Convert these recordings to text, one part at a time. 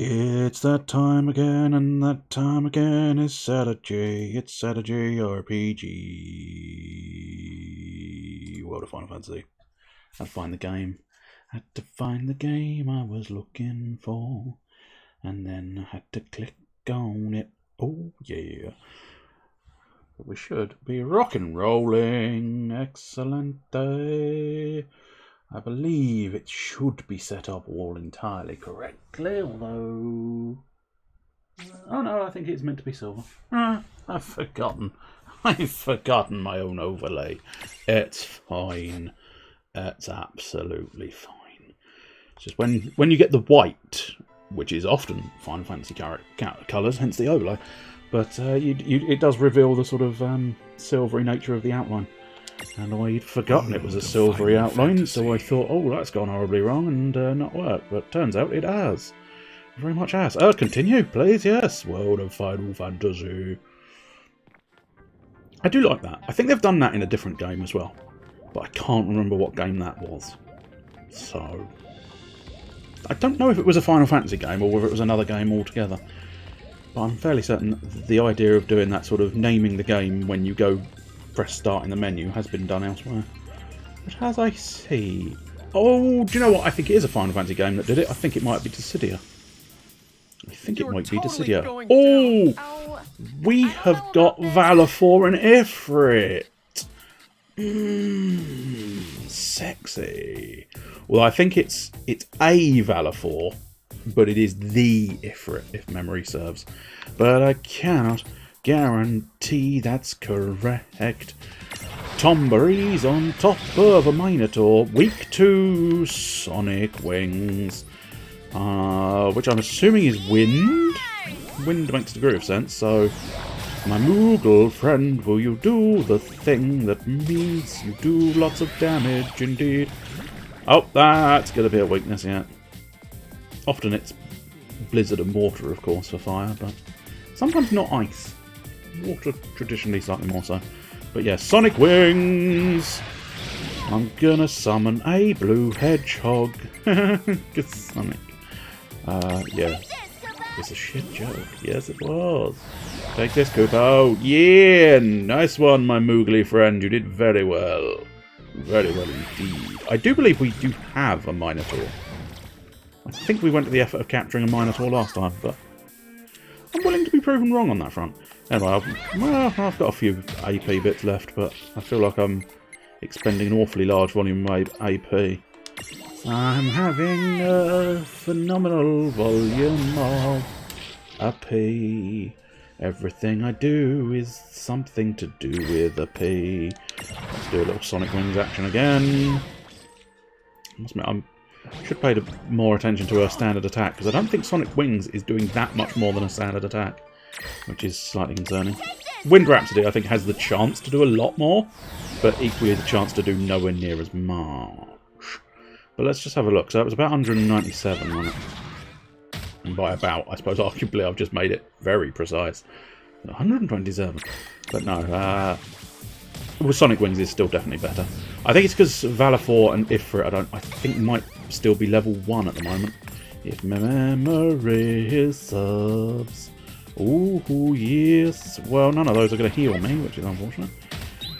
It's that time again, and that time again is SaturJay. It's SaturJay RPG. World of Final Fantasy. Had to find the game. Had to find the game I was looking for. And then I had to click on it. Oh, yeah. But we should be rock and rolling. Excellent day. I believe it should be set up all entirely correctly, although... Oh no, I think it's meant to be silver. I've forgotten. I've forgotten my own overlay. It's fine. It's absolutely fine. It's just when you get the white, which is often Final Fantasy colours, hence the overlay, but it does reveal the sort of silvery nature of the outline. And I'd forgotten it was a silvery outline, so I thought, oh, that's gone horribly wrong and not worked. But turns out it has. Very much has. Continue, please, yes. World of Final Fantasy. I do like that. I think they've done that in a different game as well. But I can't remember what game that was. So... I don't know if it was a Final Fantasy game or whether it was another game altogether. But I'm fairly certain the idea of doing that sort of naming the game when you go press start in the menu has been done elsewhere. But as I see... Oh, do you know what? I think it is a Final Fantasy game that did it. I think it might be Dissidia. I think it might be Dissidia. Oh! We have got Valor and Ifrit. Sexy. Well, I think it's a Valor 4, but it is the Ifrit, if memory serves. But I cannot guarantee that's correct. Tombury's on top of a Minotaur. Weak to Sonic Wings. Which I'm assuming is wind? Wind makes a degree of sense, so... My Moogle friend, will you do the thing that means you do lots of damage indeed? Oh, that's going to be a weakness, yeah. Often it's blizzard and water, of course, for fire, but sometimes not ice. Water traditionally slightly more so. But yeah, Sonic Wings! I'm gonna summon a blue hedgehog. Good Sonic. Yeah. It was a shit joke. Yes, it was. Take this, Kupo. Yeah! Nice one, my Moogly friend. You did very well. Very well indeed. I do believe we do have a Minotaur. I think we went to the effort of capturing a Minotaur last time, but I'm willing to be proven wrong on that front. Anyway, I've got a few AP bits left, but I feel like I'm expending an awfully large volume of AP. I'm having a phenomenal volume of AP. Everything I do is something to do with AP. Let's do a little Sonic Wings action again. I must admit, I should pay more attention to her standard attack, because I don't think Sonic Wings is doing that much more than a standard attack, which is slightly concerning. Wind Rhapsody, I think, has the chance to do a lot more, but equally the chance to do nowhere near as much. But let's just have a look. So it was about 197 on it. And by about, I suppose, arguably, I've just made it very precise. 127. But no, with Sonic Wings is still definitely better. I think it's because Valor 4 and Ifrit, I think might still be level 1 at the moment. If my memory serves. Ooh, yes. Well, none of those are going to heal me, which is unfortunate.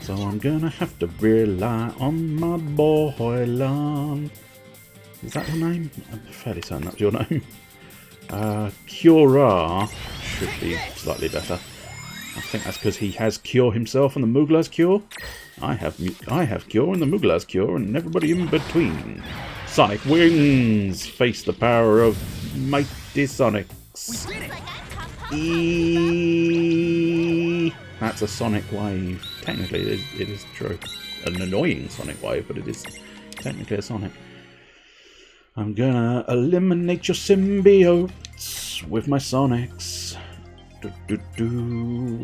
So I'm going to have to rely on my boy Lan. Is that your name? I'm fairly certain that's your name. Cura should be slightly better. I think that's because he has Cure himself and the Moogle has Cure. I have Cure and the Moogle has Cure and everybody in between. Sonic Wings! Face the power of mighty Sonics. That's a Sonic Wave. Technically, it is true. An annoying Sonic Wave, but it is technically a Sonic. I'm gonna eliminate your symbiotes with my Sonics.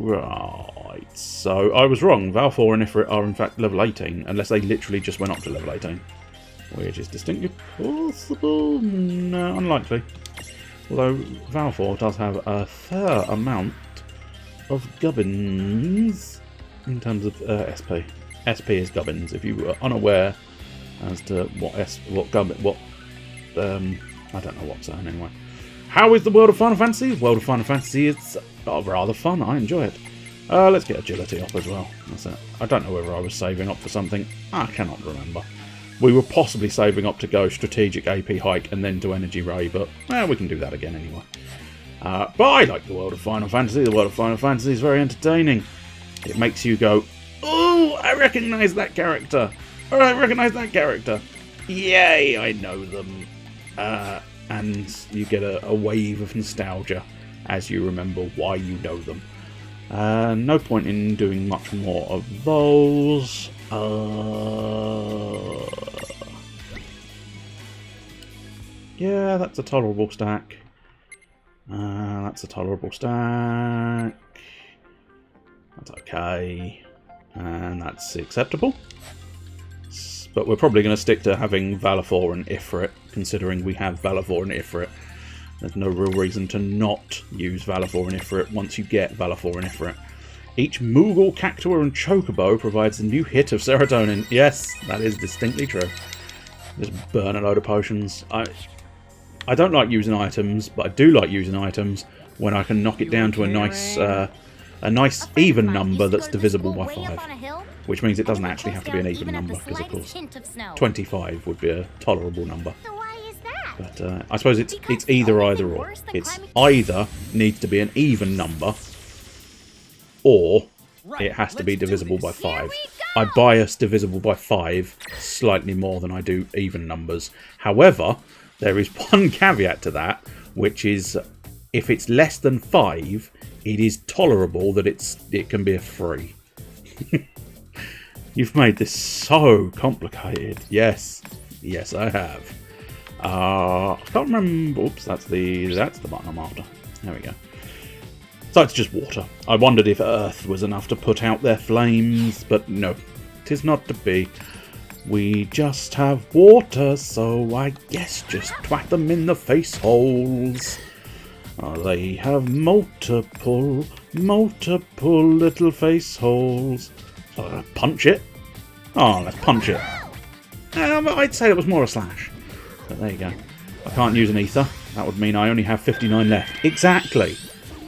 Right, so I was wrong. Val 4 and Ifrit are in fact level 18, unless they literally just went up to level 18. Which is distinctly possible. No, unlikely. Although Val 4 does have a fair amount of gubbins in terms of SP. SP is gubbins. If you were unaware as to what I don't know what's that anyway. How is the world of Final Fantasy? The world of Final Fantasy is rather fun. I enjoy it. Let's get agility up as well. That's it. I don't know whether I was saving up for something. I cannot remember. We were possibly saving up to go strategic AP hike and then do energy ray, but we can do that again anyway. But I like the world of Final Fantasy. The world of Final Fantasy is very entertaining. It makes you go, oh, I recognise that character. Oh, I recognise that character. Yay, I know them. And you get a wave of nostalgia as you remember why you know them. No point in doing much more of those. Yeah, that's a tolerable stack. That's a tolerable stack. That's okay. And that's acceptable. But we're probably going to stick to having Valifor and Ifrit, considering we have Valifor and Ifrit. There's no real reason to not use Valifor and Ifrit once you get Valifor and Ifrit. Each Moogle, Cactuar and Chocobo provides a new hit of serotonin. Yes, that is distinctly true. Just burn a load of potions. I don't like using items, but I do like using items when I can knock it down to a nice even number that's divisible by 5. Which means it doesn't actually have to be an even number, because of course 25 would be a tolerable number. But I suppose it's either or. It's either needs to be an even number, or it has to be divisible by 5. I bias divisible by 5 slightly more than I do even numbers. However, there is one caveat to that, which is if it's less than 5, it is tolerable that it can be a 3. You've made this so complicated. Yes. Yes, I have. I can't remember. Oops, that's the button I'm after. There we go. So it's just water. I wondered if earth was enough to put out their flames, but no. 'Tis not to be. We just have water, so I guess just twat them in the face holes. They have multiple little face holes. Punch it. Oh, let's punch it. I'd say it was more a slash. But there you go. I can't use an ether. That would mean I only have 59 left. Exactly.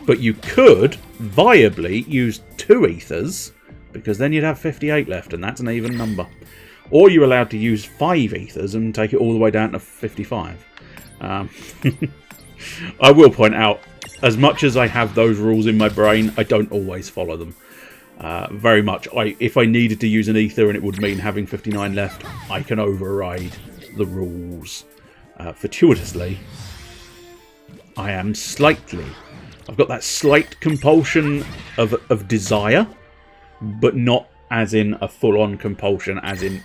But you could viably use 2 ethers, because then you'd have 58 left, and that's an even number. Or you're allowed to use 5 ethers and take it all the way down to 55. I will point out, as much as I have those rules in my brain, I don't always follow them. Very much. If I needed to use an ether and it would mean having 59 left, I can override the rules. Fortuitously, I've got that slight compulsion of desire, but not as in a full-on compulsion, as in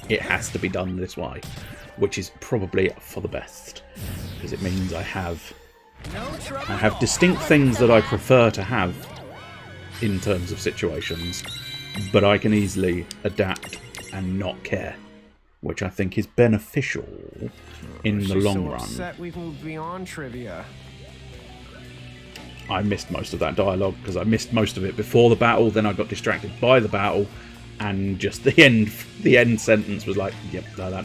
it has to be done this way, which is probably for the best, because it means I have distinct things that I prefer to have in terms of situations, but I can easily adapt and not care, which I think is beneficial in the long run. We've moved beyond trivia. I missed most of that dialogue because I missed most of it before the battle. Then I got distracted by the battle, and just the end sentence was like, "Yep, no, that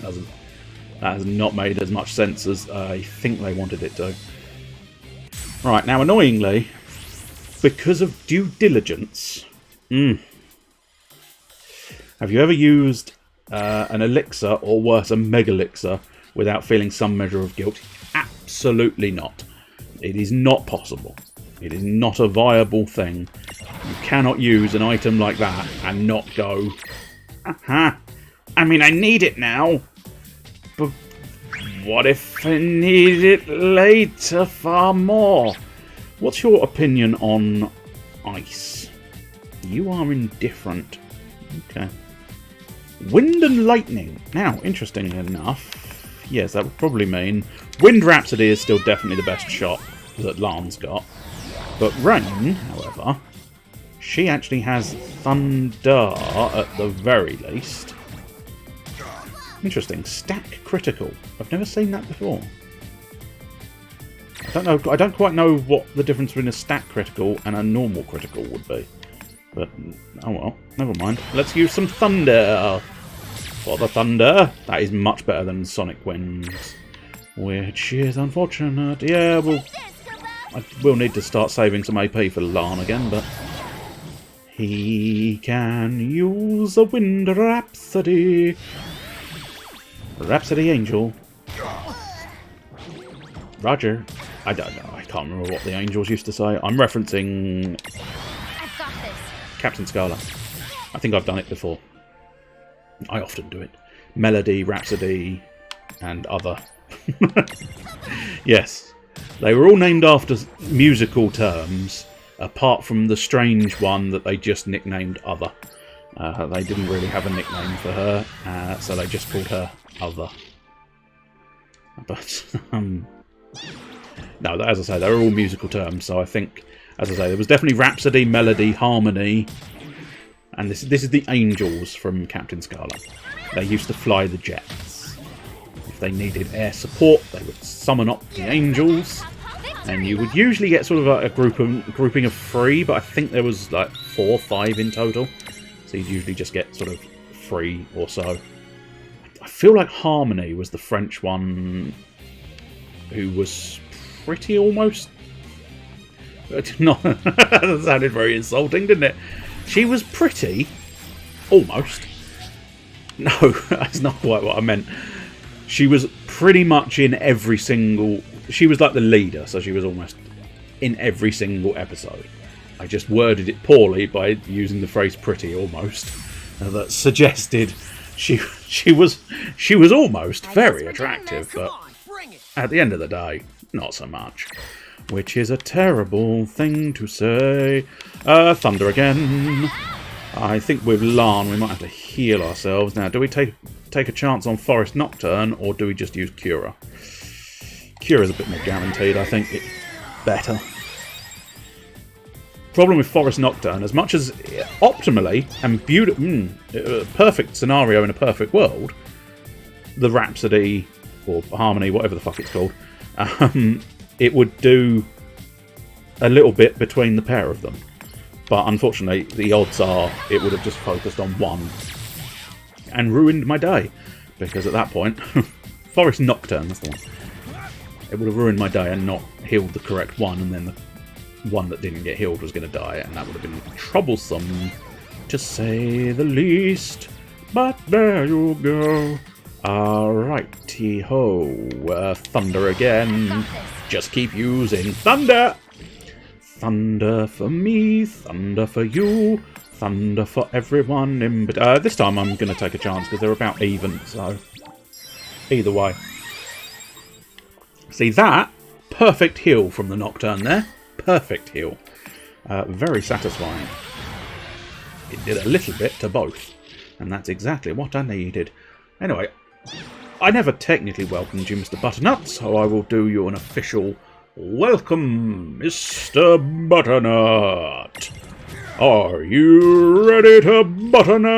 has not made as much sense as I think they wanted it to." Right, now annoyingly, because of due diligence, have you ever used an elixir, or worse, a mega elixir, without feeling some measure of guilt? Absolutely not. It is not possible. It is not a viable thing. You cannot use an item like that and not go, I mean, I need it now, but what if I need it later far more? What's your opinion on ice? You are indifferent. Okay. Wind and lightning. Now, interestingly enough, yes, that would probably mean Wind Rhapsody is still definitely the best shot that Lan's got. But Rain, however, she actually has Thunder at the very least. Interesting. Stack critical. I've never seen that before. I don't quite know what the difference between a stack critical and a normal critical would be. But, oh well, never mind. Let's use some Thunder. For the Thunder. That is much better than Sonic Winds. which is unfortunate. Yeah, I will need to start saving some AP for Lan again, but he can use a Wind Rhapsody. Rhapsody Angel. Roger. I don't know. I can't remember what the angels used to say. I'm referencing I've got this. Captain Scarlet. I think I've done it before. I often do it. Melody, Rhapsody, and other. Yes. They were all named after musical terms, apart from the strange one that they just nicknamed Other. They didn't really have a nickname for her, so they just called her Other. But, no, as I say, they're all musical terms, so I think, as I say, there was definitely Rhapsody, Melody, Harmony, and this is the Angels from Captain Scarlet. They used to fly the jets. If they needed air support, they would summon up the Angels, and you would usually get sort of a grouping of 3, but I think there was like 4 or 5 in total, so you'd usually just get sort of 3 or so. I feel like Harmony was the French one who was pretty almost. Not that sounded very insulting, didn't it? She was pretty almost. No, that's not quite what I meant. She was pretty much in every single. She was like the leader, so she was almost in every single episode. I just worded it poorly by using the phrase "pretty almost." That suggested she was almost very attractive, but at the end of the day, not so much. Which is a terrible thing to say. Thunder again. I think with Lan we might have to heal ourselves. Now, do we take a chance on Forest Nocturne, or do we just use Cura? Cura's a bit more guaranteed, I think. It's better. Problem with Forest Nocturne, as much as optimally and beautiful, perfect scenario in a perfect world, the Rhapsody or Harmony, whatever the fuck it's called, it would do a little bit between the pair of them. But unfortunately, the odds are it would have just focused on one and ruined my day. Because at that point, Forest Nocturne, that's the one. It would have ruined my day and not healed the correct one, and then the one that didn't get healed was going to die, and that would have been troublesome, to say the least. But there you go. Alrighty-ho. Thunder again. Just keep using Thunder! Thunder for me, Thunder for you, Thunder for everyone in between. This time I'm going to take a chance because they're about even, so either way. See that? Perfect heal from the Nocturne there. Perfect heal. Very satisfying. It did a little bit to both, and that's exactly what I needed. Anyway, I never technically welcomed you, Mr. Butternut, so I will do you an official welcome, Mr. Butternut. Are you ready to butternut?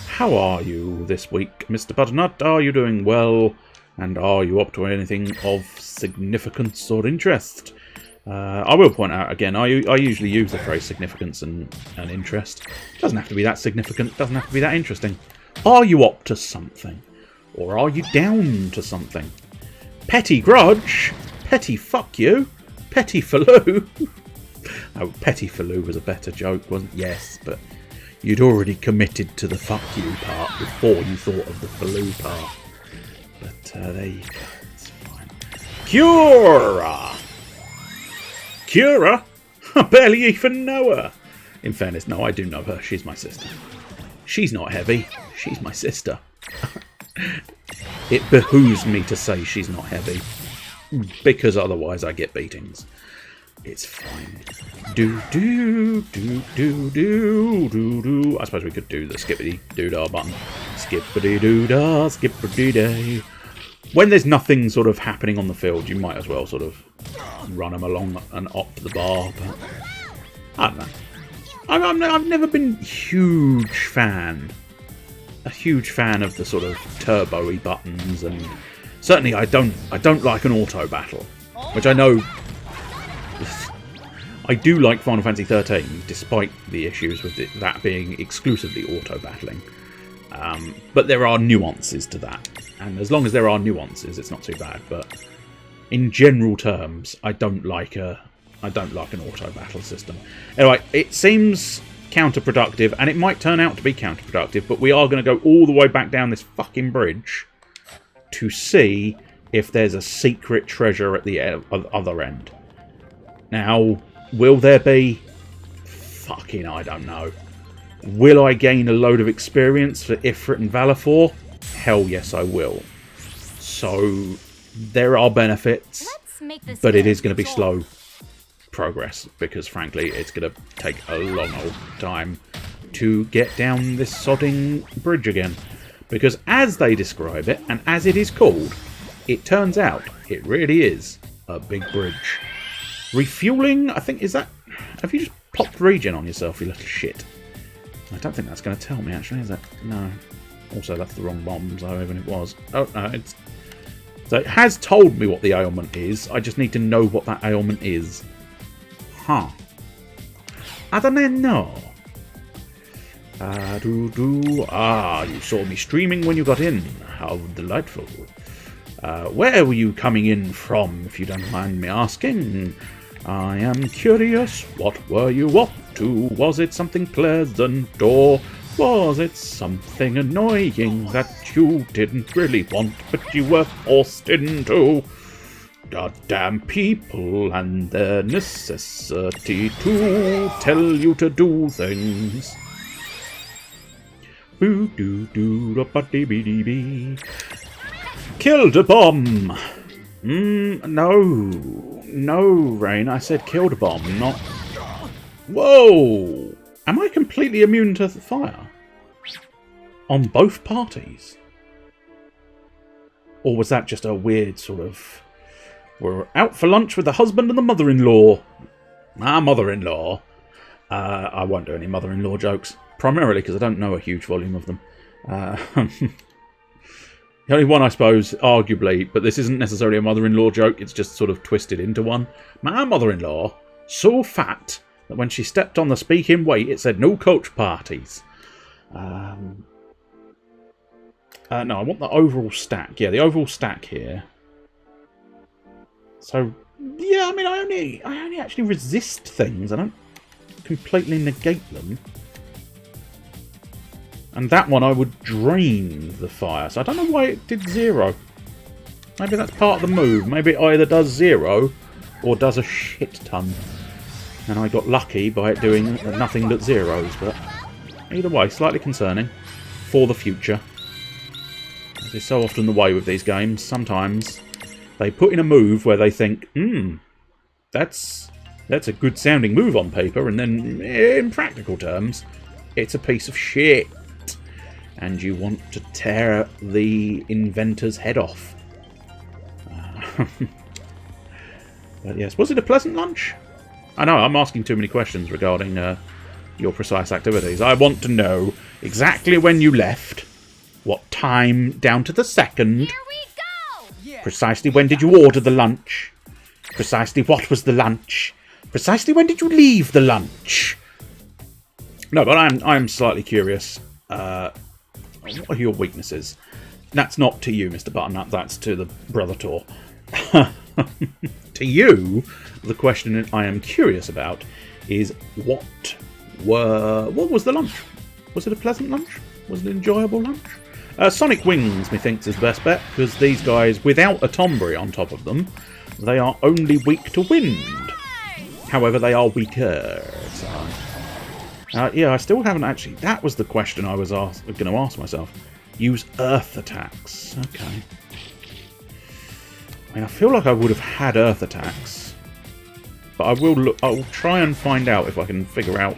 How are you this week, Mr. Butternut? Are you doing well? And are you up to anything of significance or interest? I will point out again, I usually use the phrase significance and interest. It doesn't have to be that significant, it doesn't have to be that interesting. Are you up to something? Or are you down to something? Petty grudge? Petty fuck you? Petty faloo? Oh, petty faloo was a better joke, wasn't it? Yes, but you'd already committed to the fuck you part before you thought of the faloo part. But there you go, it's fine. Cura! Cura? I barely even know her. In fairness, no, I do know her. She's my sister. She's not heavy. She's my sister. It behooves me to say she's not heavy, because otherwise I get beatings. It's fine. Do do do do do do do. I suppose we could do the skippity doodah button. Skippity doodah, skippity day. When there's nothing sort of happening on the field, you might as well sort of run them along and opt the bar. But I don't know. I've never been a huge fan of the sort of turbo-y buttons, and certainly I don't like an auto battle, which I know. I do like Final Fantasy XIII, despite the issues with that being exclusively auto battling. But there are nuances to that. And as long as there are nuances, it's not too bad. But in general terms, I don't like an auto battle system. Anyway, it seems counterproductive, and it might turn out to be counterproductive, but we are going to go all the way back down this fucking bridge to see if there's a secret treasure at the other end. Now, will there be? Fucking I don't know. Will I gain a load of experience for Ifrit and Valifor? Hell yes, I will. So, there are benefits, but it is going to be slow progress, because frankly, it's going to take a long old time to get down this sodding bridge again. Because as they describe it, and as it is called, it turns out it really is a big bridge. Refueling, I think, is that... Have you just popped regen on yourself, you little shit? I don't think that's going to tell me, actually, is it? No. Also, that's the wrong bomb, so even it was. Oh, no, it's... So it has told me what the ailment is. I just need to know what that ailment is. Huh. I don't know. You saw me streaming when you got in. How delightful. Where were you coming in from, if you don't mind me asking? I am curious. What were you up to? Was it something pleasant, or was it something annoying that you didn't really want, but you were forced into? Goddamn people and their necessity to tell you to do things. Boo doo doo da ba dee bee dee bee. Killed a bomb. No, Rain. I said killed a bomb, not. Whoa! Am I completely immune to fire on both parties, or was that just a weird sort of? We're out for lunch with the husband and the mother-in-law. My mother-in-law. I won't do any mother-in-law jokes. Primarily because I don't know a huge volume of them. The only one, I suppose, arguably, but this isn't necessarily a mother-in-law joke, it's just sort of twisted into one. My mother-in-law, so fat that when she stepped on the speaking weight, it said no coach parties. No, I want the overall stack. Yeah, the overall stack here. So, yeah, I mean, I only actually resist things. I don't completely negate them. And that one I would drain the fire. So I don't know why it did 0. Maybe that's part of the move. Maybe it either does 0 or does a shit ton. And I got lucky by it doing nothing but zeros. But either way, slightly concerning for the future. As is so often the way with these games, sometimes they put in a move where they think, that's a good sounding move on paper, and then in practical terms, it's a piece of shit. And you want to tear the inventor's head off. But yes, was it a pleasant lunch? I know, I'm asking too many questions regarding your precise activities. I want to know exactly when you left, what time down to the second. Here we go! Yeah. Precisely when did you order the lunch? Precisely what was the lunch? Precisely when did you leave the lunch? No, but I'm slightly curious. What are your weaknesses? That's not to you, Mr. Butternut. That's to the Brother Tor. To you, the question I am curious about is what was the lunch? Was it a pleasant lunch? Was it an enjoyable lunch? Sonic Wings, methinks, is the best bet, because these guys, without a Tombury on top of them, they are only weak to wind. However, they are weaker. So. Yeah, I still haven't actually... That was the question I was going to ask myself. Use earth attacks. Okay. I mean, I feel like I would have had earth attacks. But I will look... I will try and find out if I can figure out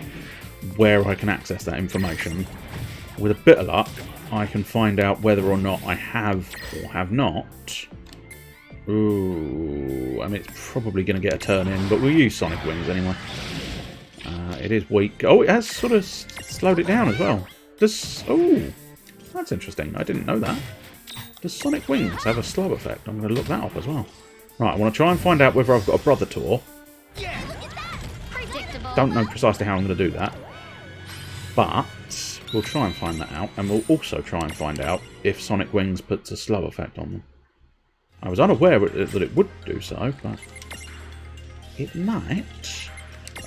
where I can access that information. With a bit of luck, I can find out whether or not I have or have not. Ooh... I mean, it's probably going to get a turn in, but we'll use Sonic Wings anyway. It is weak. Oh, it has sort of slowed it down as well. Oh, that's interesting. I didn't know that. Does Sonic Wings have a slow effect? I'm going to look that up as well. Right, I want to try and find out whether I've got a Brother Tor. Yeah. Predictable. Don't know precisely how I'm going to do that. But We'll try and find that out, and we'll also try and find out if Sonic Wings puts a slow effect on them. I was unaware that it would do so, but it might.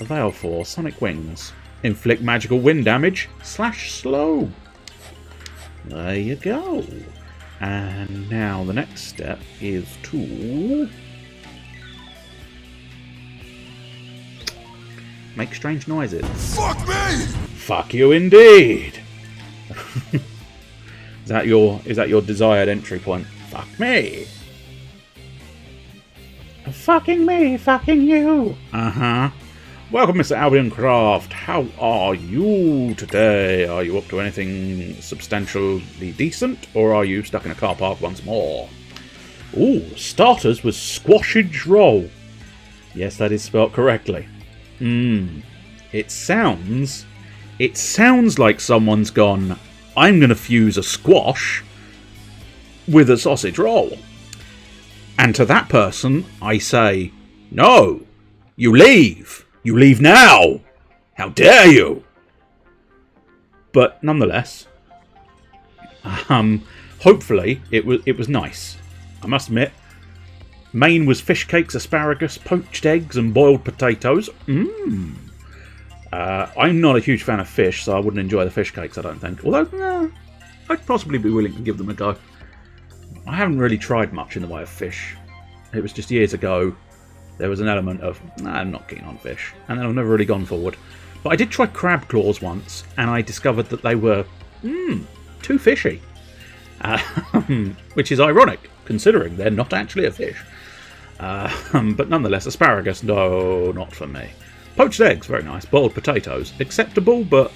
Avail for Sonic Wings. Inflict magical wind damage / slow. There you go. And now the next step is to make strange noises. Fuck me! Fuck you indeed. Is that your desired entry point? Fuck me. Fucking me, fucking you. Uh-huh. Welcome, Mr. Albion Craft. How are you today? Are you up to anything substantially decent, or are you stuck in a car park once more? Ooh, starters with squashage roll. Yes, that is spelt correctly. It sounds like someone's gone, I'm going to fuse a squash with a sausage roll. And to that person, I say, no, you leave. You leave now! How dare you! But nonetheless, hopefully it was nice. I must admit, main was fish cakes, asparagus, poached eggs, and boiled potatoes. I'm not a huge fan of fish, so I wouldn't enjoy the fish cakes, I don't think. Although, I'd possibly be willing to give them a go. I haven't really tried much in the way of fish. It was just years ago. There was an element of, I'm not keen on fish. And then I've never really gone forward. But I did try crab claws once, and I discovered that they were, too fishy. Which is ironic, considering they're not actually a fish. But nonetheless, asparagus, no, not for me. Poached eggs, very nice. Boiled potatoes, acceptable, but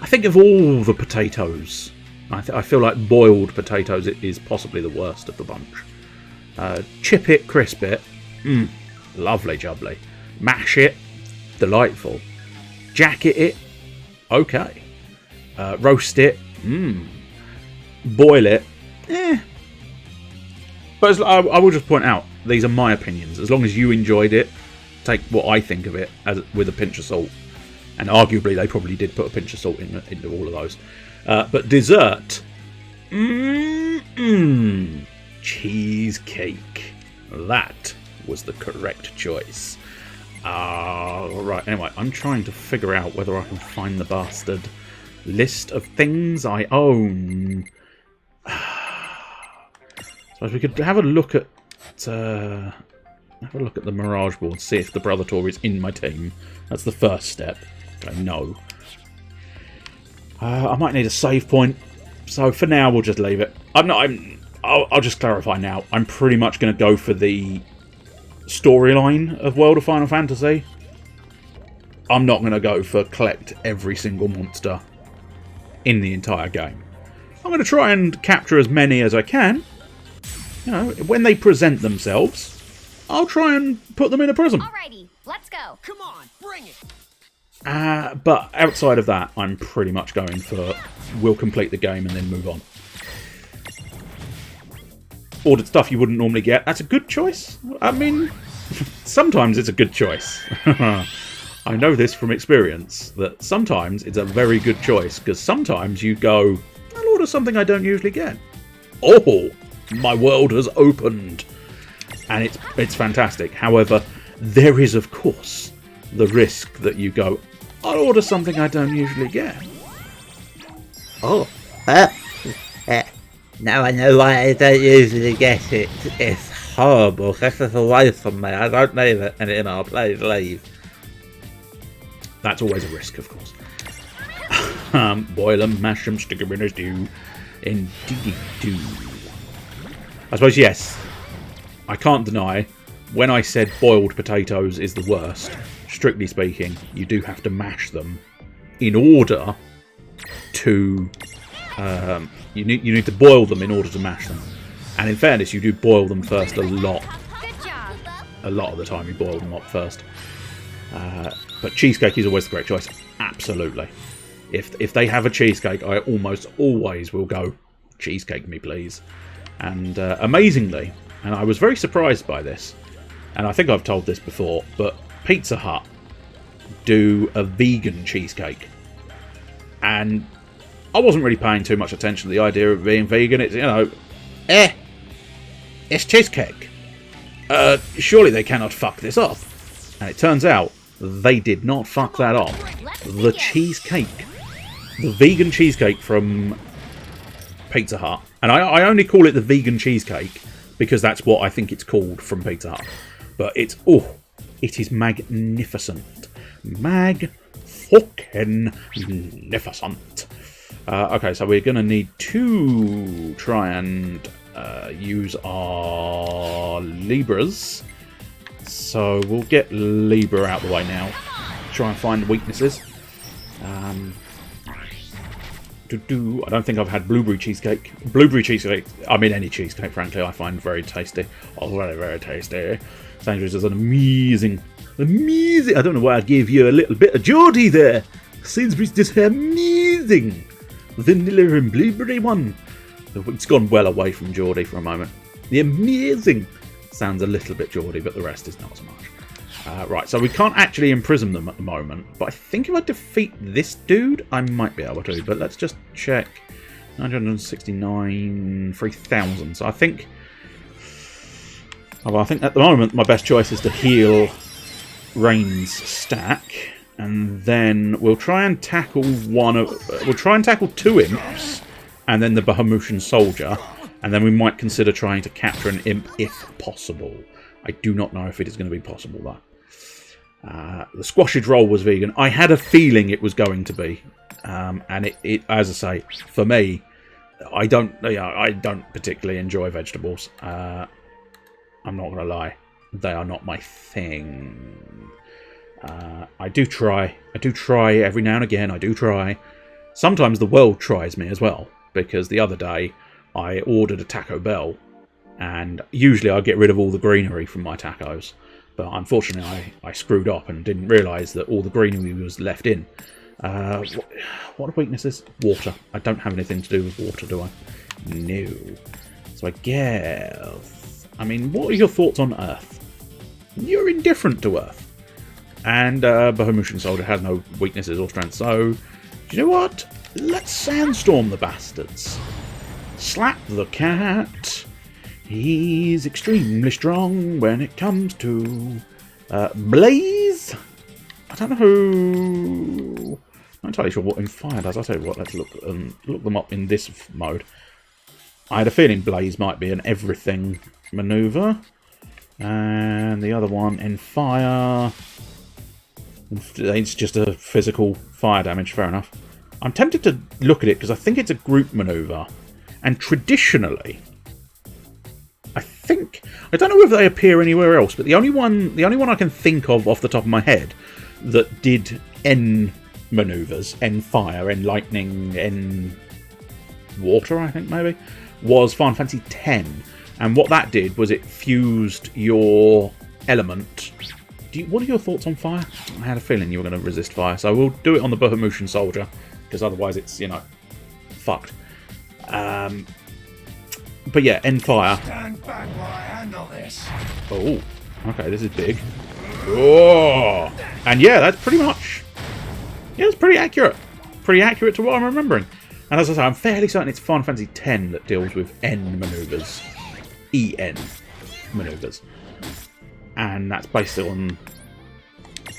I think of all the potatoes, I feel like boiled potatoes is possibly the worst of the bunch. Chip it, crisp it. Lovely jubbly. Mash it, delightful. Jacket it, okay. Roast it, boil it, But I will just point out, these are my opinions. As long as you enjoyed it, take what I think of it with a pinch of salt. And arguably, they probably did put a pinch of salt into all of those. But dessert, cheesecake. That was the correct choice. Right, anyway, I'm trying to figure out whether I can find the bastard list of things I own. So if we could have a look at the Mirage board, see if the Brother Tor is in my team. That's the first step. I know. I might need a save point, so for now we'll just leave it. I'll just clarify now. I'm pretty much going to go for the storyline of World of Final Fantasy. I'm not going to go for collect every single monster in the entire game. I'm going to try and capture as many as I can. You know, when they present themselves, I'll try and put them in a prism. Alrighty, let's go. Come on, bring it. But outside of that, I'm pretty much going for we'll complete the game and then move on. Ordered stuff you wouldn't normally get. That's a good choice. I mean, sometimes it's a good choice. I know this from experience, that sometimes it's a very good choice, because sometimes you go, I'll order something I don't usually get. Oh, my world has opened. And it's fantastic. However, there is, of course, the risk that you go, I'll order something I don't usually get. Oh, now I know why I don't usually get it. It's horrible. Get it away from me. I don't need it anymore. Please leave. That's always a risk, of course. Boil them, mash them, stick them in a stew. Indeed do. I suppose, yes, I can't deny, when I said boiled potatoes is the worst, strictly speaking, you do have to mash them in order to... you need to boil them in order to mash them. And in fairness, you do boil them first a lot. Good job. A lot of the time you boil them up first. But cheesecake is always the great choice. Absolutely. If they have a cheesecake, I almost always will go, cheesecake me please. And amazingly, and I was very surprised by this, and I think I've told this before, but Pizza Hut do a vegan cheesecake. And I wasn't really paying too much attention to the idea of being vegan. It's, you know, it's cheesecake. Surely they cannot fuck this up. And it turns out they did not fuck that up. The cheesecake. The vegan cheesecake from Pizza Hut. And I only call it the vegan cheesecake because that's what I think it's called from Pizza Hut. But it's, oh, it is magnificent. Mag-fucking-nificent. Okay, so we're going to need to try and use our Libras. So we'll get Libra out the way now. Try and find weaknesses. I don't think I've had blueberry cheesecake. Blueberry cheesecake, I mean any cheesecake, frankly, I find very tasty. Oh, very, very tasty. Sandwich is an amazing... I don't know why I gave you a little bit of Geordie there. Sainsbury's just amazing. Vanilla and blueberry one. It's gone well away from Geordie for a moment. The amazing sounds a little bit Geordie, but the rest is not so much. Right, so we can't actually imprison them at the moment, but I think if I defeat this dude, I might be able to. But let's just check. 969, 3,000. So I think... Well, I think at the moment my best choice is to heal Rain's stack, and then we'll try and tackle two imps, and then the Bahamutian soldier, and then we might consider trying to capture an imp if possible. I do not know if it is going to be possible though. The squashage roll was vegan. I had a feeling it was going to be, and it, as I say, for me, I don't particularly enjoy vegetables. I'm not going to lie. They are not my thing. I do try. Every now and again. I do try. Sometimes the world tries me as well. Because the other day I ordered a Taco Bell. And usually I get rid of all the greenery from my tacos. But unfortunately I screwed up and didn't realise that all the greenery was left in. What are weaknesses? Water. I don't have anything to do with water, do I? No. So I guess... I mean, what are your thoughts on Earth? You're indifferent to Earth. And Bahamutian Soldier has no weaknesses or strengths. So, do you know what? Let's sandstorm the bastards. Slap the cat. He's extremely strong when it comes to Blaze. I don't know who... I'm not entirely sure what in fire does. I'll tell you what, let's look them up in this mode. I had a feeling Blaze might be an everything maneuver. And the other one in fire... It's just a physical fire damage, fair enough. I'm tempted to look at it because I think it's a group maneuver. And traditionally... I don't know if they appear anywhere else, but the only one I can think of off the top of my head that did N maneuvers, N fire, N lightning, N water, I think maybe, was Final Fantasy X. And what that did was it fused your element. What are your thoughts on fire? I had a feeling you were going to resist fire, so we'll do it on the Bahamutian Soldier, because otherwise it's, you know, fucked. But yeah, end fire. Stand back while I handle this. Oh, okay, this is big. Oh, and yeah, that's pretty much. Yeah, it's pretty accurate. Pretty accurate to what I'm remembering. And as I say, I'm fairly certain it's Final Fantasy X that deals with N maneuvers, EN maneuvers, and that's based on.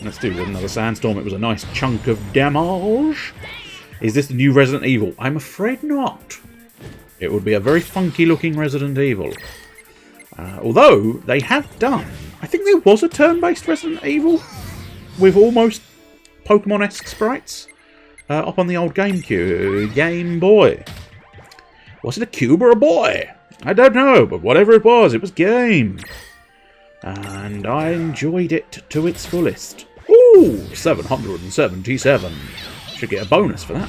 Let's do another sandstorm. It was a nice chunk of damage. Is this the new Resident Evil? I'm afraid not. It would be a very funky looking Resident Evil. Although, they have done... I think there was a turn-based Resident Evil with almost Pokemon-esque sprites up on the old Game Boy. Was it a cube or a boy? I don't know, but whatever it was game. And I enjoyed it to its fullest. Ooh, 777. Should get a bonus for that.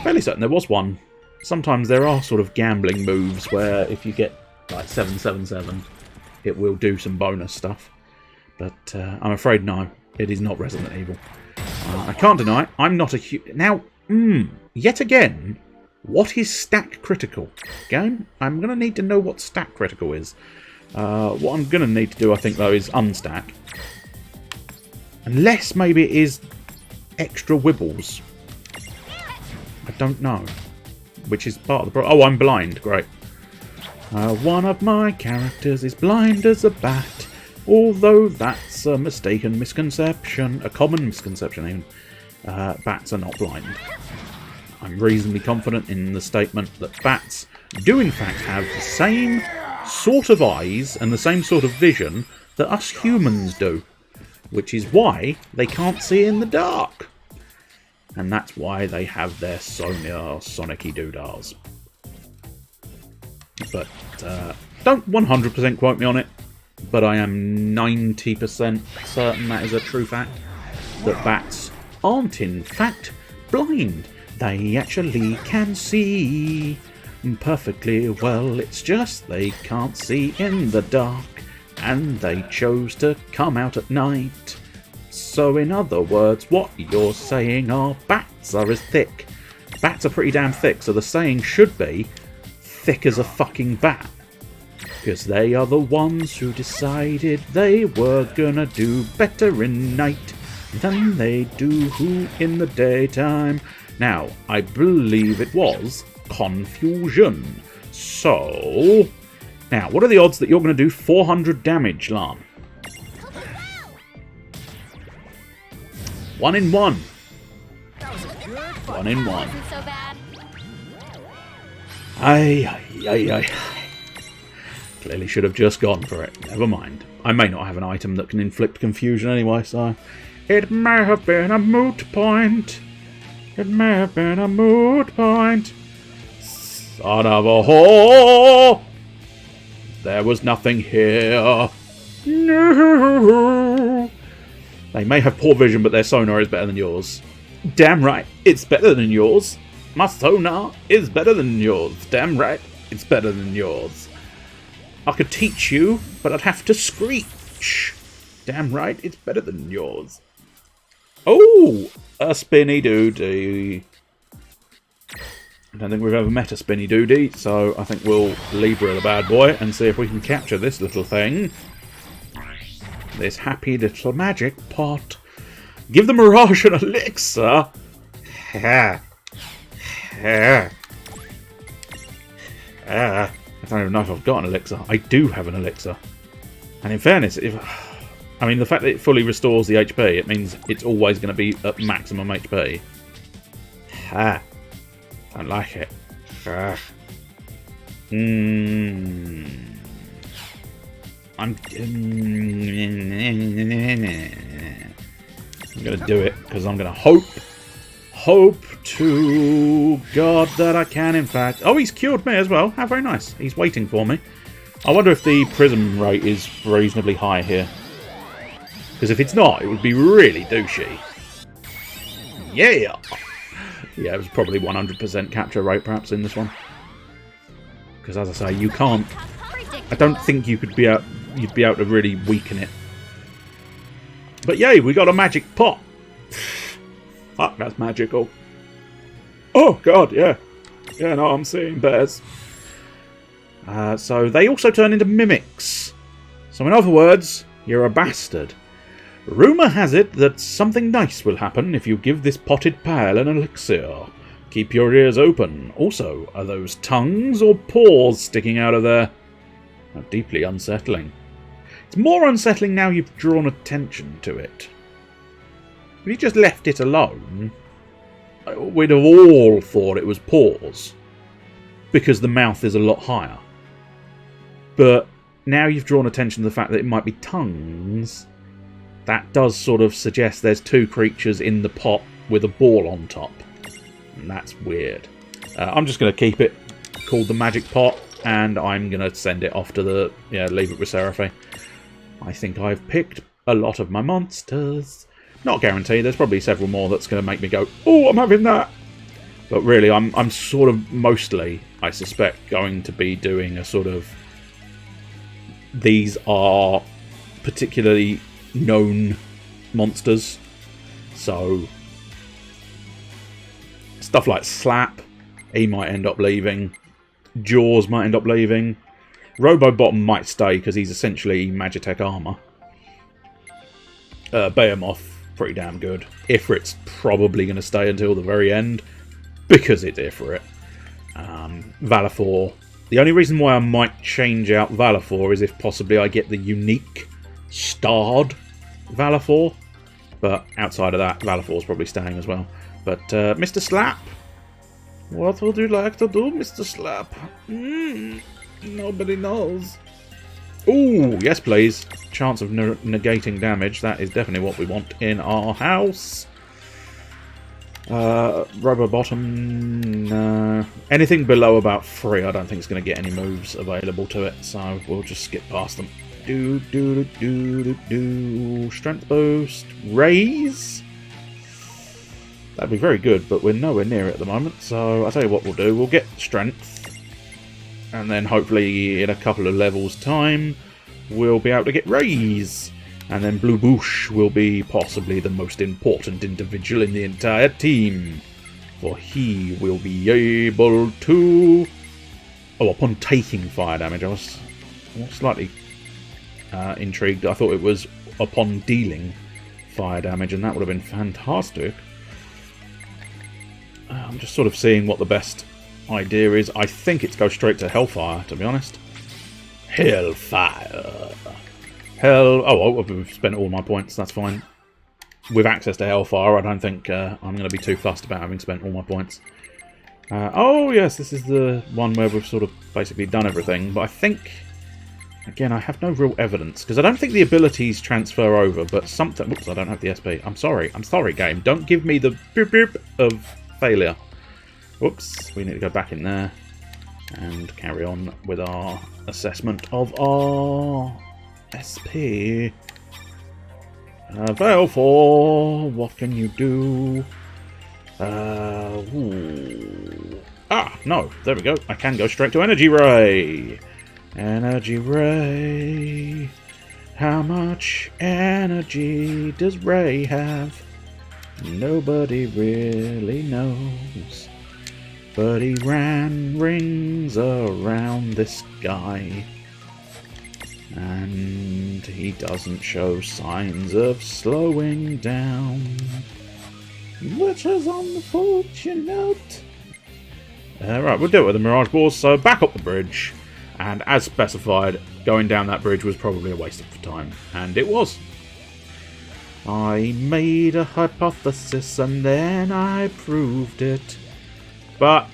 Fairly certain there was one. Sometimes there are sort of gambling moves where if you get like 777, it will do some bonus stuff. But I'm afraid no, it is not Resident Evil. I can't deny, I'm not a now, yet again, what is stack critical? Game? I'm going to need to know what stack critical is. What I'm going to need to do, I think, though, is unstack. Unless maybe it is extra wibbles. don't know. Which is part of the problem. Oh, I'm blind. Great. One of my characters is blind as a bat. Although that's a mistaken misconception. A common misconception, even. Bats are not blind. I'm reasonably confident in the statement that bats do in fact have the same sort of eyes and the same sort of vision that us humans do. Which is why they can't see in the dark. And that's why they have their sonicky doodahs. But don't 100% quote me on it, but I am 90% certain that is a true fact, that bats aren't in fact blind. They actually can see perfectly well, it's just they can't see in the dark, and they chose to come out at night. So in other words, what you're saying are bats are as thick. Bats are pretty damn thick, so the saying should be thick as a fucking bat. Because they are the ones who decided they were gonna do better in night than they do in the daytime. Now, I believe it was confusion. So, now, what are the odds that you're going to do 400 damage, Lan? 1 in 1. 1 in 1. Wasn't so bad. Aye. Clearly should have just gone for it. Never mind. I may not have an item that can inflict confusion anyway, so... It may have been a moot point. It may have been a moot point. Son of a whore! There was nothing here. No! They may have poor vision, but their sonar is better than yours. Damn right, it's better than yours. My sonar is better than yours. Damn right, it's better than yours. I could teach you, but I'd have to screech. Damn right, it's better than yours. Oh, a spinny doody. I don't think we've ever met a spinny doody, so I think we'll Libra the bad boy and see if we can capture this little thing. This happy little magic pot. Give the Mirage an elixir. I don't even know if I've got an elixir. I do have an elixir. And in fairness, I mean, the fact that it fully restores the HP, it means it's always going to be at maximum HP. Don't like it. I'm going to do it, because I'm going to hope to God that I can, in fact... Oh, he's cured me as well. How very nice. He's waiting for me. I wonder if the prism rate is reasonably high here. Because if it's not, it would be really douchey. Yeah! Yeah, it was probably 100% capture rate, perhaps, in this one. Because, as I say, you can't... I don't think you could be out... You'd be able to really weaken it. But yay, we got a magic pot! Fuck, that's magical. Oh, God, yeah. Yeah, no, I'm seeing bears. So they also turn into mimics. So in other words, you're a bastard. Rumour has it that something nice will happen if you give this potted pal an elixir. Keep your ears open. Also, are those tongues or paws sticking out of there? How deeply unsettling. It's more unsettling now you've drawn attention to it. If you just left it alone, we'd have all thought it was paws. Because the mouth is a lot higher. But now you've drawn attention to the fact that it might be tongues. That does sort of suggest there's two creatures in the pot with a ball on top. And that's weird. I'm just going to keep it called the Magic Pot. And I'm going to send it off to the... Yeah, leave it with Seraphy. I think I've picked a lot of my monsters. Not guaranteed. There's probably several more that's going to make me go, oh, I'm having that. But really, I'm sort of mostly, I suspect, going to be doing a sort of... These are particularly known monsters. So, stuff like Slap, he might end up leaving. Jaws might end up leaving. Robobottom might stay because he's essentially Magitech armour. Behemoth, pretty damn good. Ifrit's probably going to stay until the very end. because it's Ifrit. Valifor. The only reason why I might change out Valifor is if possibly I get the unique starred Valifor. But outside of that, Valifor's probably staying as well. But Mr. Slap, what would you like to do, Mr. Slap? Nobody knows. Ooh, yes please. Chance of negating damage. That is definitely what we want in our house. Robo Bottom, no. Anything below about 3, I don't think it's going to get any moves available to it, so we'll just skip past them. Strength boost. Raise? That'd be very good, but we're nowhere near it at the moment, so I'll tell you what we'll do. We'll get strength, and then hopefully in a couple of levels' time, we'll be able to get raise. And then Blue Boosh will be possibly the most important individual in the entire team. For he will be able to... Oh, upon taking fire damage. I was slightly intrigued. I thought it was upon dealing fire damage, and that would have been fantastic. I'm just sort of seeing what the best idea is. I think it's go straight to Hellfire, to be honest. Hellfire. Oh, I've spent all my points, that's fine. With access to Hellfire, I don't think I'm going to be too fussed about having spent all my points. Oh, yes, this is the one where we've sort of basically done everything, but I think, again, I have no real evidence, because I don't think the abilities transfer over, but something... Oops, I don't have the SP. I'm sorry, game. Don't give me the boop of failure. Whoops, we need to go back in there and carry on with our assessment of our... SP. Valifor, what can you do? No, there we go. I can go straight to Energy Ray. Energy Ray. How much energy does Ray have? Nobody really knows. But he ran rings around this guy. And he doesn't show signs of slowing down, which is unfortunate. Right, we'll do it with the Mirage Balls, so back up the bridge. And as specified, going down that bridge was probably a waste of time. And it was. I made a hypothesis and then I proved it. But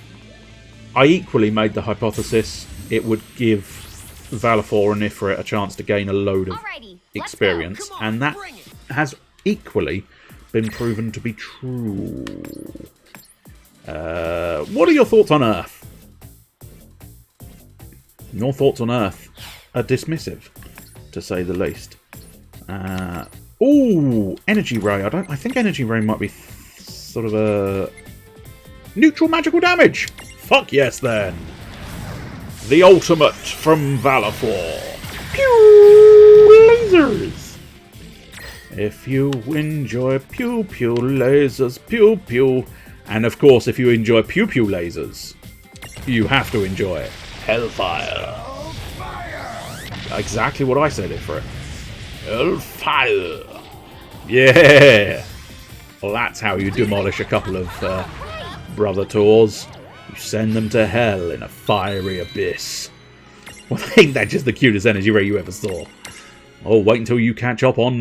I equally made the hypothesis it would give Valifor and Ifrit a chance to gain a load of experience, and that has equally been proven to be true. What are your thoughts on Earth? Your thoughts on Earth are dismissive, to say the least. Ooh, Energy Ray. I think Energy Ray might be sort of a neutral magical damage. Fuck yes, then. The ultimate from Valifor. Pew! Lasers! If you enjoy pew pew lasers, pew pew. And of course, if you enjoy pew pew lasers, you have to enjoy Hellfire. Hellfire! Exactly what I said it for. Hellfire! Yeah! Well, that's how you demolish a couple of brother tours. You send them to hell in a fiery abyss. Well, I think that's just the cutest Energy Ray you ever saw. Oh, wait until you catch up on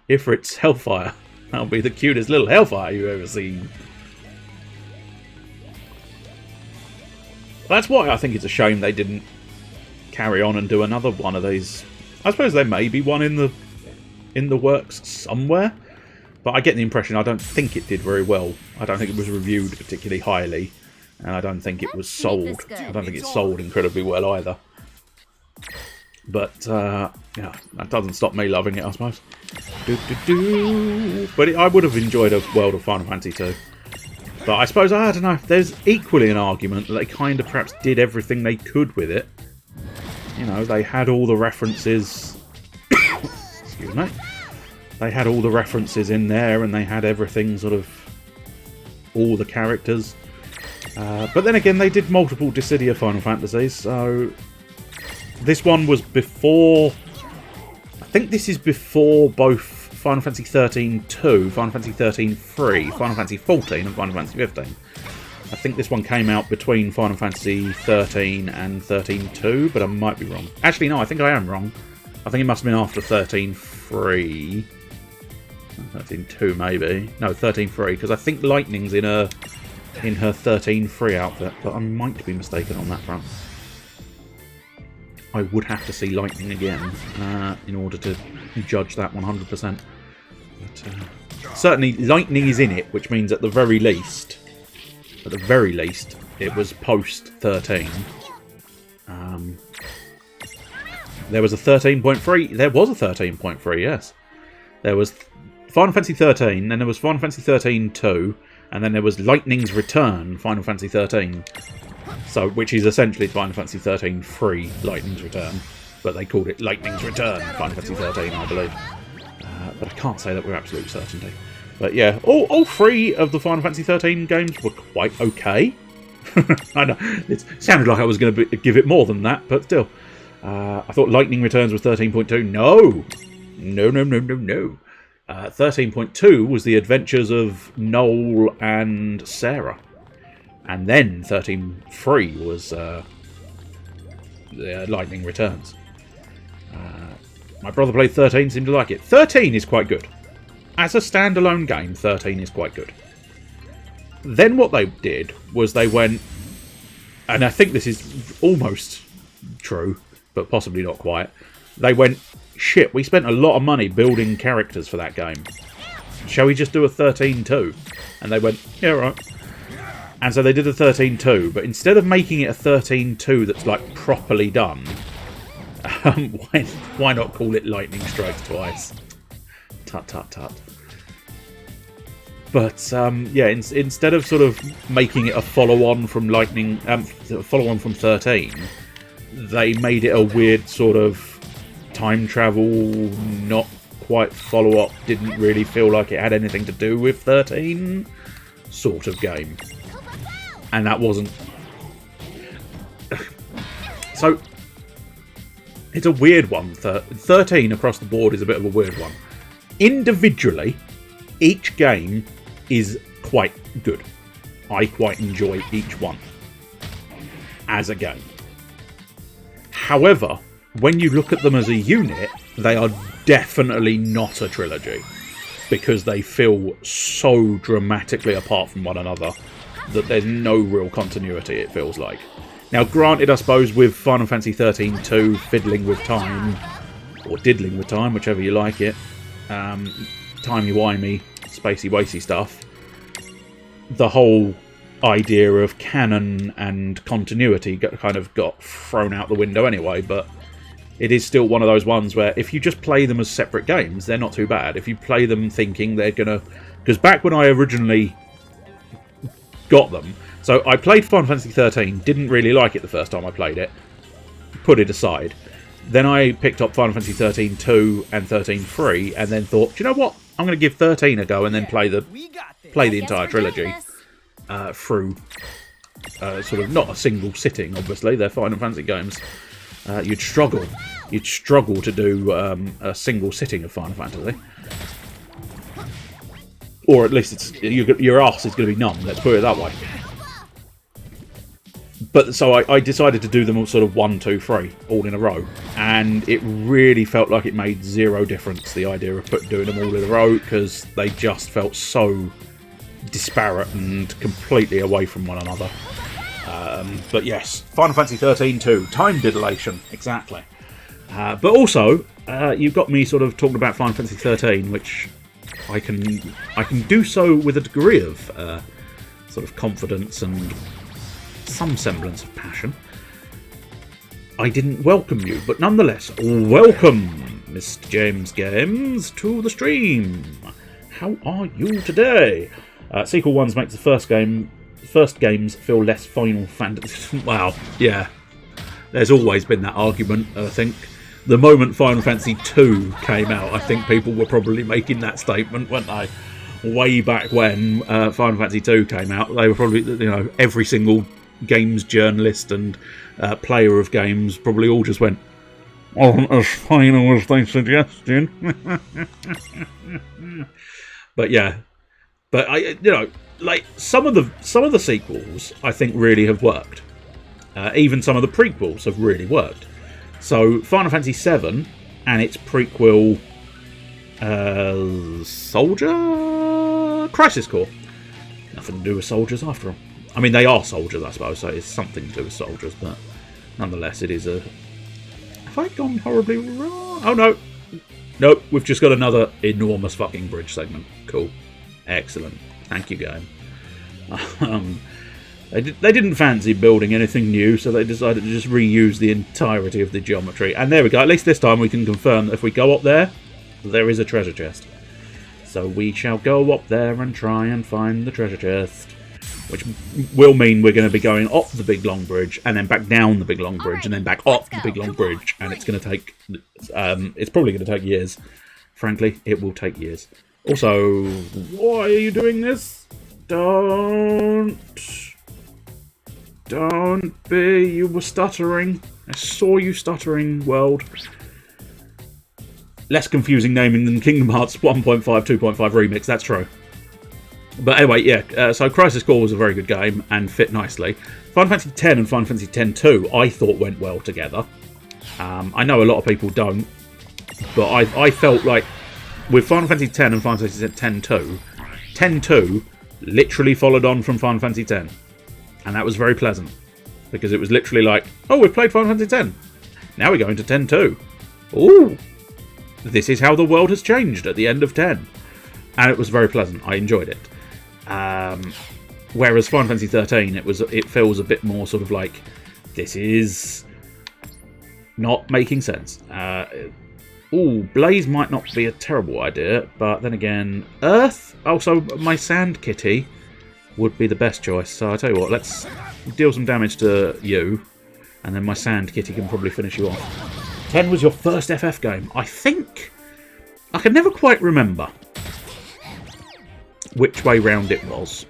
Ifrit's Hellfire. That'll be the cutest little Hellfire you've ever seen. That's why I think it's a shame they didn't carry on and do another one of these. I suppose there may be one in the works somewhere, but I get the impression I don't think it did very well. I don't think it was reviewed particularly highly. And I don't think it was sold. I don't think it sold incredibly well either. But, yeah, that doesn't stop me loving it, I suppose. But I would have enjoyed a world of Final Fantasy 2. But I suppose, I don't know, there's equally an argument that they kind of perhaps did everything they could with it. You know, they had all the references... Excuse me. They had all the references in there, and they had everything sort of... all the characters... but then again, they did multiple Dissidia Final Fantasies, so this one was before... I think this is before both Final Fantasy 13-2, Final Fantasy 13-3, Final Fantasy 14 and Final Fantasy 15. I think this one came out between Final Fantasy 13 and 13.2, but I might be wrong. Actually, no, I think I am wrong. I think it must have been after 13.3. 13.2 maybe. No, 13.3, because I think Lightning's in her 13.3 outfit, but I might be mistaken on that front. I would have to see Lightning again in order to judge that 100%. But, certainly, Lightning is in it, which means at the very least, it was post 13. There was a 13.3. There was a 13.3. Yes, there was Final Fantasy 13. Then there was Final Fantasy 13.2, and then there was Lightning's Return, Final Fantasy 13. So, which is essentially Final Fantasy 13.3, Lightning's Return, but they called it Lightning's Return, Final Fantasy 13, I believe. But I can't say that with absolute certainty. But yeah, all three of the Final Fantasy 13 games were quite okay. I know, it sounded like I was going to give it more than that, but still. I thought Lightning Returns was 13.2. No! 13.2 was the adventures of Noel and Sarah. And then 13.3 was Lightning Returns. My brother played 13, seemed to like it. 13 is quite good. As a standalone game, 13 is quite good. Then what they did was they went, and I think this is almost true, but possibly not quite. They went, shit, we spent a lot of money building characters for that game. Shall we just do a 13.2? And they went, yeah, right. And so they did a 13.2, but instead of making it a 13.2 that's like properly done, why not call it Lightning Strikes Twice? Tut tut tut. But yeah, instead of sort of making it a follow-on from Lightning, follow-on from 13, they made it a weird sort of time travel, not quite follow-up, didn't really feel like it had anything to do with 13 sort of game. And that wasn't... So, it's a weird one. 13 across the board is a bit of a weird one. Individually, each game is quite good. I quite enjoy each one as a game. However, when you look at them as a unit, they are definitely not a trilogy, because they feel so dramatically apart from one another that there's no real continuity, it feels like. Now, granted, I suppose with Final Fantasy 13.2 fiddling with time, or diddling with time, whichever you like it, timey-wimey, spacey-wacy stuff, the whole idea of canon and continuity kind of got thrown out the window anyway, but it is still one of those ones where if you just play them as separate games, they're not too bad. If you play them thinking they're gonna... Because back when I originally got them, so I played Final Fantasy 13, didn't really like it the first time I played it, put it aside. Then I picked up Final Fantasy 13.2 and 13.3, and then thought, do you know what? I'm going to give 13 a go and then play the entire trilogy through sort of not a single sitting. Obviously, they're Final Fantasy games. You'd struggle to do a single sitting of Final Fantasy, or at least your arse is going to be numb. Let's put it that way. But so I decided to do them all sort of 1, 2, 3 all in a row, and it really felt like it made zero difference, the idea of doing them all in a row, because they just felt so disparate and completely away from one another. But yes, Final Fantasy 13.2, time dilation, exactly. But also, you've got me sort of talking about Final Fantasy 13, which I can do so with a degree of sort of confidence and some semblance of passion. I didn't welcome you, but nonetheless, welcome, Mr. James Games, to the stream. How are you today? Sequel ones makes the first games feel less Final Fantasy. Wow, yeah. There's always been that argument, I think. The moment Final Fantasy 2 came out, I think people were probably making that statement, weren't they? Way back when Final Fantasy 2 came out, they were probably, you know, every single games journalist and player of games probably all just went, wasn't as final as they suggested. But yeah. But like some of the sequels, I think really have worked. Even some of the prequels have really worked. So Final Fantasy VII and its prequel, Soldier Crisis Core. Nothing to do with soldiers after all. I mean, they are soldiers, I suppose, so it's something to do with soldiers, but nonetheless, it is a... Have I gone horribly wrong? Oh, no. Nope, we've just got another enormous fucking bridge segment. Cool. Excellent. Thank you, game. They didn't fancy building anything new, so they decided to just reuse the entirety of the geometry. And there we go. At least this time we can confirm that if we go up there, there is a treasure chest. So we shall go up there and try and find the treasure chest. Which will mean we're going to be going up the big long bridge, and then back down the big long bridge, and then back up the big long bridge. And it's going to take... it's probably going to take years. Frankly, it will take years. Also, why are you doing this? Don't be. You were stuttering. I saw you stuttering, world. Less confusing naming than Kingdom Hearts 1.5, 2.5 Remix, that's true. But anyway, yeah, so Crisis Core was a very good game and fit nicely. Final Fantasy X and Final Fantasy X-2 I thought went well together. I know a lot of people don't, but I felt like with Final Fantasy X and Final Fantasy X-2, X-2 literally followed on from Final Fantasy X. And that was very pleasant. Because it was literally like, oh, we've played Final Fantasy X. Now we're going to X-2. Ooh! This is how the world has changed at the end of X. And it was very pleasant. I enjoyed it. Whereas Final Fantasy 13, it feels a bit more sort of like, this is not making sense. Ooh, Blaze might not be a terrible idea, but then again, Earth? Oh, so my Sand Kitty would be the best choice. So I tell you what, let's deal some damage to you, and then my Sand Kitty can probably finish you off. 10 was your first FF game. I think... I can never quite remember which way round it was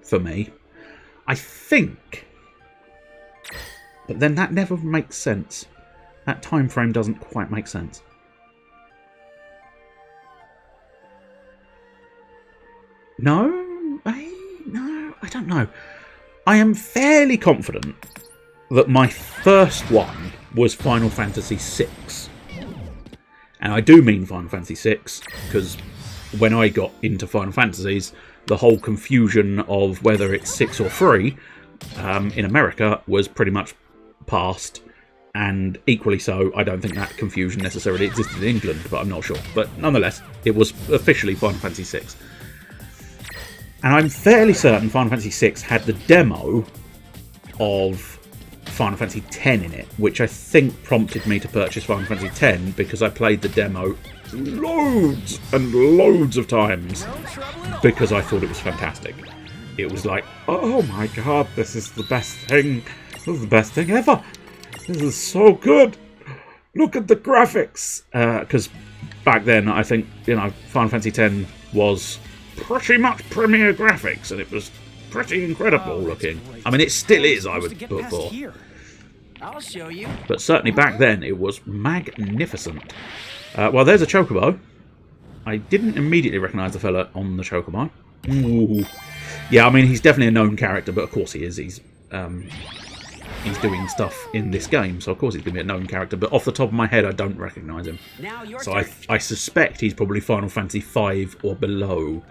for me. I think, but then that never makes sense. That time frame doesn't quite make sense. No, I don't know. I am fairly confident that my first one was Final Fantasy VI, and I do mean Final Fantasy VI because when I got into Final Fantasies, the whole confusion of whether it's 6 or 3 in America was pretty much past, and equally so, I don't think that confusion necessarily existed in England, but I'm not sure. But nonetheless, it was officially Final Fantasy VI. And I'm fairly certain Final Fantasy VI had the demo of Final Fantasy X in it, which I think prompted me to purchase Final Fantasy X because I played the demo loads and loads of times because I thought it was fantastic. It was like, oh my god, this is the best thing. This is the best thing ever. This is so good. Look at the graphics. Because back then, I think, Final Fantasy X was pretty much premier graphics, and it was pretty incredible looking. I mean, it still is, I would put for. I'll show you. But certainly back then, it was magnificent. Well, there's a chocobo. I didn't immediately recognise the fella on the chocobo. Ooh. Yeah, I mean, he's definitely a known character, but of course he is. He's doing stuff in this game, so of course he's going to be a known character. But off the top of my head, I don't recognise him. So I suspect he's probably Final Fantasy V or below.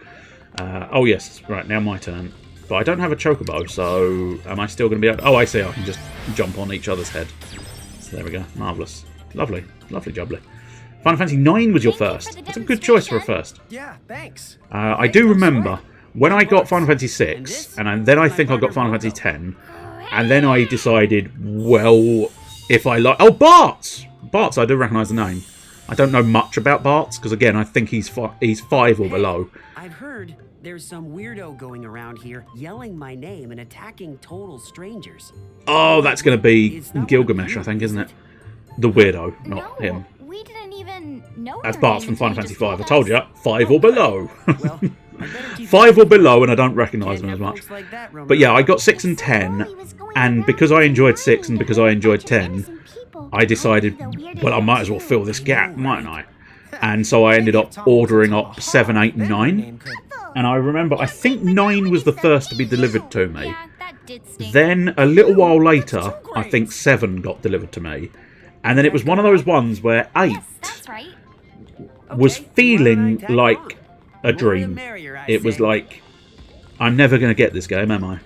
Oh yes, right, now my turn. But I don't have a chocobo, so am I still going to be able... Oh, I see, I can just jump on each other's head. So there we go, marvellous. Lovely, lovely jubbly. Final Fantasy IX was your first. That's a good choice for a first. Yeah, thanks. I do remember when I got Final Fantasy VI, and then I think I got Final Fantasy X, and then I decided, well, if I like... Oh, Bartz! Bartz, I do recognise the name. I don't know much about Bartz, because again, I think he's 5 or below. I've heard there's some weirdo going around here yelling my name and attacking total strangers. Oh, that's going to be Gilgamesh, I think, isn't it? The weirdo, not him. We didn't even know. That's Bartz from Final Fantasy V. I told you, 5 or below. Well, 5 or below, and I don't recognise them as much. But yeah, I got 6 and 10, and because I enjoyed 6 and because I enjoyed 10, I decided, well, I might as well fill this gap, mightn't I? And so I ended up ordering up 7, 8, and 9. And I remember, I think 9 was the first to be delivered to me. Yeah, that did stink. Then, a little while later, I think 7 got delivered to me. And then it was one of those ones where 8 Yes, that's right. was feeling like a dream. It was like, I'm never going to get this game, am I?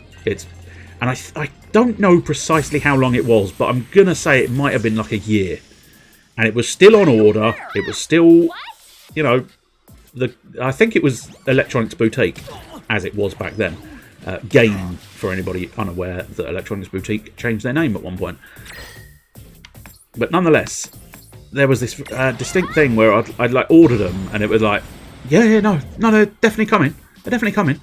And I don't know precisely how long it was, but I'm going to say it might have been like a year. And it was still on order. It was still, you know, I think it was Electronics Boutique, as it was back then. Game, for anybody unaware that Electronics Boutique changed their name at one point. But nonetheless, there was this distinct thing where I'd like order them, and it was like, no, they're definitely coming. They're definitely coming.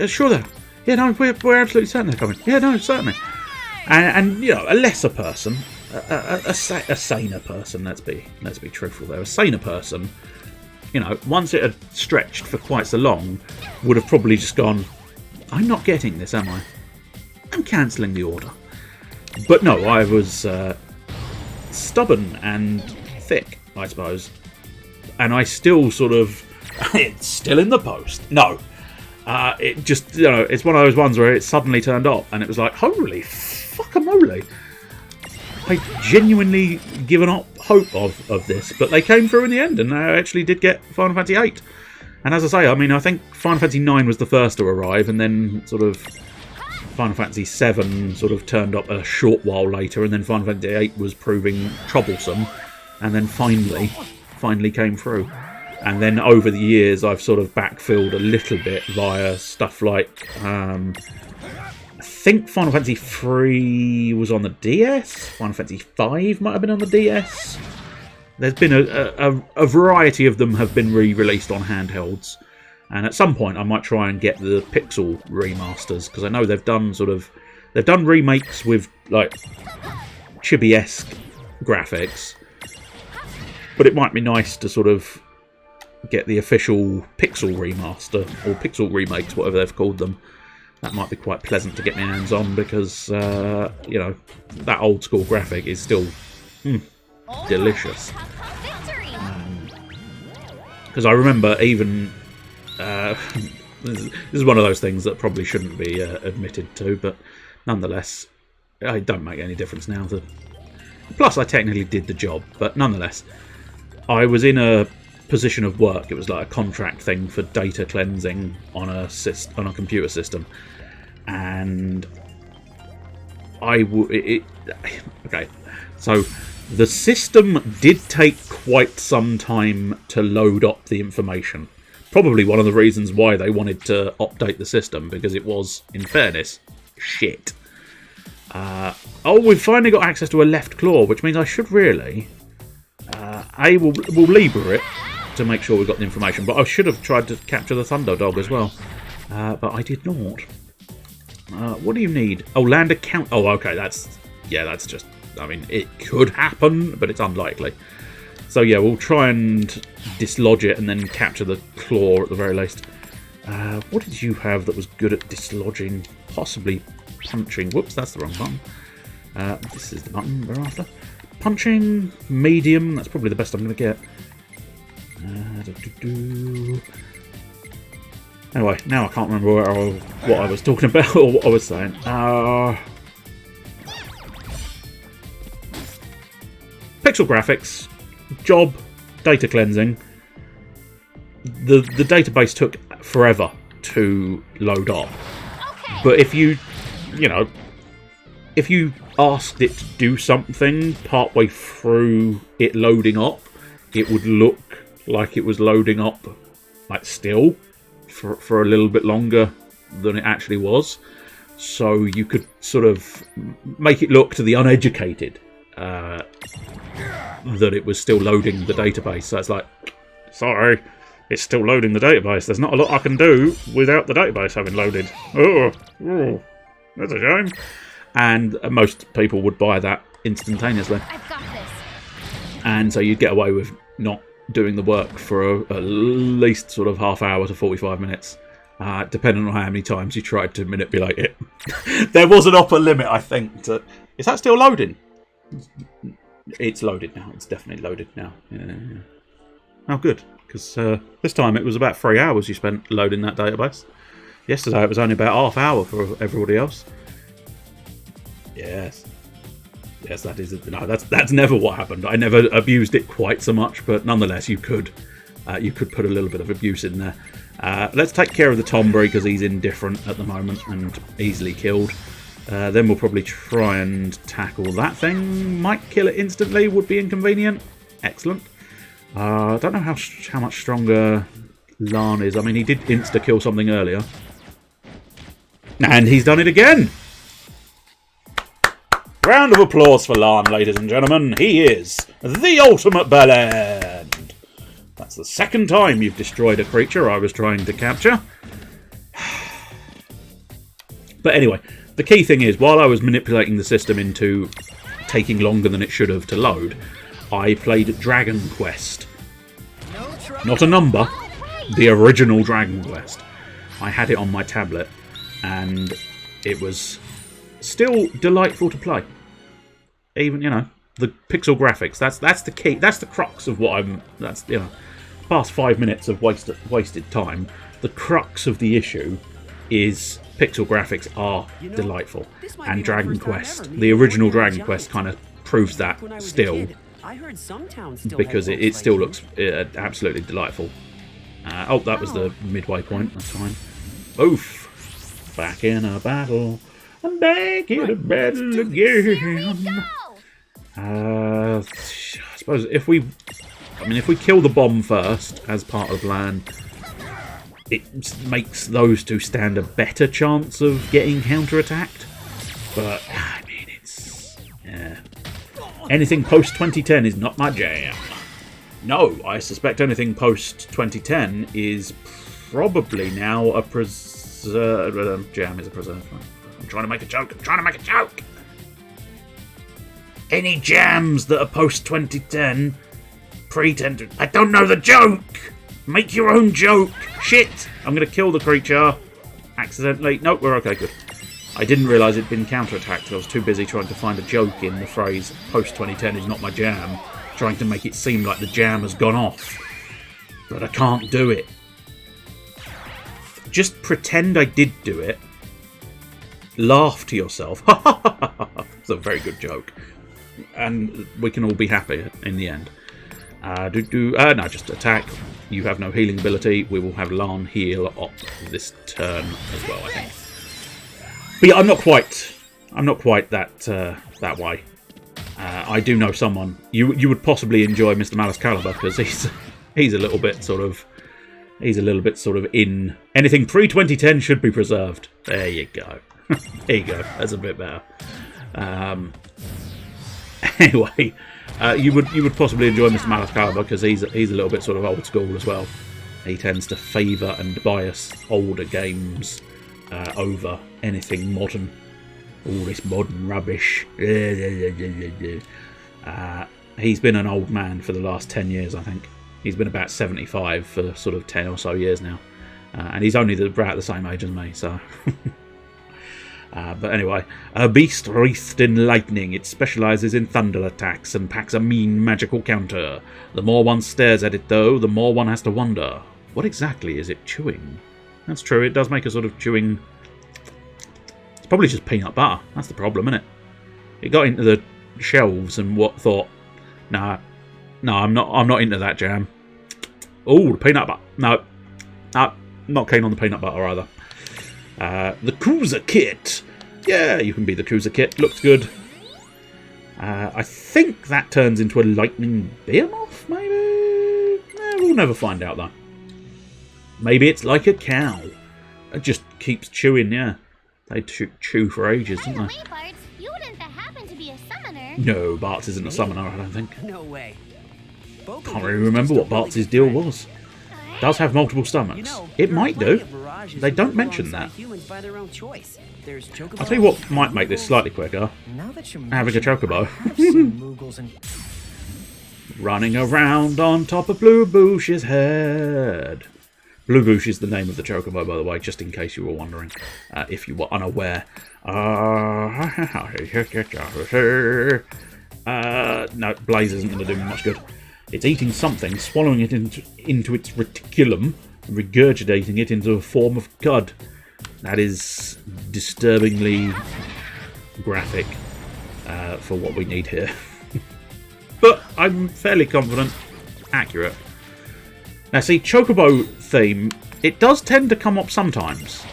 Sure though. Yeah, no, we're absolutely certain they're coming. Yeah, no, certainly. And you know, a lesser person, a saner person. Let's be truthful there. A saner person, you know, once it had stretched for quite so long, would have probably just gone, I'm not getting this, am I? I'm cancelling the order. But no, I was stubborn and thick, I suppose. And I still sort of, it's still in the post. No. It just, you know, it's one of those ones where it suddenly turned up and it was like, holy fuck-a-moly. I genuinely given up hope of this, but they came through in the end and I actually did get Final Fantasy VIII. And as I say, I mean, I think Final Fantasy IX was the first to arrive, and then sort of Final Fantasy VII sort of turned up a short while later, and then Final Fantasy VIII was proving troublesome, and then finally came through. And then over the years, I've sort of backfilled a little bit via stuff like, I think Final Fantasy III was on the DS. Final Fantasy V might have been on the DS. There's been a variety of them have been re-released on handhelds. And at some point, I might try and get the Pixel remasters, because I know they've done remakes with like chibi-esque graphics. But it might be nice to sort of get the official Pixel remaster, or Pixel remakes, whatever they've called them. That might be quite pleasant to get my hands on, because, you know, that old school graphic is still delicious. Because I remember even, this is one of those things that probably shouldn't be admitted to, but nonetheless, it don't make any difference now. Plus, I technically did the job, but nonetheless, I was in a position of work. It was like a contract thing for data cleansing on a computer system, and okay, so the system did take quite some time to load up the information. Probably one of the reasons why they wanted to update the system, because it was, in fairness, shit. We've finally got access to a left claw, which means I should really we'll lever it to make sure we've got the information, but I should have tried to capture the Thunder Dog as well, but I did not. What do you need? Oh, land account. Oh, okay, that's just, I mean, it could happen, but it's unlikely. So yeah, we'll try and dislodge it and then capture the claw at the very least. What did you have that was good at dislodging? Possibly punching. Whoops, that's the wrong button. This is the button we're after. Punching, medium, that's probably the best I'm going to get. Anyway, now I can't remember what I was talking about or what I was saying. Pixel graphics, job, data cleansing. The database took forever to load up. But if you asked it to do something partway through it loading up, it would look like it was loading up, like, still for a little bit longer than it actually was. So you could sort of make it look to the uneducated that it was still loading the database. So it's like, sorry, it's still loading the database. There's not a lot I can do without the database having loaded. Oh, that's a shame. And most people would buy that instantaneously. I've got this. And so you'd get away with not doing the work for at least sort of half hour to 45 minutes, depending on how many times you tried to manipulate it. There was an upper limit, I think. Is that still loading? It's loaded now. It's definitely loaded now. Yeah. Oh, good. Because this time it was about 3 hours you spent loading that database. Yesterday it was only about half hour for everybody else. Yes. Yes, that is... No, that's never what happened. I never abused it quite so much, but nonetheless, you could put a little bit of abuse in there. Let's take care of the Tombury because he's indifferent at the moment and easily killed. Then we'll probably try and tackle that thing. Might kill it instantly, would be inconvenient. Excellent. I don't know how much stronger Lan is. I mean, he did insta-kill something earlier. And he's done it again! Round of applause for Lan, ladies and gentlemen. He is the ultimate bellend. That's the second time you've destroyed a creature I was trying to capture. But anyway, the key thing is, while I was manipulating the system into taking longer than it should have to load, I played Dragon Quest. Not a number, the original Dragon Quest. I had it on my tablet, and it was still delightful to play. Even, you know, the pixel graphics, that's the key, that's the crux of what that's, you know, past 5 minutes of wasted time. The crux of the issue is pixel graphics are delightful. And Dragon Quest, the original Dragon Quest, kind of proves that still. Because it still looks absolutely delightful. Oh, that was the midway point. That's fine. Oof. Back in a battle. I'm back in a battle again. I suppose if we kill the bomb first as part of the plan, it makes those two stand a better chance of getting counter-attacked. But I mean, it's anything post 2010 is not my jam. No, I suspect anything post 2010 is probably now a jam is a preserve. I'm trying to make a joke. Any jams that are post 2010 pretend to... I don't know the joke! Make your own joke! Shit! I'm going to kill the creature. Accidentally. Nope, we're okay, good. I didn't realise it'd been counter-attacked. I was too busy trying to find a joke in the phrase post 2010 is not my jam, trying to make it seem like the jam has gone off. But I can't do it. Just pretend I did do it. Laugh to yourself. It's a very good joke. And we can all be happy in the end. No, just attack. You have no healing ability. We will have Lan heal up this turn as well, I think. But yeah, I'm not quite that way. I do know someone. You would possibly enjoy Mr. Malice Caliber because he's a little bit sort of in anything pre-2010 should be preserved. There you go. There you go. That's a bit better. Anyway, you would possibly enjoy Mr. Malice Caliber because he's a little bit sort of old school as well. He tends to favour and bias older games over anything modern. All this modern rubbish. He's been an old man for the last 10 years, I think. He's been about 75 for sort of 10 or so years now. And he's only about the same age as me, so... but anyway, a beast wreathed in lightning. It specialises in thunder attacks and packs a mean magical counter. The more one stares at it, though, the more one has to wonder. What exactly is it chewing? That's true, it does make a sort of chewing... It's probably just peanut butter. That's the problem, isn't it? It got into the shelves and thought, no, I'm not into that jam. Oh, the peanut butter. No, not keen on the peanut butter either. The Cruiser Kit. Yeah, you can be the Cruiser Kit. Looks good. I think that turns into a lightning behemoth, maybe? We'll never find out, though. Maybe it's like a cow. It just keeps chewing, yeah. They chew for ages, don't they? Wait, Bart, you wouldn't happen to be a summoner. No, Bart's isn't a summoner, I don't think. No way. Can't really remember what Bart's deal was. Does have multiple stomachs. It might do. They don't mention that. I'll tell you what might make this slightly quicker. Having a chocobo. Running around on top of Blue Bush's head. Blue Bush is the name of the chocobo, by the way, just in case you were wondering. If you were unaware. No, Blaze isn't going to do me much good. It's eating something, swallowing it into its reticulum, and regurgitating it into a form of cud. That is disturbingly graphic for what we need here. But I'm fairly confident, accurate. Now see, Chocobo theme, it does tend to come up sometimes.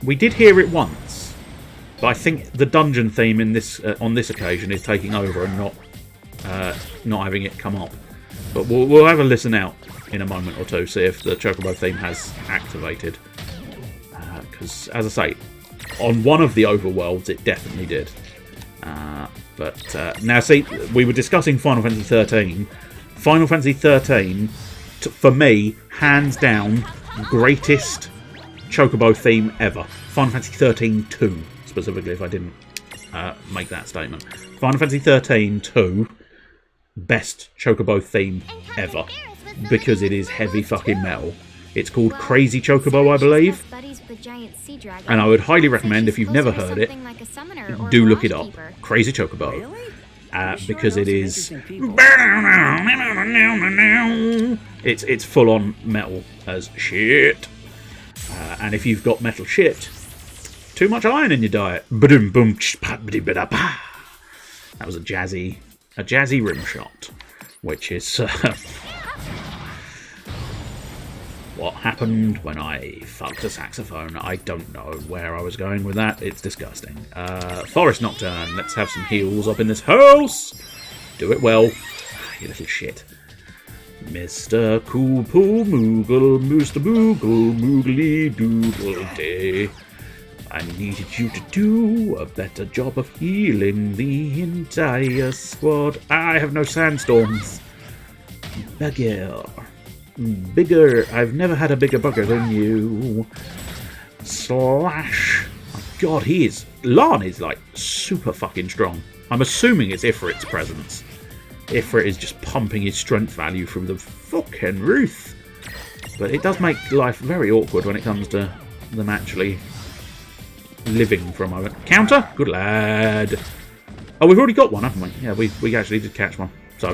We did hear it once, but I think the dungeon theme in this on this occasion is taking over and not having it come up. But we'll have a listen out in a moment or two, see if the Chocobo theme has activated. Because, as I say, on one of the overworlds it definitely did. But now see, we were discussing Final Fantasy 13. Final Fantasy 13, for me, hands down, greatest Chocobo theme ever. Final Fantasy 13-2, specifically, if I didn't make that statement. Final Fantasy 13-2, best Chocobo theme ever, because it is heavy fucking metal. It's called Crazy Chocobo, I believe, and I would highly recommend, if you've never heard it, do look it up. Crazy Chocobo, because it is it's full on metal as shit, and if you've got metal shit, too much iron in your diet. That was a jazzy rim shot, which is what happened when I fucked a saxophone. I don't know where I was going with that. It's disgusting. Forest Nocturne. Let's have some heals up in this house. Do it well, you little shit. Mr. Coolpool Moogle, Mr. Moogle, Moogly Doodle Day. I needed you to do a better job of healing the entire squad. I have no sandstorms. Bigger. I've never had a bigger bugger than you. Slash. My god, Lan is like super fucking strong. I'm assuming it's Ifrit's presence. Ifrit is just pumping his strength value through the fucking roof. But it does make life very awkward when it comes to them actually living for a moment. Counter? Good lad. Oh, we've already got one, haven't we? Yeah, we actually did catch one. So,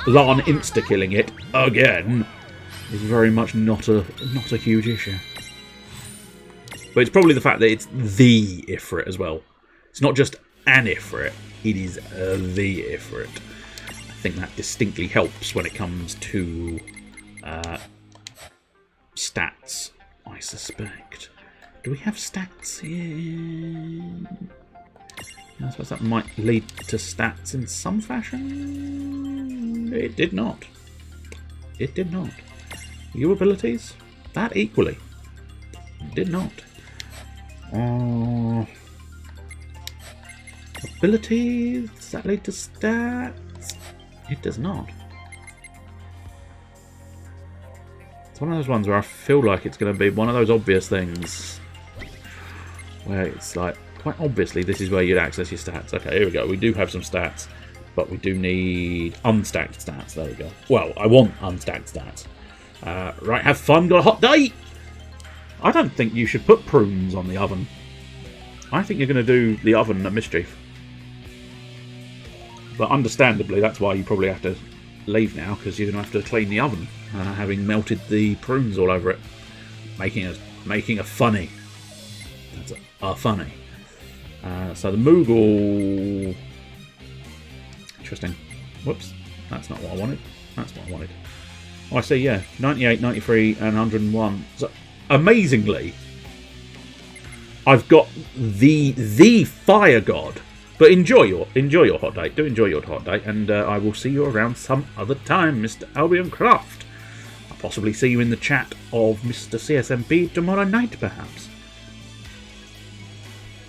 Lan insta-killing it again is very much not a huge issue. But it's probably the fact that it's the Ifrit as well. It's not just an Ifrit, it is the Ifrit. I think that distinctly helps when it comes to stats, I suspect. Do we have stats here? I suppose that might lead to stats in some fashion. It did not. It did not. Your abilities? That equally. Did not. Abilities? Does that lead to stats? It does not. It's one of those ones where I feel like it's going to be one of those obvious things where it's like, quite obviously this is where you'd access your stats. Okay, here we go. We do have some stats, but we do need unstacked stats. There we go. Well, I want unstacked stats. Right, have fun. Got a hot date? I don't think you should put prunes on the oven. I think you're going to do the oven a mischief. But understandably, that's why you probably have to leave now, because you're going to have to clean the oven, having melted the prunes all over it. Making a funny. That's a funny. So the Moogle... Interesting. Whoops. That's not what I wanted. That's what I wanted. Oh, I see, yeah. 98, 93, and 101. So, amazingly, I've got the Fire God. But enjoy your hot date. Do enjoy your hot date, and I will see you around some other time, Mr. Albion Croft. I'll possibly see you in the chat of Mr. CSMP tomorrow night, perhaps.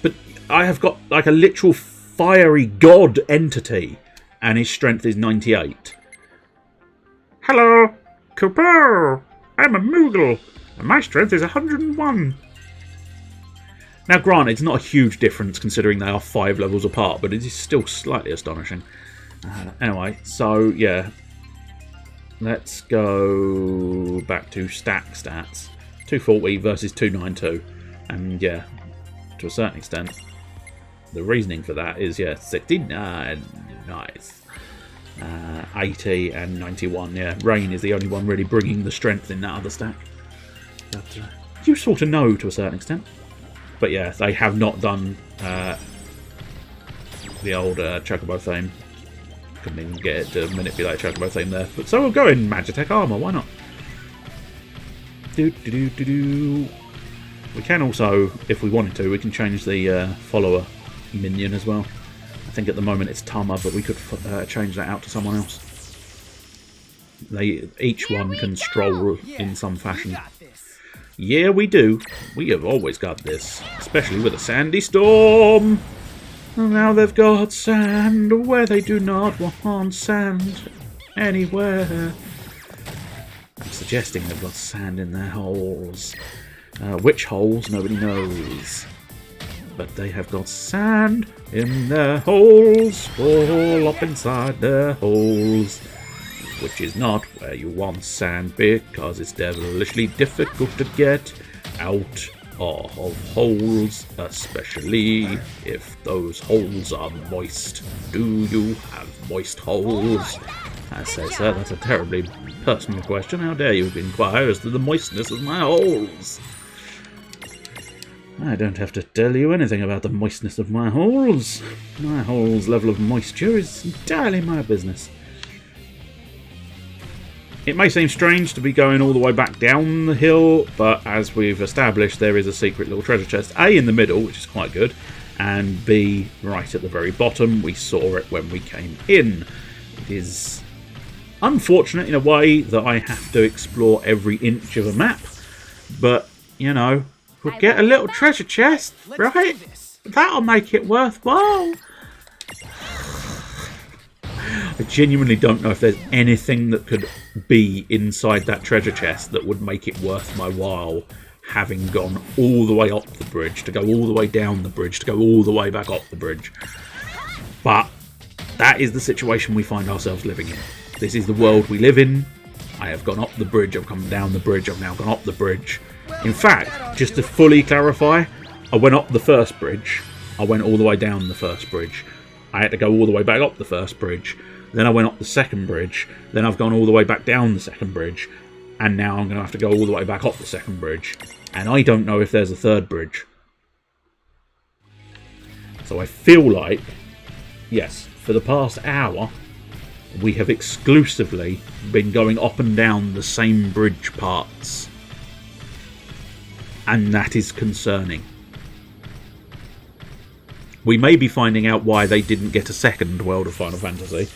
But I have got like a literal fiery god entity, and his strength is 98. Hello, Cooper. I'm a Moogle, and my strength is 101. Now, granted, it's not a huge difference considering they are 5 levels apart, but it is still slightly astonishing. Anyway, so yeah, let's go back to stack stats. 240 versus 292, and yeah, to a certain extent, the reasoning for that is, yeah, 69. Nice. 80 and 91. Yeah, Rain is the only one really bringing the strength in that other stack. But you sort of know to a certain extent. But yeah, they have not done the old Chocobo theme. Couldn't even get it to manipulate Chocobo theme there. But so we'll go in Magitech armor, why not? We can also, if we wanted to, we can change the follower minion as well. I think at the moment it's Tama, but we could change that out to someone else. Each one can stroll in some fashion. Yeah, we do. We have always got this, especially with a sandy storm. Now they've got sand where they do not want sand anywhere. I'm suggesting they've got sand in their holes. Which holes, nobody knows. But they have got sand in their holes, all up inside their holes. Which is not where you want sand, because it's devilishly difficult to get out of holes, especially if those holes are moist. Do you have moist holes? I say, sir, that's a terribly personal question. How dare you inquire as to the moistness of my holes? I don't have to tell you anything about the moistness of my holes. My holes' level of moisture is entirely my business. It may seem strange to be going all the way back down the hill, but as we've established, there is a secret little treasure chest. A, in the middle, which is quite good, and B, right at the very bottom. We saw it when we came in. It is unfortunate in a way that I have to explore every inch of a map, but, you know, we'll get a little treasure chest, right? That'll make it worthwhile. I genuinely don't know if there's anything that could be inside that treasure chest that would make it worth my while, having gone all the way up the bridge, to go all the way down the bridge, to go all the way back up the bridge. But that is the situation we find ourselves living in. This is the world we live in. I have gone up the bridge, I've come down the bridge, I've now gone up the bridge. In fact, just to fully clarify, I went up the first bridge, I went all the way down the first bridge. I had to go all the way back up the first bridge. Then I went up the second bridge. Then I've gone all the way back down the second bridge. And now I'm going to have to go all the way back up the second bridge. And I don't know if there's a third bridge. So I feel like, yes, for the past hour, we have exclusively been going up and down the same bridge parts. And that is concerning. We may be finding out why they didn't get a second World of Final Fantasy,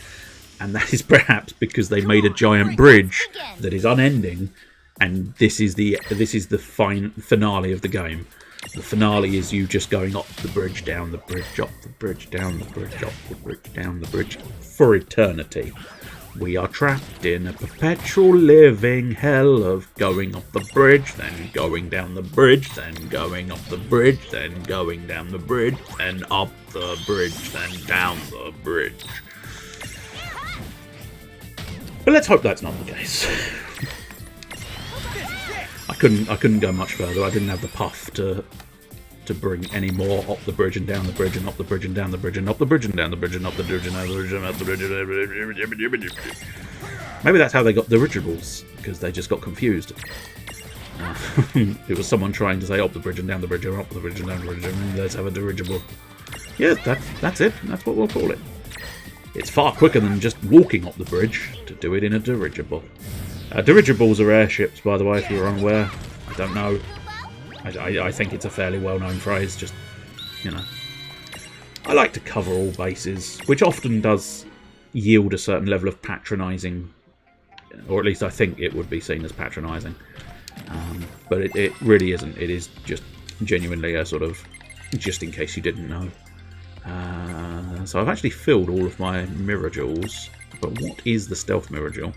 and that is perhaps because they made a giant bridge that is unending, and this is the finale of the game. The finale is you just going up the bridge, down the bridge, up the bridge, down the bridge, up the bridge, down the bridge, for eternity. We are trapped in a perpetual living hell of going up the bridge, then going down the bridge, then going up the bridge, then going down the bridge, then up the bridge, then down the bridge. But let's hope that's not the case. I couldn't go much further. I didn't have the puff to bring any more up the bridge and down the bridge and up the bridge and down the bridge and up the bridge and down the bridge and up the bridge and down the bridge and up the bridge and up the bridge. Maybe that's how they got dirigibles, because they just got confused. It was someone trying to say up the bridge and down the bridge and up the bridge and down the bridge and let's have a dirigible. Yeah, that's it. That's what we'll call it. It's far quicker than just walking up the bridge to do it in a dirigible. Dirigibles are airships, by the way, if you're unaware. I don't know. I think it's a fairly well-known phrase, just, you know. I like to cover all bases, which often does yield a certain level of patronising, or at least I think it would be seen as patronising. But it really isn't. It is just genuinely a sort of, just in case you didn't know. So I've actually filled all of my mirror jewels, but what is the stealth mirror jewel?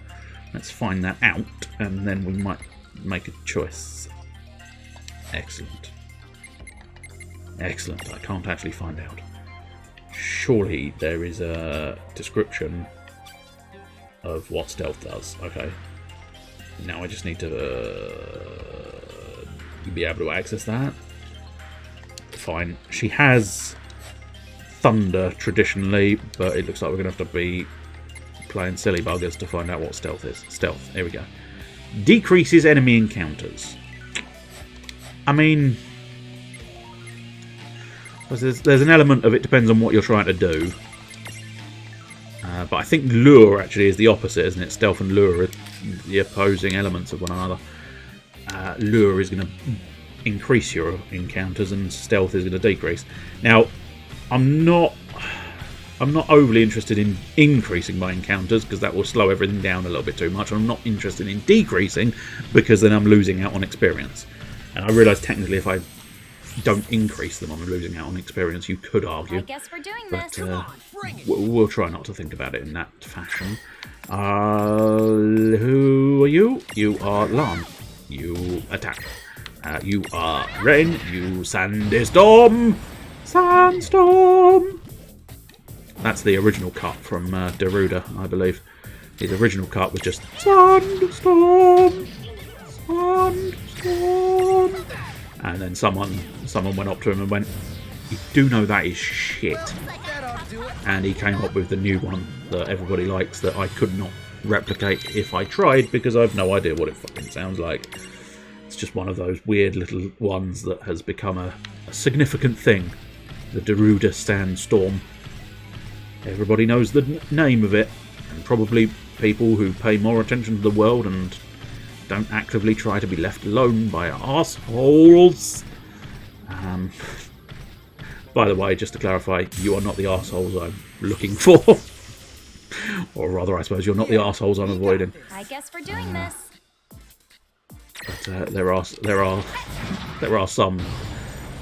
Let's find that out, and then we might make a choice. Excellent. Excellent. I can't actually find out. Surely there is a description of what stealth does. Okay. Now I just need to be able to access that. Fine. She has thunder traditionally, but it looks like we're going to have to be playing silly buggers to find out what stealth is. Stealth, here we go. Decreases enemy encounters. I mean, there's an element of it depends on what you're trying to do. But I think lure actually is the opposite, isn't it? Stealth and lure are the opposing elements of one another. Lure is going to increase your encounters and stealth is going to decrease. Now, I'm not overly interested in increasing my encounters because that will slow everything down a little bit too much. I'm not interested in decreasing because then I'm losing out on experience. And I realise technically if I don't increase them, I'm losing out on experience, you could argue. I guess we're doing But this. we'll try not to think about it in that fashion. Who are you? You are Lan. You attack. You are Rain. You Sandstorm. Sandstorm. That's the original cut from Daruda, I believe. His original cut was just Sandstorm. Sandstorm. And then someone went up to him and went, "You do know that is shit." And he came up with the new one that everybody likes that I could not replicate if I tried because I've no idea what it fucking sounds like. It's just one of those weird little ones that has become a significant thing. The Daruda Sandstorm. Everybody knows the name of it, and probably people who pay more attention to the world and don't actively try to be left alone by arseholes. By the way, just to clarify, you are not the arseholes I'm looking for. Or rather, I suppose, you're not the arseholes I'm avoiding. I guess we're doing this. But there are some.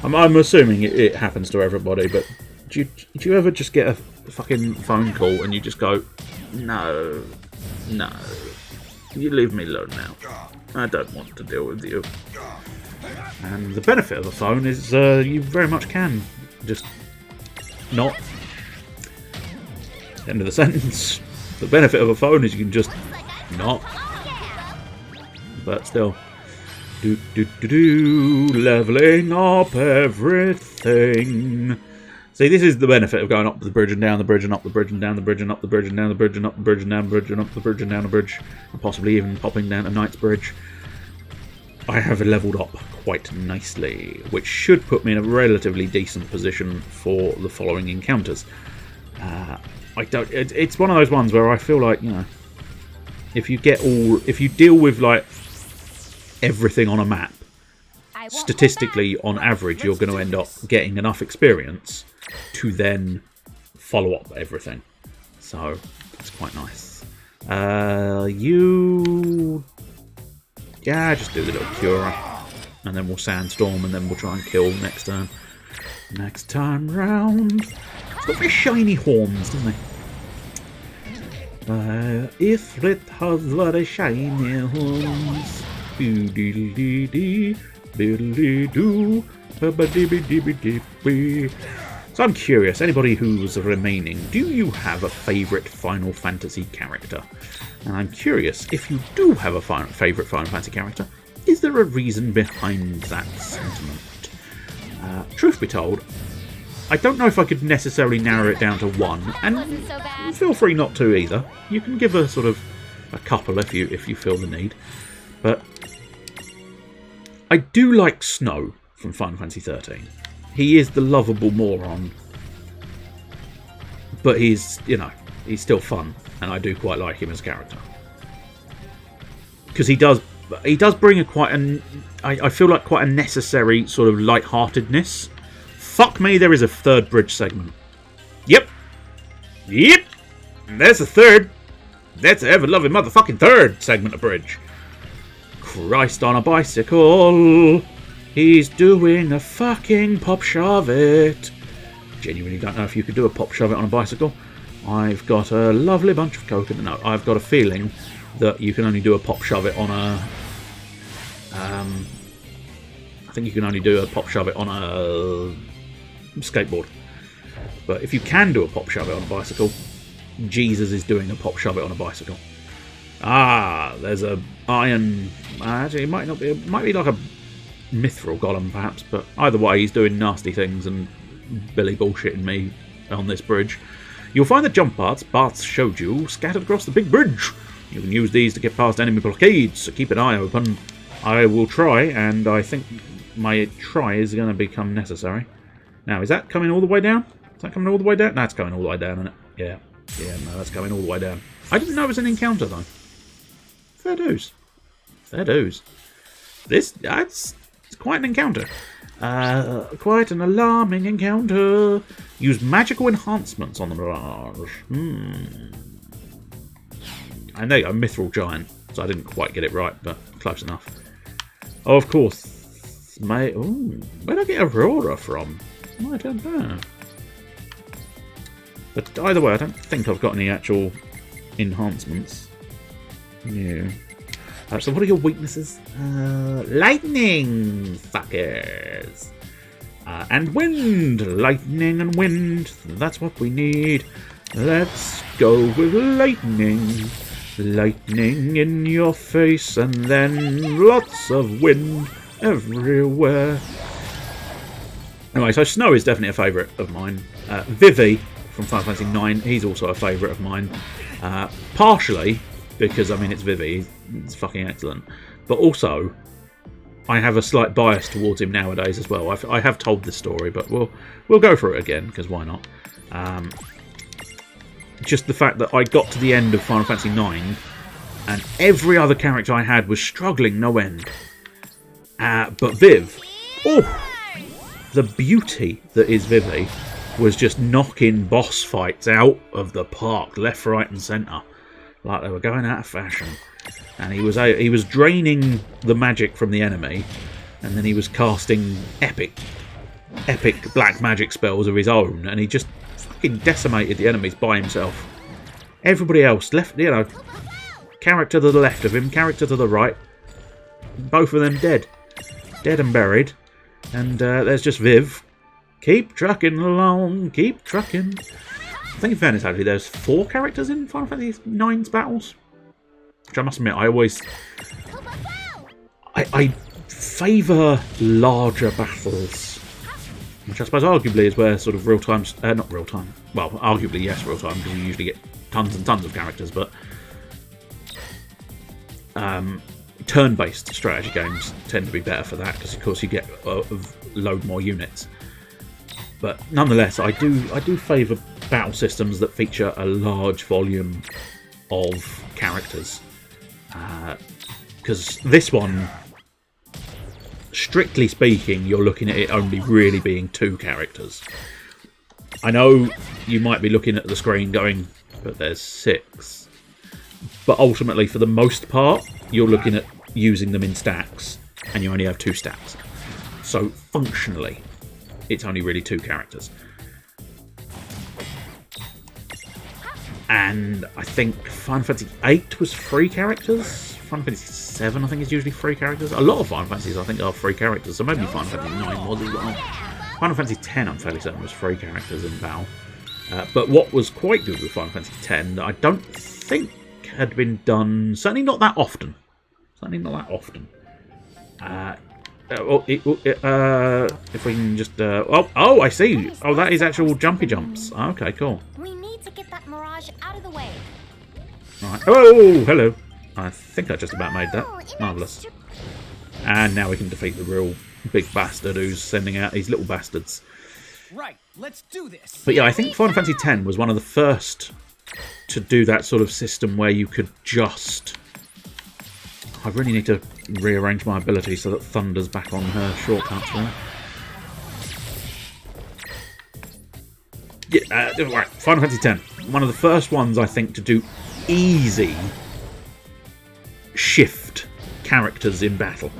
I'm assuming it happens to everybody, but do you ever just get a fucking phone call and you just go, no, you leave me alone now. I don't want to deal with you. And the benefit of a phone is you very much can just not. End of the sentence. The benefit of a phone is you can just not. But still. Leveling up everything. See, this is the benefit of going up the bridge and down the bridge and up the bridge and down the bridge and up the bridge and down the bridge and up the bridge and down the bridge and up the bridge and down the bridge and possibly even popping down to Knight's Bridge. I have leveled up quite nicely, which should put me in a relatively decent position for the following encounters. It's one of those ones where I feel like, you know, if you deal with like everything on a map, statistically on average you're going to end up getting enough experience to then follow up everything. So it's quite nice. Just do the little cure and then we'll sandstorm and then we'll try and kill next turn. Next time round. It's got very shiny horns, doesn't it? Ifrit has very shiny horns. So I'm curious, anybody who's remaining, do you have a favourite Final Fantasy character? And I'm curious, if you do have a favourite Final Fantasy character, is there a reason behind that sentiment? Truth be told, I don't know if I could necessarily narrow it down to one, and feel free not to either. You can give a sort of a couple if you feel the need. But I do like Snow from Final Fantasy 13. He is the lovable moron, but he's still fun, and I do quite like him as a character because he does bring I feel like quite a necessary sort of lightheartedness. Fuck me, there is a third bridge segment. Yep, there's a third. That's an ever-loving motherfucking third segment of bridge. Christ on a bicycle. He's doing a fucking pop shove it. Genuinely don't know if you could do a pop shove it on a bicycle. I've got a lovely bunch of coconut. No, I've got a feeling that you can only do a pop shove it on a. I think you can only do a pop shove it on a skateboard. But if you can do a pop shove it on a bicycle, Jesus is doing a pop shove it on a bicycle. There's a iron. Actually, it might not be. It might be like a mithril golem, perhaps. But either way, he's doing nasty things and Billy bullshitting me on this bridge. You'll find the jump parts Bart showed you scattered across the big bridge. You can use these to get past enemy blockades, so keep an eye open. I will try, and I think my try is going to become necessary. Now, is that coming all the way down? Is that coming all the way down? That's coming all the way down, isn't it? Yeah. Yeah, no, that's coming all the way down. I didn't know it was an encounter, though. Fair dues. Fair dues. That's quite an encounter. Quite an alarming encounter. Use magical enhancements on the Mirage. And there you go, Mithril Giant. So I didn't quite get it right, but close enough. Oh, of course. Where did I get Aurora from? I don't know. But either way, I don't think I've got any actual enhancements. Yeah. So what are your weaknesses? Lightning, fuckers. And wind. Lightning and wind. That's what we need. Let's go with lightning. Lightning in your face and then lots of wind everywhere. Anyway, so Snow is definitely a favourite of mine. Vivi from Final Fantasy IX, he's also a favourite of mine. Partially because, I mean, it's Vivi. It's fucking excellent. But also, I have a slight bias towards him nowadays as well. I have told this story, but we'll go for it again, because why not? Just the fact that I got to the end of Final Fantasy IX, and every other character I had was struggling no end. But Viv, the beauty that is Vivi was just knocking boss fights out of the park, left, right, and centre, like they were going out of fashion. And he was draining the magic from the enemy, and then he was casting epic black magic spells of his own, and he just fucking decimated the enemies by himself. Everybody else left, you know, character to the left of him, character to the right, both of them dead and buried. And there's just Viv. Keep trucking along, keep trucking. I think in fairness, actually, there's 4 characters in Final Fantasy IX's battles. Which I must admit, I favour larger battles. Which I suppose arguably is where sort of real-time... not real-time. Well, arguably, yes, real-time, because you usually get tons and tons of characters, but... turn-based strategy games tend to be better for that, because of course you get load more units. But nonetheless, I do favour battle systems that feature a large volume of characters. Because this one, strictly speaking, you're looking at it only really being 2 characters. I know you might be looking at the screen going, but there's 6. But ultimately, for the most part, you're looking at using them in stacks, and you only have 2 stacks. So, functionally, it's only really 2 characters. And I think Final Fantasy VIII was 3 characters. Final Fantasy 7, I think, is usually 3 characters. A lot of Final Fantasies, I think, are 3 characters. So maybe Final Fantasy 9 was as well. Final Fantasy 10, I'm fairly certain, was 3 characters in battle. But what was quite good with Final Fantasy 10 that I don't think had been done, certainly not that often. Certainly not that often. If we can just... oh, I see. Oh, that is actual jumpy jumps. Okay, cool. We need to get that mirage out of the way. Right. Oh, hello. I think I just about made that. Marvellous. And now we can defeat the real big bastard who's sending out these little bastards. Right, let's do this. But yeah, I think Final Fantasy X was one of the first to do that sort of system where you could just... I really need to rearrange my ability so that Thunder's back on her shortcuts. Right? Yeah, right. Final Fantasy X. One of the first ones, I think, to do easy shift characters in battle.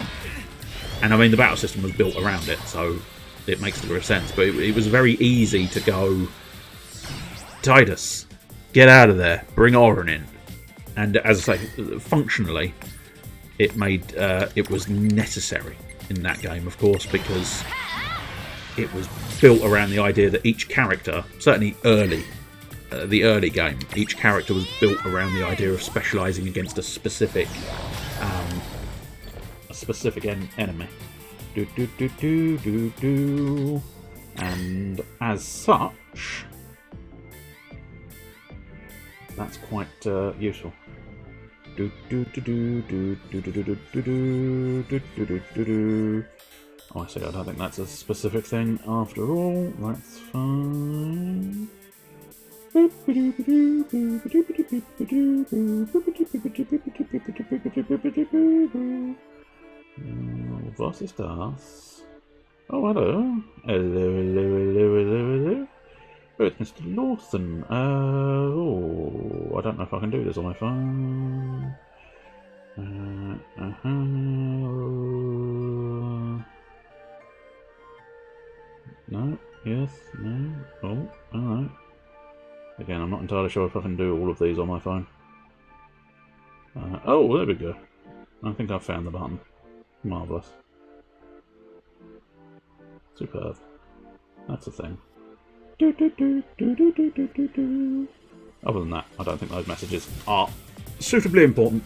And I mean, the battle system was built around it, so it makes a bit of sense. But it was very easy to go, Tidus, get out of there, bring Auron in. And as I say, functionally, it made it was necessary in that game, of course, because it was built around the idea that each character, certainly early, the early game, each character was built around the idea of specialising against a specific enemy. And as such, that's quite useful. Oh, I see. I don't think that's a specific thing after all. That's fine. Was ist das? Oh, hello. Hello. Oh, it's Mr. Lawson. Oh, I don't know if I can do this on my phone. No, yes, no, oh, alright. Again, I'm not entirely sure if I can do all of these on my phone. Oh, there we go. I think I've found the button. Marvellous. Superb. That's a thing. Other than that, I don't think those messages are suitably important.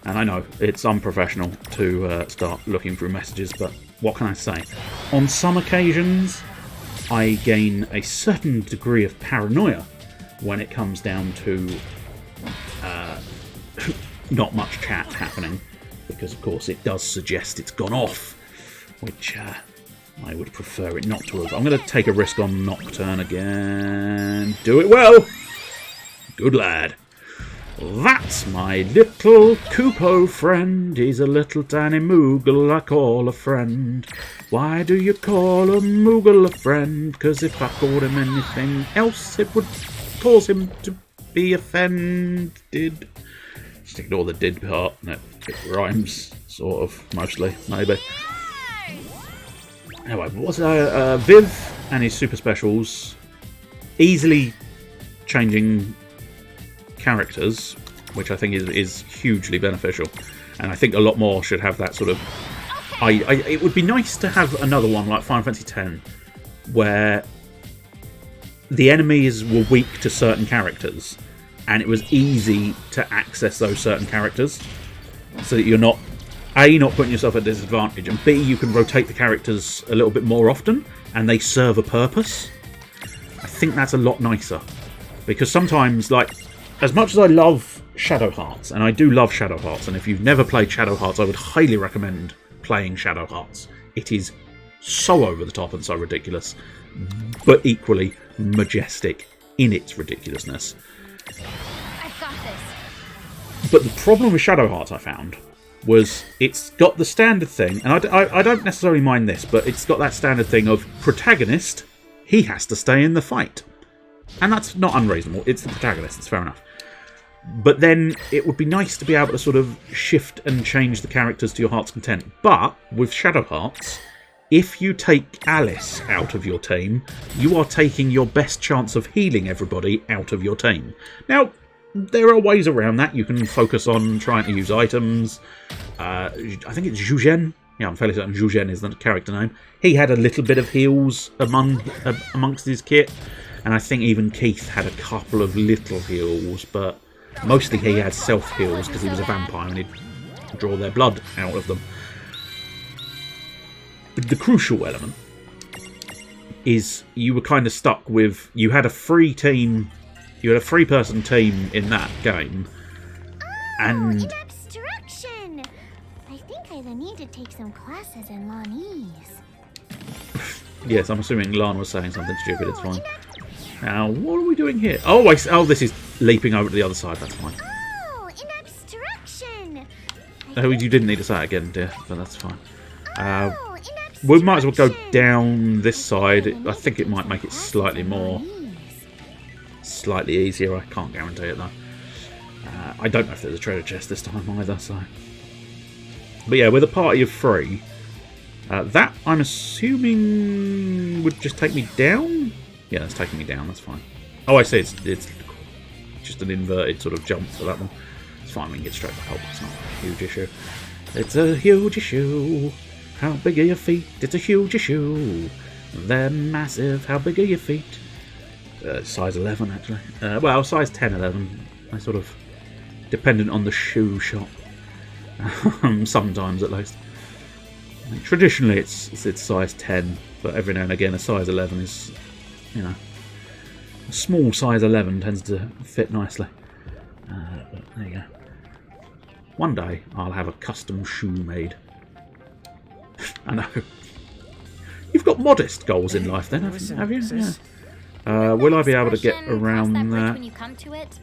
And I know it's unprofessional to start looking through messages, but what can I say? On some occasions, I gain a certain degree of paranoia when it comes down to not much chat happening, because of course it does suggest it's gone off, which I would prefer it not to have. I'm going to take a risk on Nocturne again. Do it well! Good lad. That's my little Koopo friend. He's a little tiny Moogle I call a friend. Why do you call a Moogle a friend? 'Cause if I called him anything else, it would cause him to be offended. Just ignore the did part. It rhymes, sort of, mostly, maybe. Anyway, what's Viv and his super specials, easily changing characters, which I think is hugely beneficial, and I think a lot more should have that sort of. It would be nice to have another one like Final Fantasy X, where the enemies were weak to certain characters, and it was easy to access those certain characters, so that you're not A, not putting yourself at a disadvantage, and B, you can rotate the characters a little bit more often, and they serve a purpose. I think that's a lot nicer, because sometimes, like, as much as I love Shadow Hearts, and I do love Shadow Hearts, and if you've never played Shadow Hearts, I would highly recommend playing Shadow Hearts. It is so over the top and so ridiculous, but equally majestic in its ridiculousness. I've got this. But the problem with Shadow Hearts, I found, was it's got the standard thing, and I don't necessarily mind this, but it's got that standard thing of protagonist, he has to stay in the fight. And that's not unreasonable, it's the protagonist, it's fair enough. But then it would be nice to be able to sort of shift and change the characters to your heart's content. But with Shadow Hearts, if you take Alice out of your team, you are taking your best chance of healing everybody out of your team. Now, there are ways around that. You can focus on trying to use items. I think it's Zhuzhen. Yeah, I'm fairly certain Zhuzhen is the character name. He had a little bit of heals amongst his kit. And I think even Keith had a couple of little heals, but mostly he had self-heals because he was a vampire and he'd draw their blood out of them. But the crucial element is you were kind of stuck with... You had a free team... You had a three-person team in that game. And... in abstraction! I think I need to take some classes in Lanese. Yes, I'm assuming Lana was saying something stupid, it's fine. Now, what are we doing here? Oh, this is leaping over to the other side, that's fine. Oh, in abstraction! Oh, you didn't need to say it again, dear, but that's fine. We might as well go down this side. I think it might make it slightly easier. I can't guarantee it, though. I don't know if there's a treasure chest this time either, so... But yeah, with a party of 3, that, I'm assuming, would just take me down? Yeah, that's taking me down, that's fine. Oh, I see, it's just an inverted sort of jump for that one. It's fine, we can get straight back up, it's not a huge issue. It's a huge issue. How big are your feet? It's a huge issue. They're massive. How big are your feet? Size 11, actually. Well, size 10, 11. I sort of... Dependent on the shoe shop. Sometimes, at least. Traditionally, it's size 10, but every now and again a size 11 is... You know, a small size 11 tends to fit nicely. But there you go. One day I'll have a custom shoe made. I know. You've got modest goals in life then, have you? Yeah. Will I be able to get around that when you come to it?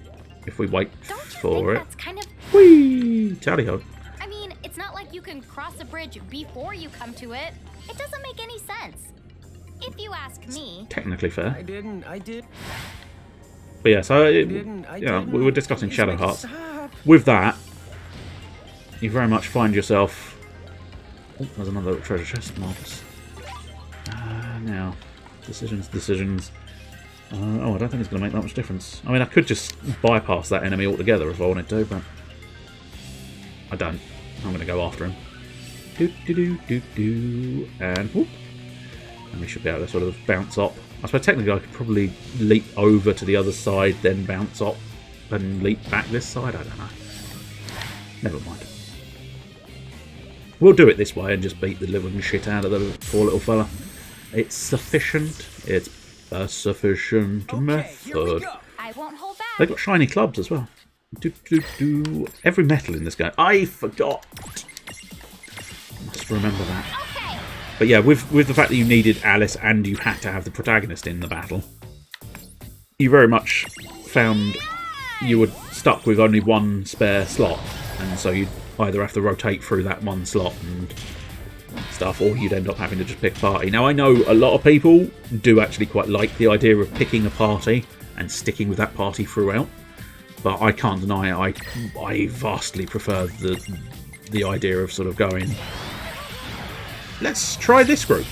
if we wait Don't you for think it? that's kind of... Whee! Tally-ho. I mean, it's not like you can cross a bridge before you come to it. It doesn't make any sense. If you ask me. Technically fair. I did. But yeah, so we were discussing Shadow Hearts. With that, you very much find yourself... Oh, there's another treasure chest. Marvellous. Now, decisions. Oh, I don't think it's going to make that much difference. I mean, I could just bypass that enemy altogether if I wanted to, but I don't. I'm going to go after him. And whoop. And we should be able to sort of bounce up. I suppose technically I could probably leap over to the other side, then bounce up and leap back this side. I don't know. Never mind. We'll do it this way and just beat the living shit out of the poor little fella. It's sufficient. It's a sufficient method. I won't hold back. They've got shiny clubs as well. Every metal in this game. I forgot. Must remember that. Okay. But yeah, with the fact that you needed Alice and you had to have the protagonist in the battle, you very much found you were stuck with only one spare slot, and so you'd either have to rotate through that one slot and stuff, or you'd end up having to just pick a party. Now, I know a lot of people do actually quite like the idea of picking a party and sticking with that party throughout, but I can't deny it. I vastly prefer the idea of sort of going, let's try this group.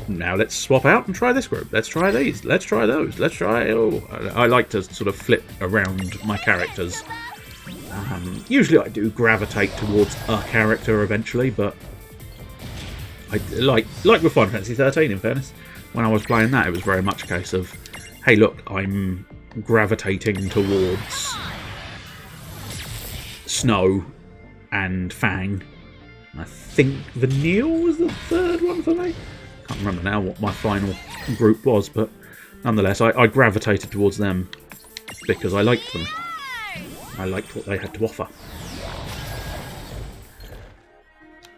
Now let's swap out and try this group. Let's try these. Let's try those. Let's try... Oh, I like to sort of flip around my characters. Usually I do gravitate towards a character eventually, but I like with Final Fantasy 13, in fairness. When I was playing that, it was very much a case of, hey, look, I'm gravitating towards Snow and Fang. I think Vanille was the third one for me. Can't remember now what my final group was, but nonetheless, I gravitated towards them because I liked them. I liked what they had to offer.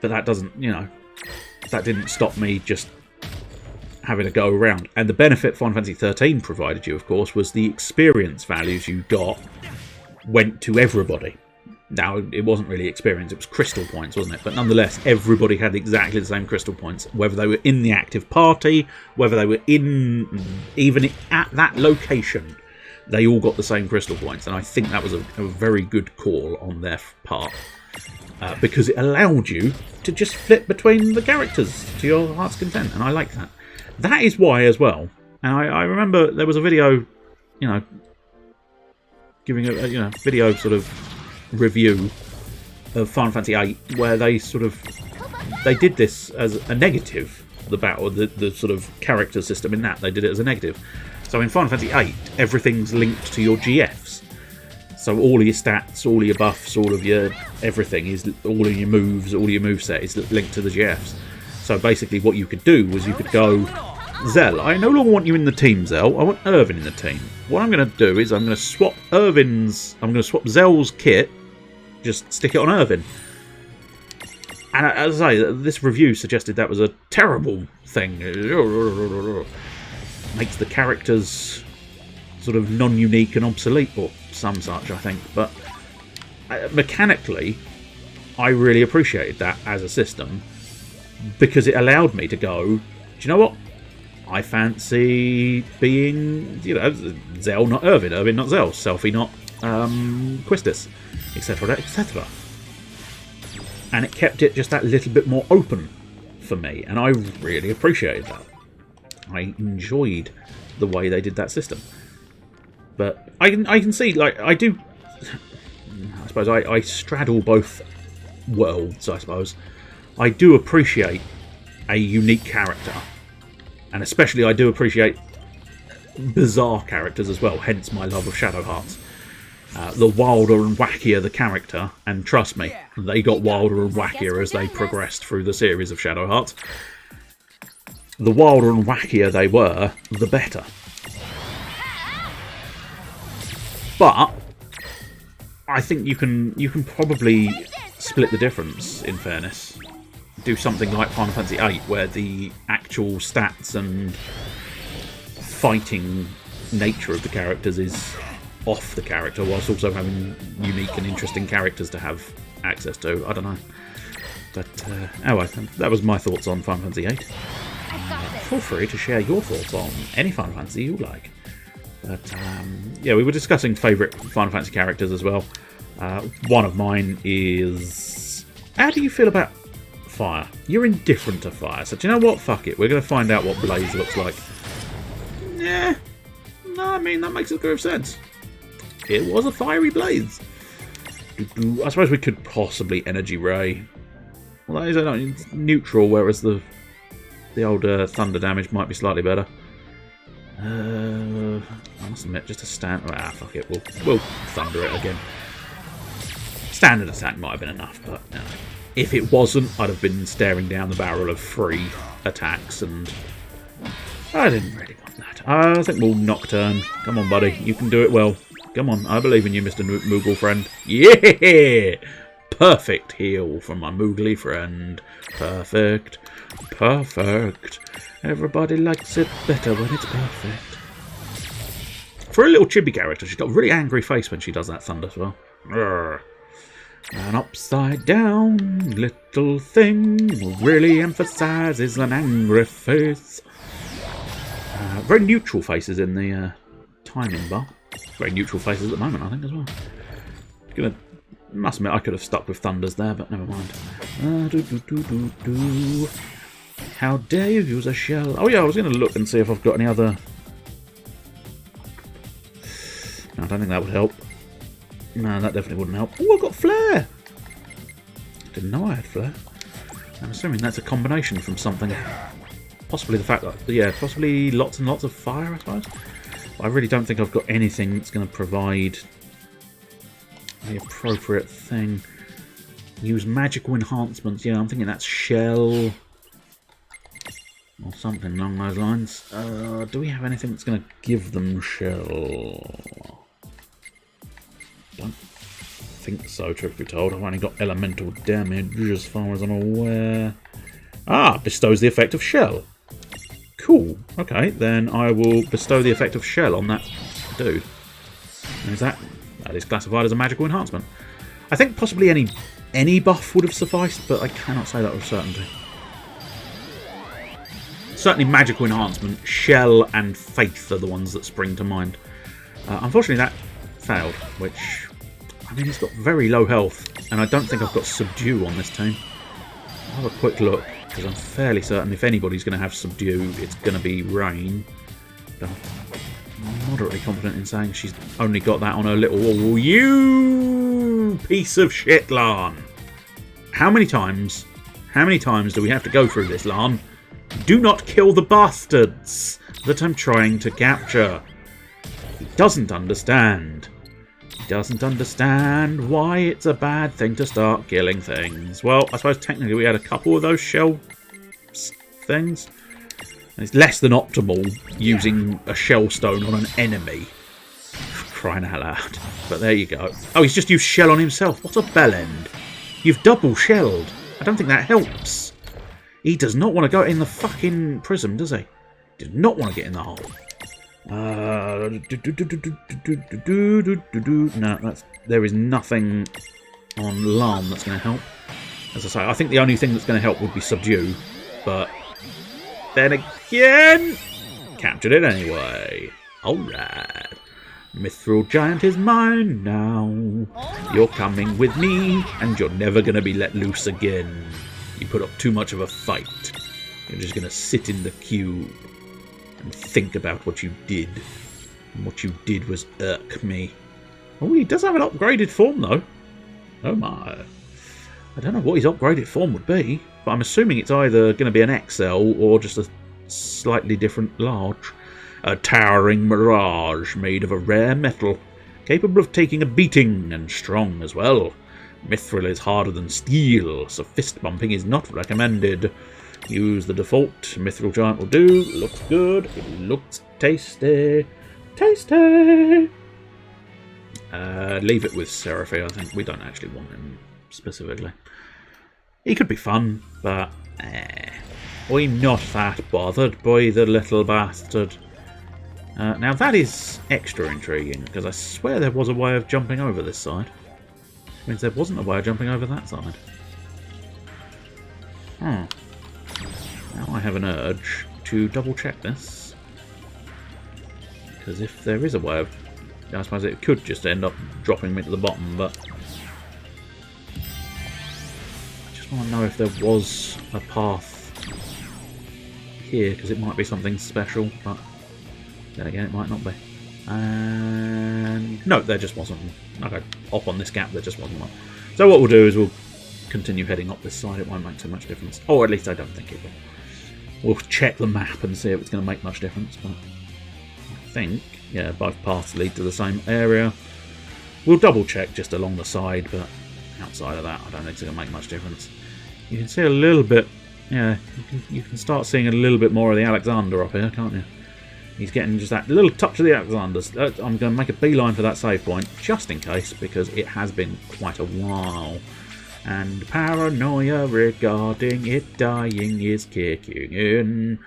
But that doesn't, that didn't stop me just having a go around. And the benefit Final Fantasy 13 provided you, of course, was the experience values you got went to everybody. Now, it wasn't really experience, it was crystal points, wasn't it? But nonetheless, everybody had exactly the same crystal points, whether they were in the active party, whether they were even at that location. They all got the same crystal points, and I think that was a very good call on their part. Because it allowed you to just flip between the characters to your heart's content, and I like that. That is why, as well, and I remember there was a video, giving a video sort of review of Final Fantasy VIII, where they did this as a negative, the battle, the sort of character system in that, they did it as a negative. So in Final Fantasy VIII, everything's linked to your GFs. So all of your stats, all of your buffs, all of your everything is, all of your moves, all of your moveset is linked to the GFs. So basically what you could do was you could go, Zell, I no longer want you in the team, Zell. I want Irvin in the team. What I'm going to do is I'm going to swap Zell's kit, just stick it on Irvin. And as I say, this review suggested that was a terrible thing. Makes the characters sort of non-unique and obsolete, or some such, I think. But mechanically, I really appreciated that as a system, because it allowed me to go, do you know what? I fancy being, Zell, not Irvin, Irvin, not Zell, Selphie, not Quistis, etc., etc. And it kept it just that little bit more open for me, and I really appreciated that. I enjoyed the way they did that system. But I can see, like, I suppose I straddle both worlds, I suppose. I do appreciate a unique character. And especially I do appreciate bizarre characters as well, hence my love of Shadow Hearts. The wilder and wackier the character, and trust me, they got wilder and wackier as they progressed through the series of Shadow Hearts. The wilder and wackier they were, the better. But I think you can probably split the difference, in fairness. Do something like Final Fantasy VIII, where the actual stats and fighting nature of the characters is off the character, whilst also having unique and interesting characters to have access to. I don't know. But, anyway, that was my thoughts on Final Fantasy VIII. Feel free to share your thoughts on any Final Fantasy you like. But, yeah, we were discussing favourite Final Fantasy characters as well. One of mine is... How do you feel about fire? You're indifferent to fire, so do you know what? Fuck it. We're going to find out what Blaze looks like. Yeah. No, I mean, that makes a good sense. It was a fiery Blaze. I suppose we could possibly Energy Ray. Well, that is it's neutral, whereas the old thunder damage might be slightly better. I must admit, just a stand. Ah, fuck it. We'll thunder it again. Standard attack might have been enough, but no. If it wasn't, I'd have been staring down the barrel of 3 attacks, and I didn't really want that. I think we'll Nocturne. Come on, buddy. You can do it well. Come on. I believe in you, Mr. Moogle friend. Yeah! Perfect heal from my Moogly friend. Perfect. Perfect. Everybody likes it better when it's perfect. For a little chibi character, she's got a really angry face when she does that thunder as well. Urgh. An upside down little thing really emphasises an angry face. Very neutral faces in the timing bar. Very neutral faces at the moment, I think, as well. Must admit, I could have stuck with thunders there, but never mind. How dare you use a shell? Oh yeah, I was going to look and see if I've got any other... No, I don't think that would help. No, that definitely wouldn't help. Oh, I've got flare! Didn't know I had flare. I'm assuming that's a combination from something. Possibly the fact that, yeah, possibly lots and lots of fire, I suppose. But I really don't think I've got anything that's going to provide the appropriate thing. Use magical enhancements. Yeah, I'm thinking that's shell or something along those lines. Do we have anything that's going to give them shell? Don't think so, truth be told. I've only got elemental damage as far as I'm aware. Ah, bestows the effect of shell. Cool. Okay, then I will bestow the effect of shell on that dude. Is that is classified as a magical enhancement. I think possibly any buff would have sufficed, but I cannot say that with certainty. Certainly magical enhancement, shell and faith are the ones that spring to mind. Unfortunately that failed, which, I mean, he's got very low health, and I don't think I've got subdue on this team. I'll have a quick look, because I'm fairly certain if anybody's going to have subdue, it's going to be Rain. But I'm moderately confident in saying she's only got that on her little... Oh, you piece of shit, Lan! How many times do we have to go through this, Lan? Do not kill the bastards that I'm trying to capture. He doesn't understand. He doesn't understand why it's a bad thing to start killing things. Well, I suppose technically we had a couple of those shell things. And it's less than optimal using a shell stone on an enemy. Crying out loud. But there you go. Oh, he's just used shell on himself. What a bellend. You've double shelled. I don't think that helps. He does not want to go in the fucking prism, does he? Does not want to get in the hole. No, there is nothing on Lan that's going to help. As I say, I think the only thing that's going to help would be subdue, but then again, captured it anyway. Alright. Mithril Giant is mine now. You're coming with me, and you're never going to be let loose again. You put up too much of a fight. You're just going to sit in the cube and think about what you did. And what you did was irk me. Oh, he does have an upgraded form, though. Oh my. I don't know what his upgraded form would be, but I'm assuming it's either going to be an XL or just a slightly different large. A towering mirage made of a rare metal, capable of taking a beating and strong as well. Mithril is harder than steel, so fist bumping is not recommended. Use the default Mithril Giant will do. Looks good. It looks tasty. Tasty! Leave it with Seraphy, I think. We don't actually want him specifically. He could be fun, but I'm not that bothered by the little bastard. Now that is extra intriguing, because I swear there was a way of jumping over this side. Which means there wasn't a way of jumping over that side. Now I have an urge to double check this. Because if there is a way of... I suppose it could just end up dropping me to the bottom, but... I just want to know if there was a path here, because it might be something special, but... Then again, it might not be. And... No, there just wasn't one. Okay, hop on this gap, there just wasn't one. So what we'll do is we'll continue heading up this side. It won't make too much difference. Or at least I don't think it will. We'll check the map and see if it's going to make much difference, but... I think, yeah, both paths lead to the same area. We'll double check just along the side, but outside of that, I don't think it's going to make much difference. You can see a little bit, yeah, you can start seeing a little bit more of the Alexander up here, can't you? He's getting just that little touch of the Alexanders. I'm going to make a beeline for that save point, just in case, because it has been quite a while. And paranoia regarding it dying is kicking in.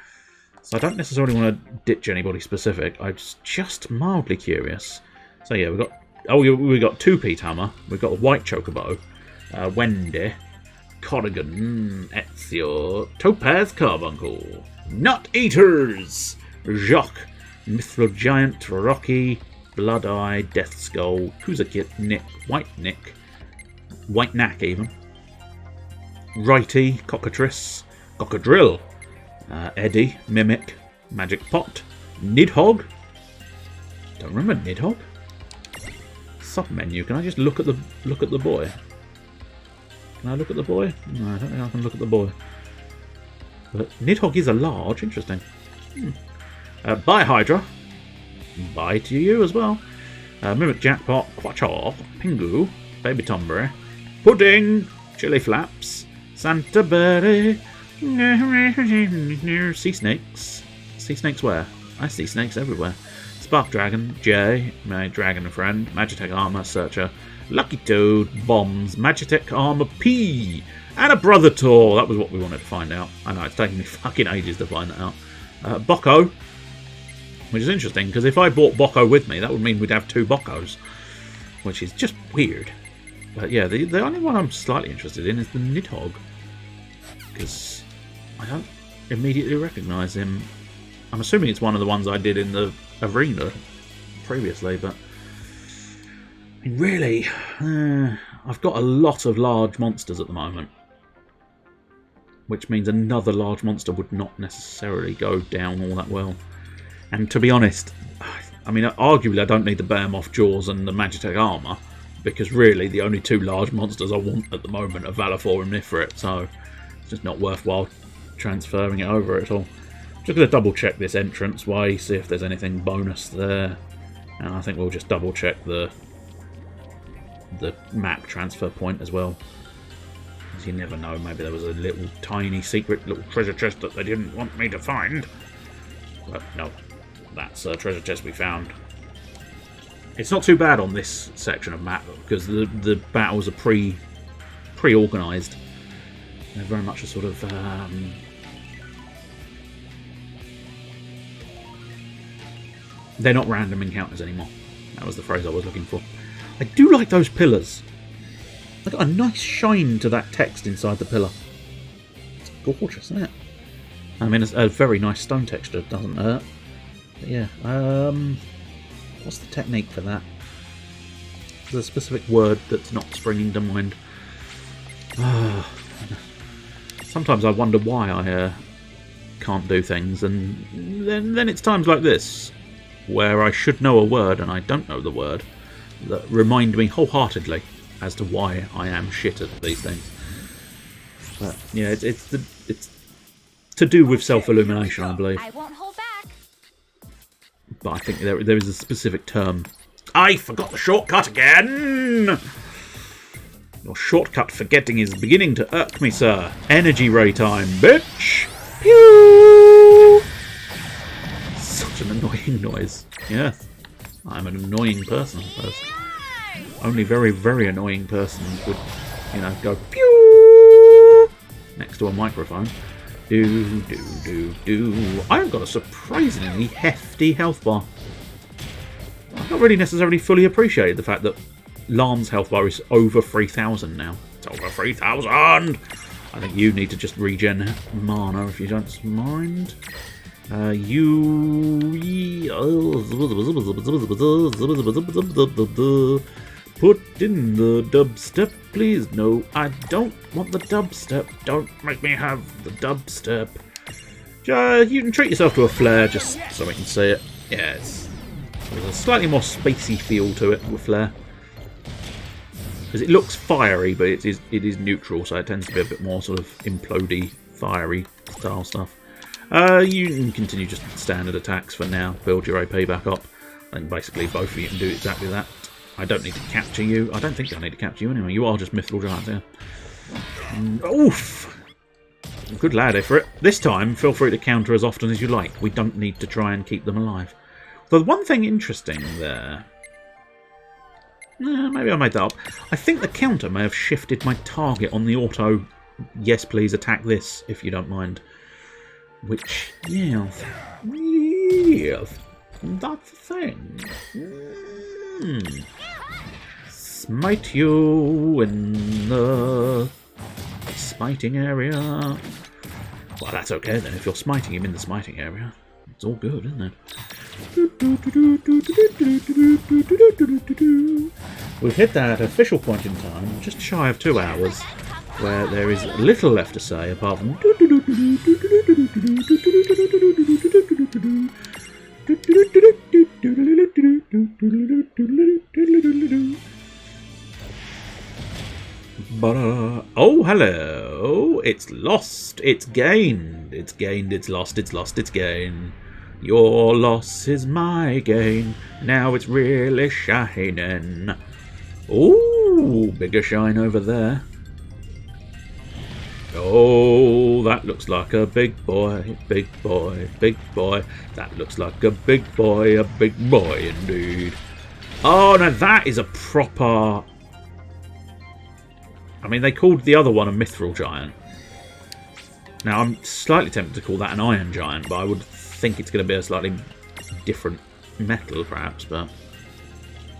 So I don't necessarily want to ditch anybody specific. I'm just mildly curious. So yeah, we've got... Oh, we've got 2-Pete Hammer. We've got a White Chocobo. Wendy. Corrigan. Ezio. Topaz Carbuncle. Nut Eaters! Jacques. Mithril Giant. Rocky. Blood Eye. Death Skull. Kuzakit. Nick. White Knack even. Righty. Cockatrice. Cockadrill. Eddie, Mimic, Magic Pot, Nidhogg. Don't remember Nidhogg. Sub-menu. Can I just look at the boy? Can I look at the boy? No, I don't think I can look at the boy. But Nidhogg is a large. Interesting. Bye Hydra. Bye to you as well. Mimic Jackpot, Quachor, Pingu, Baby Tomberry, Pudding, Chili Flaps, Santa Berry. Sea snakes. Sea snakes where? I see snakes everywhere. Spark Dragon, Jay, my dragon friend, Magitech Armor, Searcher, Lucky Toad, Bombs, Magitech Armor P, and a Brother Tour. That was what we wanted to find out. I know, it's taken me fucking ages to find that out. Bocco, which is interesting, because if I bought Bocco with me, that would mean we'd have 2 Boccos, which is just weird. But yeah, the only one I'm slightly interested in is the Nidhogg, because I don't immediately recognise him. I'm assuming it's one of the ones I did in the arena previously, but I mean, really, I've got a lot of large monsters at the moment, which means another large monster would not necessarily go down all that well. And to be honest, I mean, arguably I don't need the Behemoth Jaws and the Magitech Armor, because really the only 2 large monsters I want at the moment are Valafor and Nifrit, so it's just not worthwhile transferring it over at all. Just going to double check this entrance way, see if there's anything bonus there, and I think we'll just double check the map transfer point as well, because you never know, maybe there was a little tiny secret little treasure chest that they didn't want me to find. But no, that's a treasure chest we found. It's not too bad on this section of map, because the battles are pre-organised. They're very much a sort of they're not random encounters anymore. That was the phrase I was looking for. I do like those pillars. They've got a nice shine to that text inside the pillar. It's gorgeous, isn't it? I mean, it's a very nice stone texture, doesn't hurt. But yeah, what's the technique for that? There's a specific word that's not springing to mind. Sometimes I wonder why I can't do things, and then it's times like this where I should know a word and I don't know the word that remind me wholeheartedly as to why I am shit at these things. But yeah, it's to do with self-illumination, I believe. I won't hold back. But I think there is a specific term. I forgot the shortcut again! Your shortcut forgetting is beginning to irk me, sir. Energy ray time, bitch! Pew! Such an annoying noise. Yes, I'm an annoying person, I suppose. Only very, very annoying person would, you know, go pew next to a microphone. Do, do, do, do. I've got a surprisingly hefty health bar. I've not really necessarily fully appreciated the fact that Lan's health bar is over 3,000 now. It's over 3,000! I think you need to just regen mana if you don't mind. Put in the dubstep, please. No, I don't want the dubstep. Don't make me have the dubstep. You can treat yourself to a flare just so we can see it. Yeah, there's a slightly more spacey feel to it with flare. Because it looks fiery, but it is neutral, so it tends to be a bit more sort of implodey, fiery style stuff. You can continue just standard attacks for now. Build your AP back up. And basically both of you can do exactly that. I don't need to capture you. I don't think I need to capture you anyway. You are just Mithril Giants, yeah. Oof! Good lad, Ifrit. This time, feel free to counter as often as you like. We don't need to try and keep them alive. Though one thing interesting there... maybe I made that up. I think the counter may have shifted my target on the auto. Yes, please attack this, if you don't mind. Which, yes, that's the thing. Smite you in the smiting area. Well, that's okay then. If you're smiting him in the smiting area, it's all good, isn't it? We've hit that official point in time, just shy of 2 hours, where there is little left to say apart from... Oh, hello. It's lost. It's gained. It's gained. It's lost. It's lost. It's gained. Your loss is my gain. Now it's really shining. Ooh, bigger shine over there. Oh, that looks like a big boy, big boy, big boy. That looks like a big boy indeed. Oh, now that is a proper... I mean, they called the other one a Mithril Giant. Now, I'm slightly tempted to call that an Iron Giant, but I would think it's going to be a slightly different metal, perhaps, but...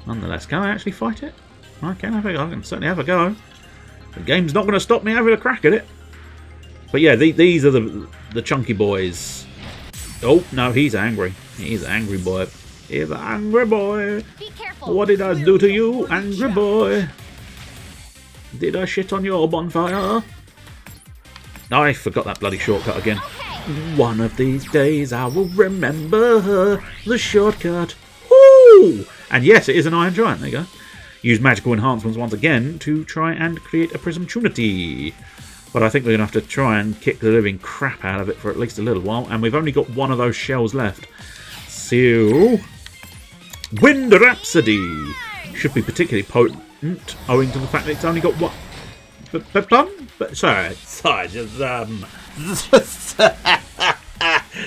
Nonetheless, can I actually fight it? I can have a go. I can certainly have a go. The game's not going to stop me having a crack at it. But yeah, these are the chunky boys. Oh, no, he's angry. He's an angry boy. He's an angry boy. Be careful. What did I do to you, angry boy? Did I shit on your bonfire? I forgot that bloody shortcut again. Okay. One of these days I will remember the shortcut. Woo! And yes, it is an Iron Giant. There you go. Use magical enhancements once again to try and create a Prism Trinity. But I think we're going to have to try and kick the living crap out of it for at least a little while. And we've only got one of those shells left. So... Wind Rhapsody! Should be particularly potent, owing to the fact that it's only got one... But sorry, just,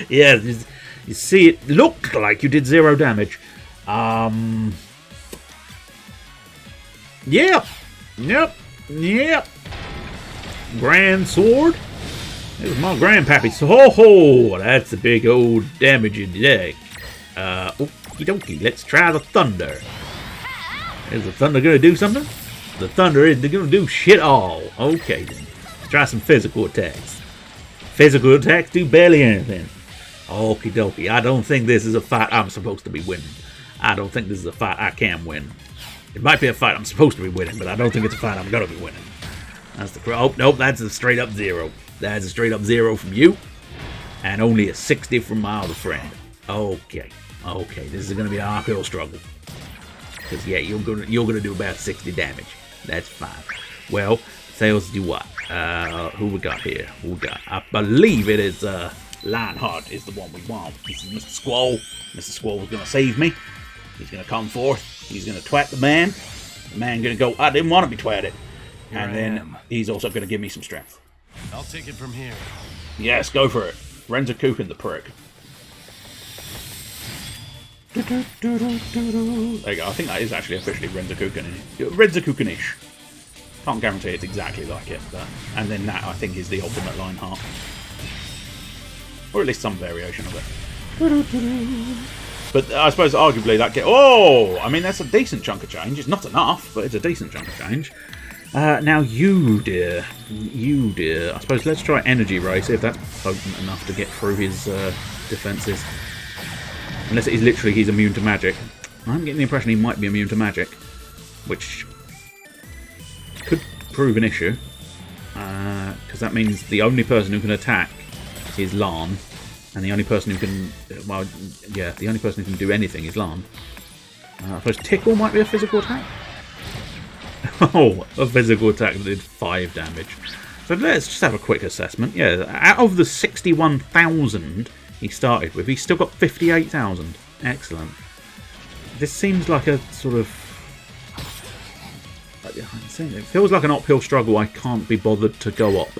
yeah, you see, it looked like you did 0 damage. Yep. Grand sword. There's my grandpappy. Oh, that's a big old damaging deck. Okie dokie. Let's try the thunder. Is the thunder gonna do something? The thunder isn't gonna do shit all. Okay then. Try some physical attacks. Physical attacks do barely anything. Okie dokie. I don't think this is a fight I'm supposed to be winning. I don't think this is a fight I can win. It might be a fight I'm supposed to be winning, but I don't think it's a fight I'm gonna be winning. That's the... Oh, nope, that's a straight up 0. That's a straight up 0 from you. And only a 60 from my other friend. Okay. Okay, this is gonna be an uphill struggle. Because, yeah, you're gonna do about 60 damage. That's fine. Well, sales do what? Who we got here? Who we got? I believe it is, Lionheart is the one we want. This is Mr. Squall. Mr. Squall's gonna save me. He's gonna come forth. He's gonna twat the man. The man gonna go, I didn't want to be twatted. And then he's also gonna give me some strength. I'll take it from here. Yes, go for it. Ren's a kook in the prick. There you go. I think that is actually officially Renzakukunish. Can't guarantee it's exactly like it, but and then that I think is the ultimate line heart, or at least some variation of it. But I suppose arguably that oh, I mean that's a decent chunk of change. It's not enough, but it's a decent chunk of change. Now you dear, I suppose let's try Energy Ray, see if that's potent enough to get through his defences. Unless it is literally he's immune to magic. I'm getting the impression he might be immune to magic, which could prove an issue, because that means the only person who can attack is Lan, and the only person who can, well, yeah, the only person who can do anything is Lan. I suppose Tickle might be a physical attack. Oh, a physical attack that did 5 damage. So let's just have a quick assessment. Yeah, out of the 61,000 he started with, he's still got 58,000. Excellent. This seems like a sort of... It feels like an uphill struggle I can't be bothered to go up.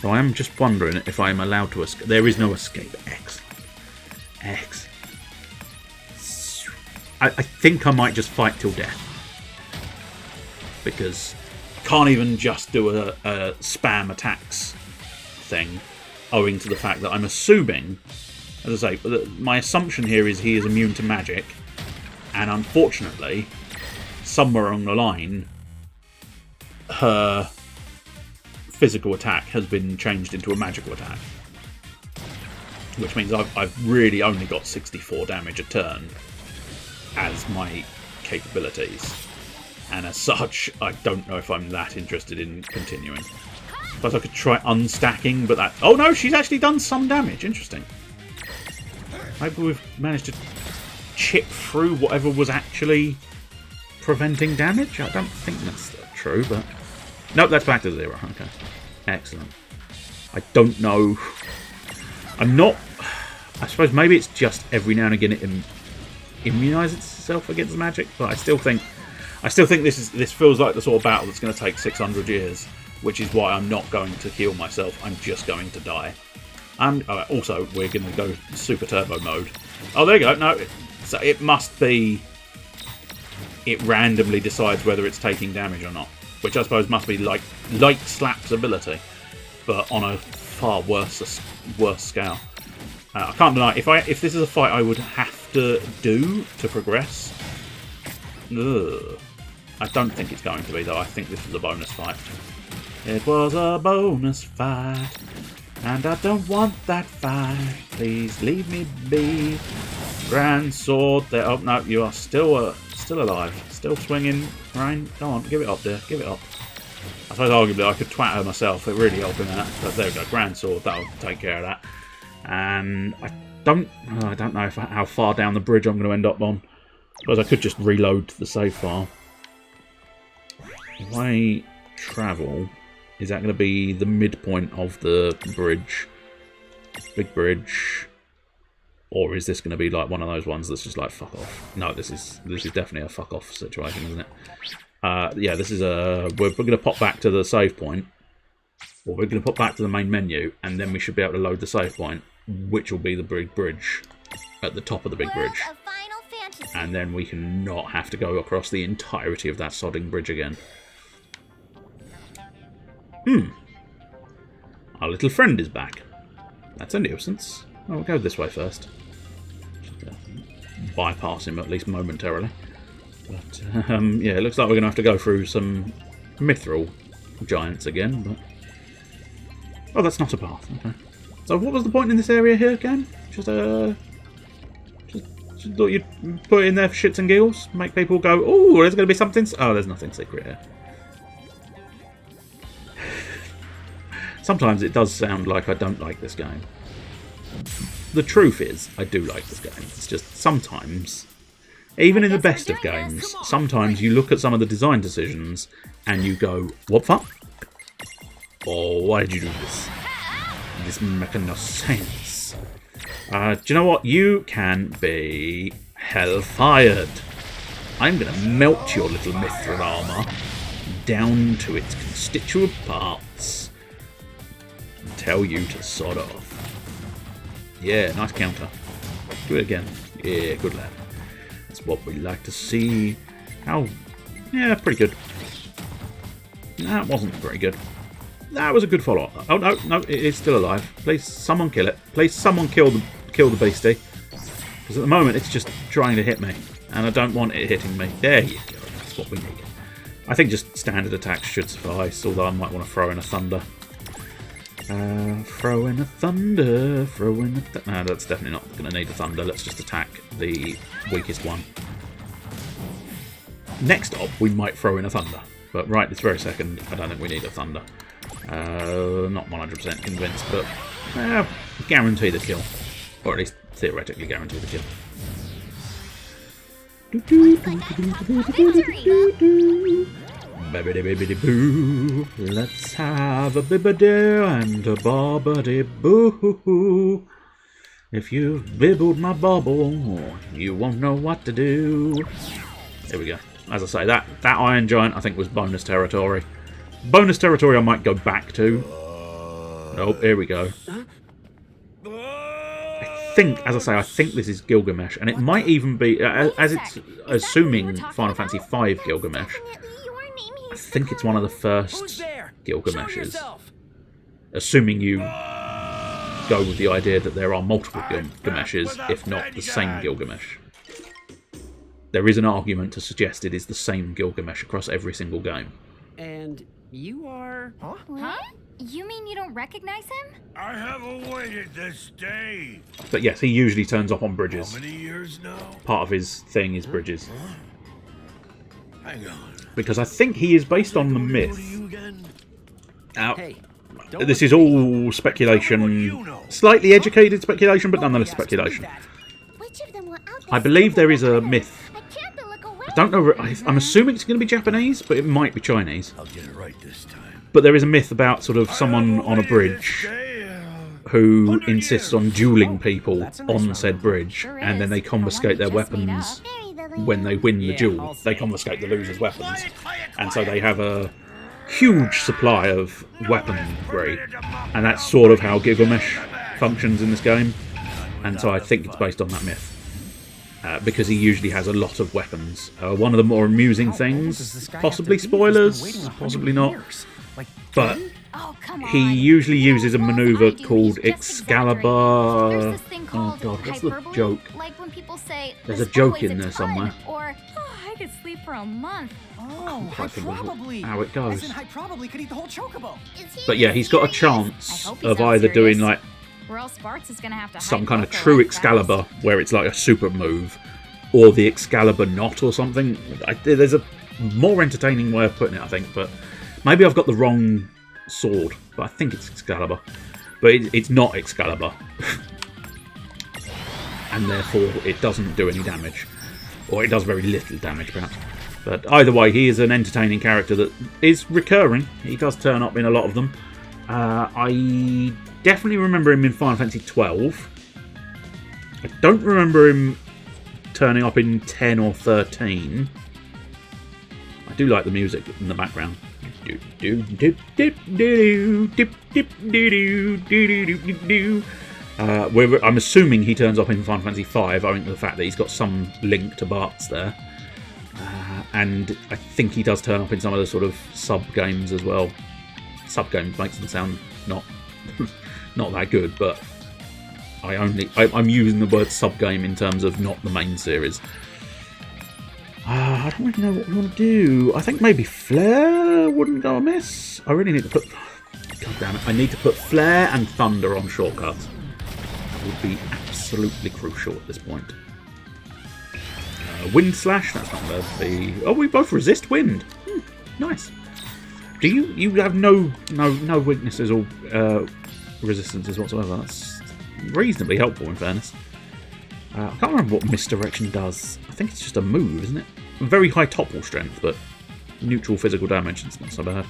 So I am just wondering if I am allowed to escape. There is no escape. Excellent. Excellent. I think I might just fight till death. Because I can't even just do a spam attacks thing, owing to the fact that I'm assuming, as I say, my assumption here is he is immune to magic, and unfortunately, somewhere along the line, her physical attack has been changed into a magical attack, which means I've really only got 64 damage a turn as my capabilities. And as such, I don't know if I'm that interested in continuing. Suppose I could try unstacking, but that... Oh no, she's actually done some damage. Interesting. Maybe we've managed to chip through whatever was actually preventing damage? I don't think that's true, but... Nope, that's back to 0. Okay. Excellent. I don't know... I'm not... I suppose maybe it's just every now and again it immunises itself against magic, but I still think this feels like the sort of battle that's going to take 600 years, which is why I'm not going to heal myself. I'm just going to die. And also, we're going to go Super Turbo mode. Oh, there you go. No, so it must be... It randomly decides whether it's taking damage or not, which I suppose must be like Slap's ability, but on a far worse scale. I can't deny, if this is a fight I would have to do to progress... Ugh. I don't think it's going to be, though. I think this was a bonus fight. It was a bonus fight, and I don't want that fight. Please leave me be. Grand sword there. Oh, no, you are still alive. Still swinging. Rain, go on, give it up, dear. Give it up. I suppose arguably I could twat her myself. It really helped in that. But there we go. Grand sword. That'll take care of that. And I don't know how far down the bridge I'm going to end up on. I suppose I could just reload the save file. If I travel, is that going to be the midpoint of the bridge? Big bridge? Or is this going to be like one of those ones that's just like, fuck off? No, this is definitely a fuck off situation, isn't it? Yeah, this is a... We're going to pop back to the save point. Or we're going to pop back to the main menu, and then we should be able to load the save point, which will be the big bridge. At the top of the big bridge. And then we can not have to go across the entirety of that sodding bridge again. Our little friend is back. That's a nuisance. Oh, we'll go this way first. Bypass him at least momentarily. But, yeah, it looks like we're going to have to go through some mithril giants again. But oh, that's not a path. Okay. So what was the point in this area here again? Just thought you'd put it in there for shits and giggles? Make people go, oh, there's going to be something... Oh, there's nothing secret here. Sometimes it does sound like I don't like this game. The truth is, I do like this game. It's just sometimes, even in the best of games, sometimes you look at some of the design decisions and you go, what fuck? Or why did you do this? This makes no sense. Do you know what? You can be hell-fired. I'm going to melt your little mithril armour down to its constituent parts and tell you to sod off. Yeah, nice counter. Do it again. You Yeah, good lad. That's what we like to see. How? Yeah, pretty good. That wasn't very good. That was a good follow-up. Oh no, no, it is still alive. Please, someone kill it. Please, someone kill the beastie. Because at the moment it's just trying to hit me, and I don't want it hitting me. There you go. That's what we need. I think just standard attacks should suffice, although I might want to throw in a thunder. Throw in a thunder. Throw in a no, that's definitely not going to need a thunder. Let's just attack the weakest one. Next up, we might throw in a thunder, but right this very second, I don't think we need a thunder. Not 100% convinced, but guarantee the kill, or at least theoretically guarantee the kill. Bibbidi-bibbidi-boo. Let's have a bibbidi and a bobbidi-boo. If you've bibbled my bubble, you won't know what to do. There we go. As I say, that Iron Giant I think was bonus territory. Bonus territory I might go back to. Nope, here we go. I think this is Gilgamesh, and it might even be, as it's assuming Final Fantasy V Gilgamesh, I think it's one of the first Gilgameshes. Assuming you go with the idea that there are multiple Gilgameshes, if not the same Gilgamesh. There is an argument to suggest it is the same Gilgamesh across every single game. And you are... Huh? You mean you don't recognize him? I have awaited this day. But yes, he usually turns up on bridges. How many years now? Part of his thing is bridges. Hang on. Because I think he is based on the myth. Now, Hey, this is all speculation. Slightly educated speculation, but nonetheless speculation. Which of them were out I believe there is a myth. I can't look away. I don't know. I'm assuming it's going to be Japanese, but it might be Chinese. I'll get it right this time. But there is a myth about sort of someone on a bridge who insists on dueling people on said bridge, and then they confiscate their weapons when they win the duel. They confiscate the loser's weapons, and so they have a huge supply of weaponry, and that's sort of how Gilgamesh functions in this game. And so I think it's based on that myth. Because he usually has a lot of weapons. One of the more amusing things, possibly spoilers, possibly not, but he usually uses a maneuver called Excalibur. There's this thing called Oh god, what's the hyperbole, joke? Like when people say, There's a "This joke weighs in a there ton," somewhere. Or, "Oh, I could sleep for a month." Oh, quite think of probably. how it goes. As in, I probably could eat the whole chocobo. Is he But yeah, he's got a serious? chance I hope he's of not either doing serious. like Or else Sparks is gonna have to some hide kind of both true their legs Excalibur, fast. where it's like a super move, or the Excalibur knot or something. There's a more entertaining way of putting it, I think, but maybe I've got the wrong sword, but I think it's Excalibur. But it's not Excalibur. And therefore it doesn't do any damage. Or it does very little damage, perhaps. But either way, he is an entertaining character that is recurring. He does turn up in a lot of them. I definitely remember him in Final Fantasy XII. I don't remember him turning up in 10 or 13. I do like the music in the background. I'm assuming he turns up in Final Fantasy V, owing to the fact that he's got some link to Bart's there. And I think he does turn up in some of the sort of sub-games as well. Sub-games makes them sound not that good, but I'm using the word sub-game in terms of not the main series. I don't really know what we want to do. I think maybe Flare wouldn't go amiss. I really need to put... God damn it. I need to put Flare and Thunder on shortcuts. That would be absolutely crucial at this point. Wind Slash, that's not going to be... Oh, we both resist wind. Nice. Do you have no weaknesses or resistances whatsoever? That's reasonably helpful, in fairness. I can't remember what Misdirection does. I think it's just a move, isn't it? Very high topple strength, but neutral physical damage. It's not so bad.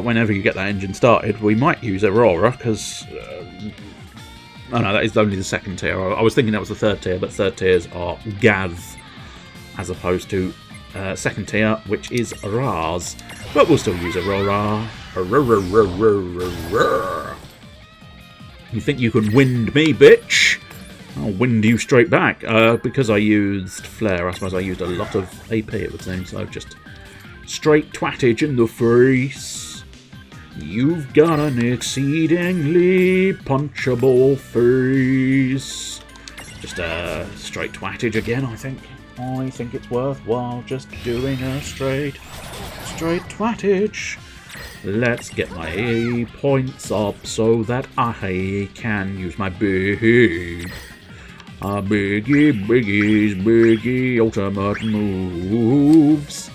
Whenever you get that engine started, we might use Aurora, because... oh no, that is only the second tier. I was thinking that was the third tier, but third tiers are Gaz, as opposed to second tier, which is Raz. But we'll still use Aurora. You think you can wind me, bitch? I'll wind you straight back. Because I used Flare, I suppose I used a lot of AP, it would seem, so just straight twattage in the face. You've got an exceedingly punchable face. Just straight twattage again, I think. I think it's worthwhile just doing a straight twattage. Let's get my points up so that I can use my biggie ultimate moves.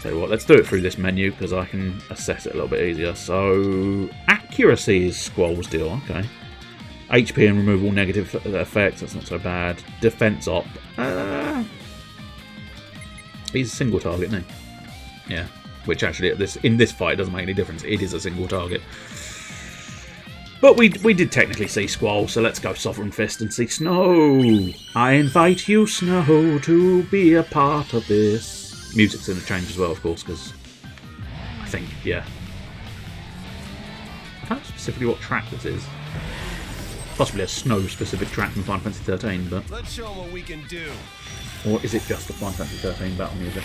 Tell you what, let's do it through this menu because I can assess it a little bit easier. So, accuracy is Squall's deal, okay. HP and remove all negative effects, that's not so bad. Defense op. He's a single target, isn't he? Yeah. Which actually in this fight doesn't make any difference. It is a single target. But we did technically see Squall, so let's go Sovereign Fist and see Snow. I invite you, Snow, to be a part of this. Music's going to change as well, of course, because I think, yeah. I don't know specifically what track this is. Possibly a Snow-specific track from Final Fantasy 13, but... Let's show them what we can do. Or is it just the Final Fantasy 13 battle music?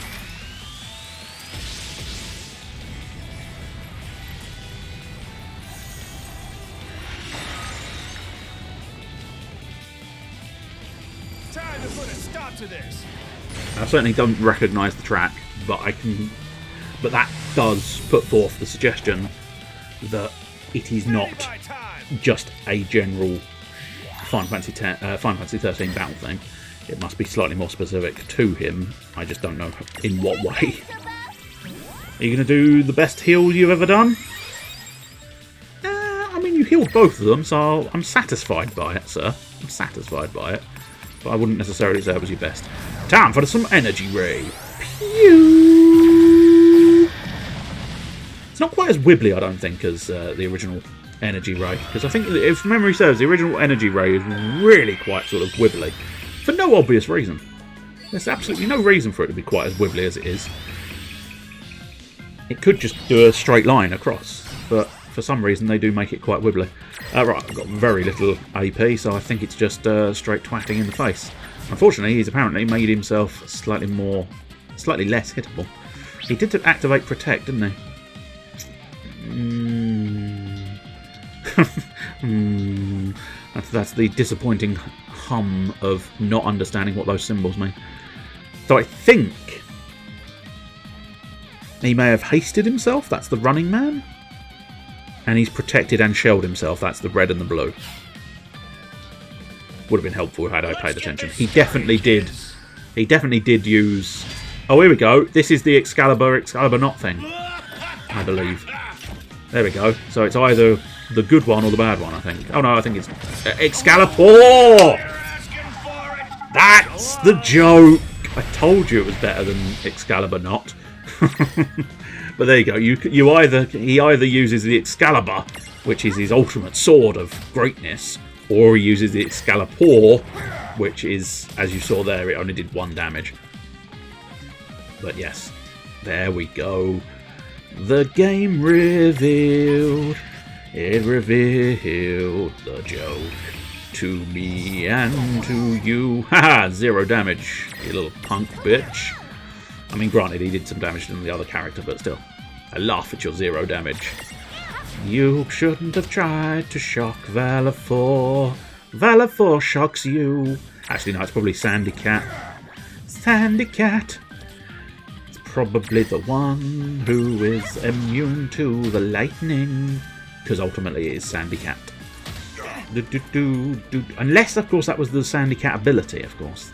Time to put a stop to this. I certainly don't recognise the track, but but that does put forth the suggestion that it is not just a general Final Fantasy 13 battle thing. It must be slightly more specific to him. I just don't know in what way. Are you going to do the best heal you've ever done? I mean, you healed both of them, so I'm satisfied by it, sir. I'm satisfied by it. But I wouldn't necessarily say it was your best. Time for some energy ray. Pew! It's not quite as wibbly, I don't think, as the original energy ray. Because I think, if memory serves, the original energy ray is really quite sort of wibbly. For no obvious reason. There's absolutely no reason for it to be quite as wibbly as it is. It could just do a straight line across, but for some reason they do make it quite wibbly. Right, I've got very little AP, so I think it's just straight twatting in the face. Unfortunately, he's apparently made himself slightly less hittable. He did activate Protect, didn't he? That's the disappointing hum of not understanding what those symbols mean. So I think he may have hasted himself, that's the running man. And he's protected and shelled himself, that's the red and the blue. Would have been helpful had I paid attention. He definitely did use... Oh, here we go. This is the Excalibur not thing, I believe. There we go. So it's either the good one or the bad one, I think. Oh no, I think it's Excalibur! That's the joke! I told you it was better than Excalibur not. But there you go. He either uses the Excalibur, which is his ultimate sword of greatness, or he uses the Excalibur, which is, as you saw there, it only did 1 damage. But yes, there we go. The game revealed. It revealed the joke to me and to you. Haha, 0 damage, you little punk bitch. I mean, granted, he did some damage to the other character, but still. I laugh at your 0 damage. You shouldn't have tried to shock Valor. Valor shocks you. Actually, no, it's probably Sandy Cat. Sandy Cat. It's probably the one who is immune to the lightning. Because ultimately it is Sandy Cat. Unless, of course, that was the Sandy Cat ability, of course.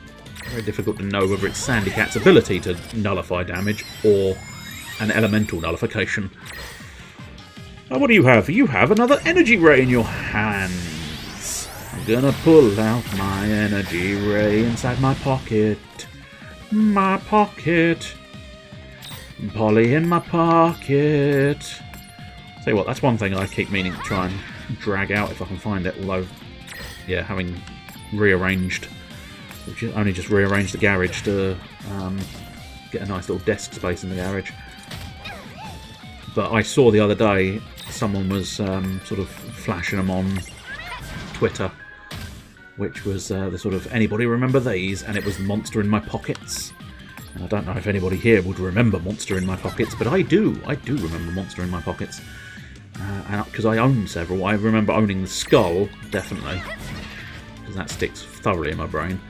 Very difficult to know whether it's Sandy Cat's ability to nullify damage or an elemental nullification. Oh, what do you have? You have another energy ray in your hands. I'm gonna pull out my energy ray inside my pocket. My pocket. Polly in my pocket. Tell you what, that's one thing I keep meaning to try and drag out if I can find it. Although, yeah, having rearranged, only just rearranged the garage to get a nice little desk space in the garage. But I saw the other day someone was sort of flashing them on Twitter, which was the sort of, anybody remember these? And it was Monster in My Pockets. And I don't know if anybody here would remember Monster in My Pockets, but I do. I do remember Monster in My Pockets. Because I own several. I remember owning the Skull, definitely. Because that sticks thoroughly in my brain.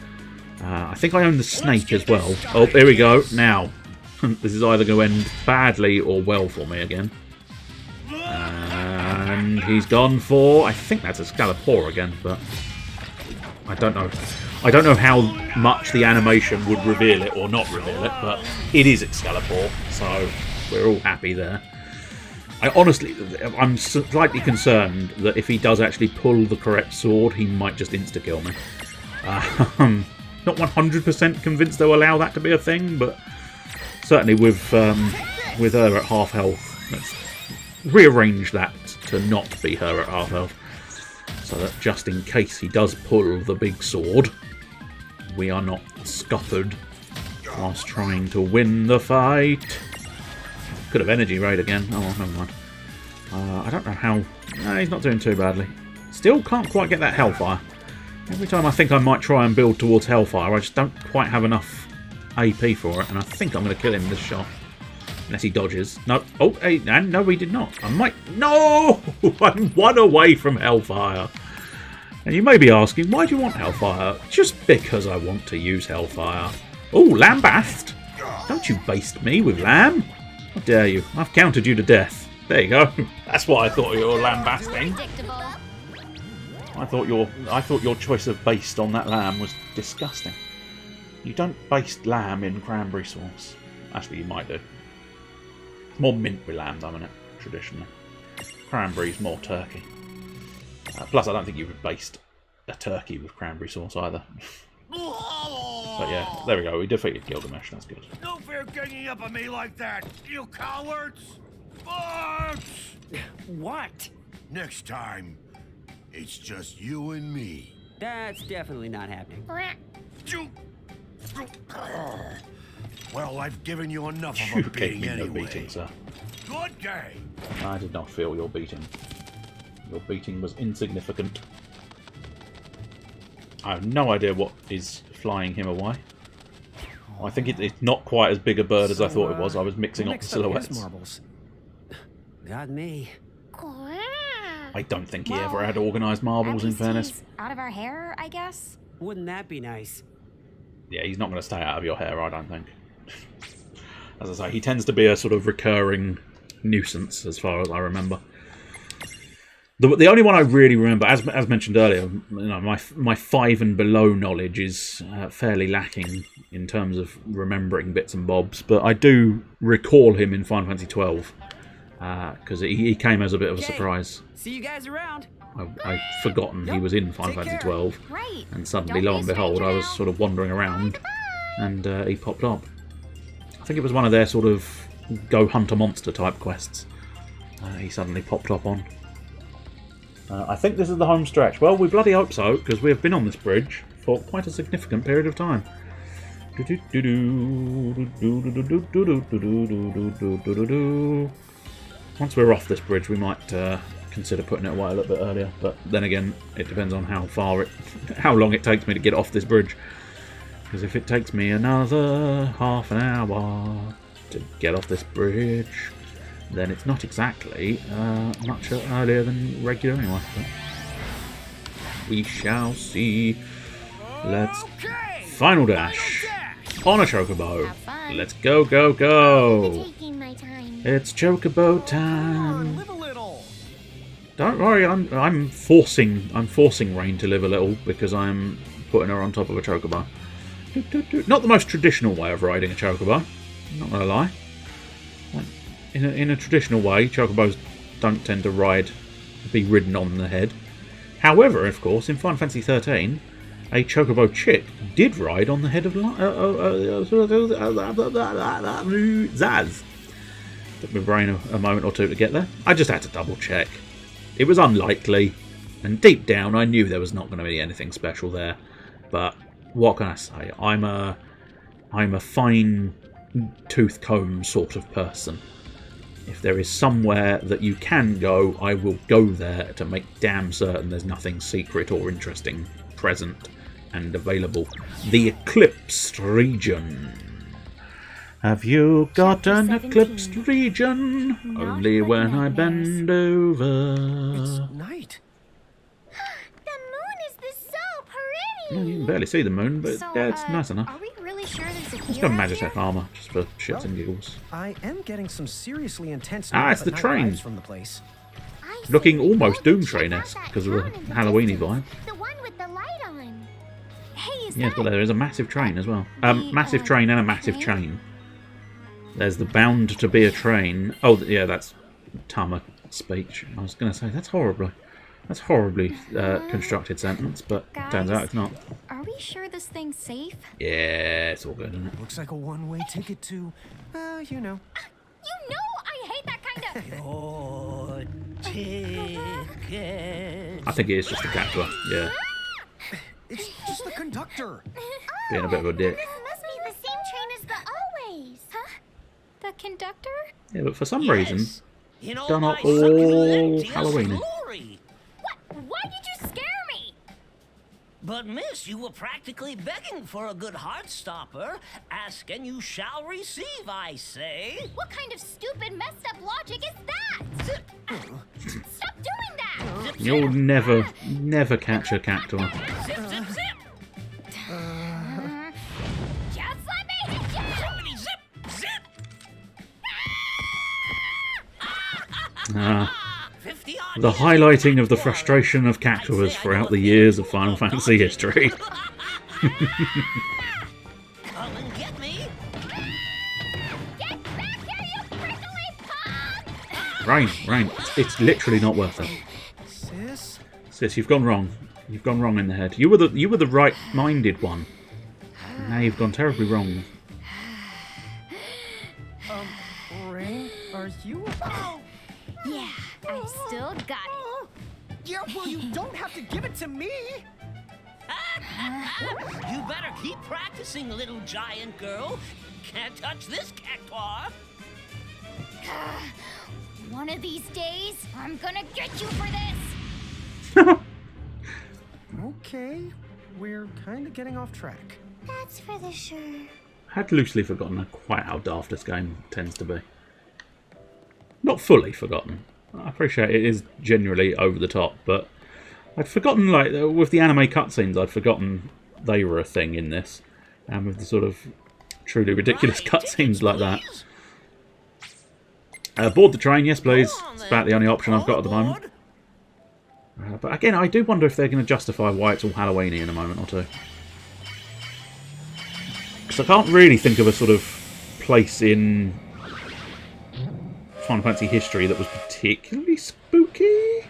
I think I own the Snake as well. Oh, here we go. Now, this is either going to end badly or well for me again. And he's gone for... I think that's a Scalapore again, but... I don't know. I don't know how much the animation would reveal it or not reveal it, but it is Excalibur, so we're all happy there. I'm slightly concerned that if he does actually pull the correct sword, he might just insta-kill me. Not 100% convinced they'll allow that to be a thing, but certainly with her at half health, let's rearrange that to not be her at half health. So that just in case he does pull the big sword, we are not scuppered whilst trying to win the fight. Could have energy raid again. Oh, never mind. I don't know how... No, he's not doing too badly. Still can't quite get that Hellfire. Every time I think I might try and build towards Hellfire, I just don't quite have enough AP for it, and I think I'm going to kill him this shot. Unless he dodges. No. Oh, hey, and no, he did not. I might... No! I'm one away from Hellfire. And you may be asking, why do you want Hellfire? Just because I want to use Hellfire. Oh, Lambast! Don't you baste me with Lamb? How dare you? I've countered you to death. There you go. That's what I thought you were lambasting. I thought your choice of baste on that lamb was disgusting. You don't baste lamb in cranberry sauce. Actually, you might do. It's more mint with lamb, though, isn't it? Traditionally. Cranberry's more turkey. Plus, I don't think you would baste a turkey with cranberry sauce either. But yeah, there we go. We defeated Gilgamesh. That's good. No fair ganging up on me like that, you cowards! Barks! What? Next time, it's just you and me. That's definitely not happening. Well, I've given you enough of You a gave beating me no anyway. beating, sir. Good day. I did not feel your beating. Your beating was insignificant. I have no idea what is flying him away. I think it's not quite as big a bird as I thought it was. I was mixing up the silhouettes. Marbles. Got me. I don't think he ever had organised marbles, in fairness. Out of our hair, I guess. Wouldn't that be nice? Yeah, he's not going to stay out of your hair, I don't think. As I say, he tends to be a sort of recurring nuisance, as far as I remember. The only one I really remember, as mentioned earlier, you know, my 5 and below knowledge is fairly lacking in terms of remembering bits and bobs, but I do recall him in Final Fantasy XII because he came as a bit of a surprise. See you guys around. I'd forgotten he was in Final Fantasy XII, Right. and suddenly, Don't lo be and a behold, stranger I was now. sort of wandering around, and he popped up. I think it was one of their sort of go hunt a monster type quests. He suddenly popped up on. I think this is the home stretch. Well, we bloody hope so, because we have been on this bridge for quite a significant period of time. Once we're off this bridge, we might consider putting it away a little bit earlier. But then again, it depends on how long it takes me to get off this bridge. Because if it takes me another half an hour to get off this bridge, then it's not exactly much earlier than regular anyway. But we shall see. Let's final dash on a chocobo. Have fun. Let's go, go, go! Taking my time. It's chocobo time. Live a little. Don't worry, I'm forcing Rain to live a little because I'm putting her on top of a chocobo. Not the most traditional way of riding a chocobo. Not gonna lie. In a traditional way, chocobos don't tend to be ridden on the head. However, of course, in Final Fantasy XIII, a chocobo chick did ride on the head of Zaz. Took my brain a moment or two to get there. I just had to double check. It was unlikely, and deep down I knew there was not going to be anything special there. But what can I say? I'm a fine tooth comb sort of person. If there is somewhere that you can go, I will go there to make damn certain there's nothing secret or interesting present and available. The Eclipsed Region. Have you got Chapter an 17. eclipsed region? Not Only what when I Ned bend It's over. night. The moon is so Yeah, pretty. you can barely see the moon, but So, yeah, it's nice enough. Are we really sure there's a Let's deer go out Magitech here? armor, just for shits and giggles. I am getting some seriously intense Ah, it's the night train. vibes from the place. I Looking say, almost go check Doomtrain-esque out that because of the town in Halloween-y distance. vibe. The one with the light on. Hey, is Yes, that well, there is a massive train as well. The, Massive train and a massive train? chain. There's the bound to be a train. Oh, yeah, that's Tama speech. I was going to say, that's horribly constructed sentence, but turns out it's not. Are we sure this thing's safe? Yeah, it's all good, isn't it? Looks like a one-way ticket to, you know. You know I hate that kind of... Your ticket. I think it is just a cactua, yeah. It's just the conductor. Being a bit of a dick. This must be the same train as the always. Huh? The conductor? Yeah, but for some reason, In all done my up all succulent Halloween-y. glory. What? Why did you scare me? But miss, you were practically begging for a good heart stopper. Ask and you shall receive, I say. What kind of stupid, messed up logic is that? Stop doing that! Zip, You'll never catch a cactua. zip, zip, zip. Just let me hit you! Zippity, zip, zip. Ah, 50 odd the years highlighting of the cactuar. frustration of I'd cactuas say I throughout know the a years thing of or Final two Fantasy about history. Come and get me. Get back here, you prickly pug! Rain, it's literally not worth it. Sis? Sis, you've gone wrong. You've gone wrong in the head. You were the right-minded one. Now you've gone terribly wrong. Rain, are you? Yeah, I've still got it. Yeah, well, you don't have to give it to me. You better keep practicing, little giant girl. Can't touch this cactuar. One of these days, I'm gonna get you for this! Okay, we're kind of getting off track. That's for the sure. Had loosely forgotten quite how daft this game tends to be. Not fully forgotten. I appreciate it is generally over the top, but I'd forgotten, like, with the anime cutscenes, I'd forgotten they were a thing in this. And with the sort of truly ridiculous Right, cutscenes tickets, like that. please. Board the train, yes please. Come on, It's then. about the only option I've got at the All moment. aboard. But again, I do wonder if they're going to justify why it's all Halloween-y in a moment or two. Because I can't really think of a sort of place in Final Fantasy history that was particularly spooky.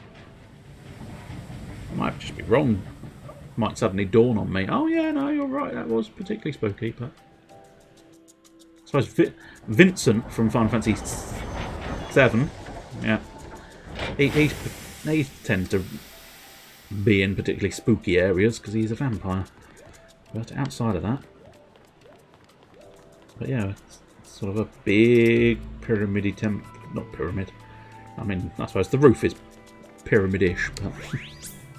I might just be wrong. Might suddenly dawn on me. Oh yeah, no, you're right. That was particularly spooky, but I suppose Vincent from Final Fantasy VII, yeah, he tends to be in particularly spooky areas because he's a vampire. But outside of that, but yeah, it's sort of a big pyramidy temple. Not pyramid. I mean, I suppose the roof is pyramidish, but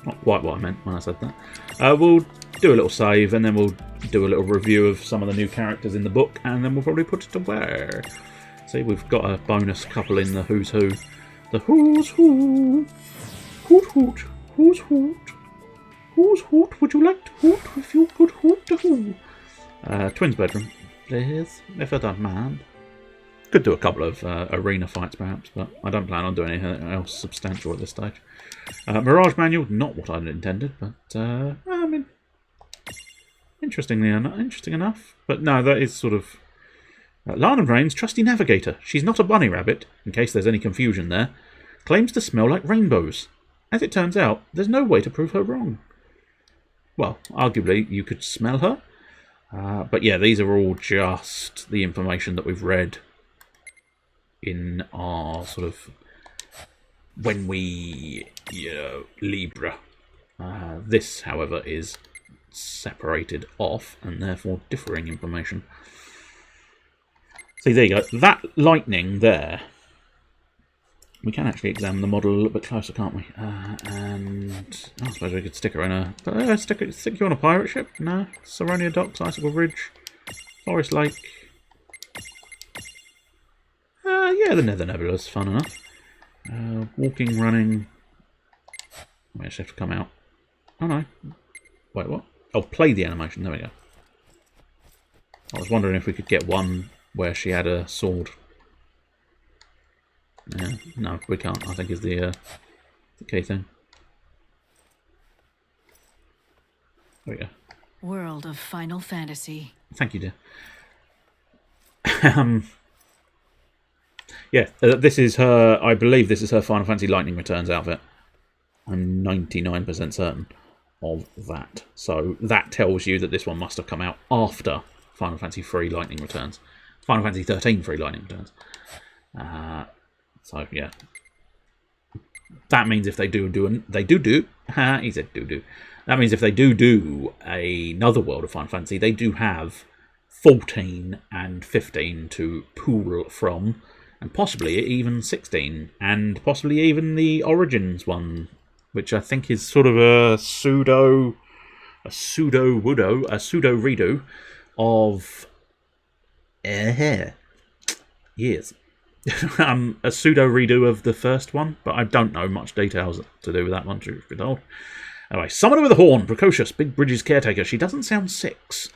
not quite what I meant when I said that. We'll do a little save, and then we'll do a little review of some of the new characters in the book, and then we'll probably put it to wear. See, we've got a bonus couple in the Who's Who. The Who's Who. Hoot hoot. Who's Hoot. Who's Hoot? Would you like to hoot if you could hoot to who? Twins bedroom, please, if I don't mind. Could do a couple of arena fights perhaps, but I don't plan on doing anything else substantial at this stage. Mirage manual, not what I'd intended, but I mean, interesting enough. But no, that is sort of Lana Rain's trusty navigator. She's not a bunny rabbit, in case there's any confusion there. Claims to smell like rainbows. As it turns out, there's no way to prove her wrong. Well, arguably, you could smell her. But yeah, these are all just the information that we've read in our sort of when we Libra. This, however, is separated off and therefore differing information. See, there you go. That lightning there We can actually examine the model a little bit closer, can't we? And I suppose we could stick her in a stick you on a pirate ship. No, Saronia Docks, Icicle Ridge, Forest Lake. Yeah, the Nether Nebula's fun enough. Walking, running. We actually have to come out. Oh no! Wait, what? Oh, play the animation. There we go. I was wondering if we could get one where she had a sword. Yeah, no, we can't. I think is the key thing. There we go. World of Final Fantasy. Thank you, dear. Yeah, this is her. I believe this is her Final Fantasy Lightning Returns outfit. I'm 99% certain of that. So that tells you that this one must have come out after Final Fantasy 3 Lightning Returns. Final Fantasy 13 3 Lightning Returns. So yeah, that means if they do, he said do. That means if they do another World of Final Fantasy, they do have 14 and 15 to pull from, and possibly even 16, and possibly even the Origins one, which I think is sort of a pseudo redo of years. A pseudo redo of the first one, but I don't know much details to do with that one, truth be told. Anyway, Summoner with a Horn, precocious, Big Bridges caretaker. She doesn't sound 6.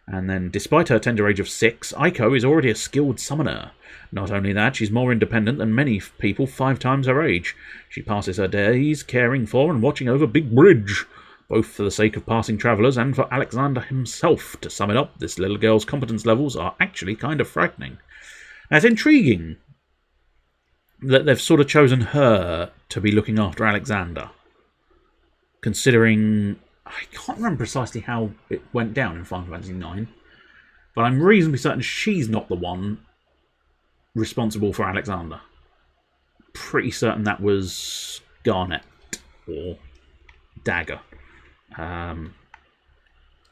And then, despite her tender age of 6, Aiko is already a skilled summoner. Not only that, she's more independent than many people 5 times her age. She passes her days caring for and watching over Big Bridge, both for the sake of passing travellers and for Alexander himself. To sum it up, this little girl's competence levels are actually kind of frightening. Now, it's intriguing that they've sort of chosen her to be looking after Alexander, considering I can't remember precisely how it went down in Final Fantasy IX, but I'm reasonably certain she's not the one responsible for Alexander. Pretty certain that was Garnet or Dagger.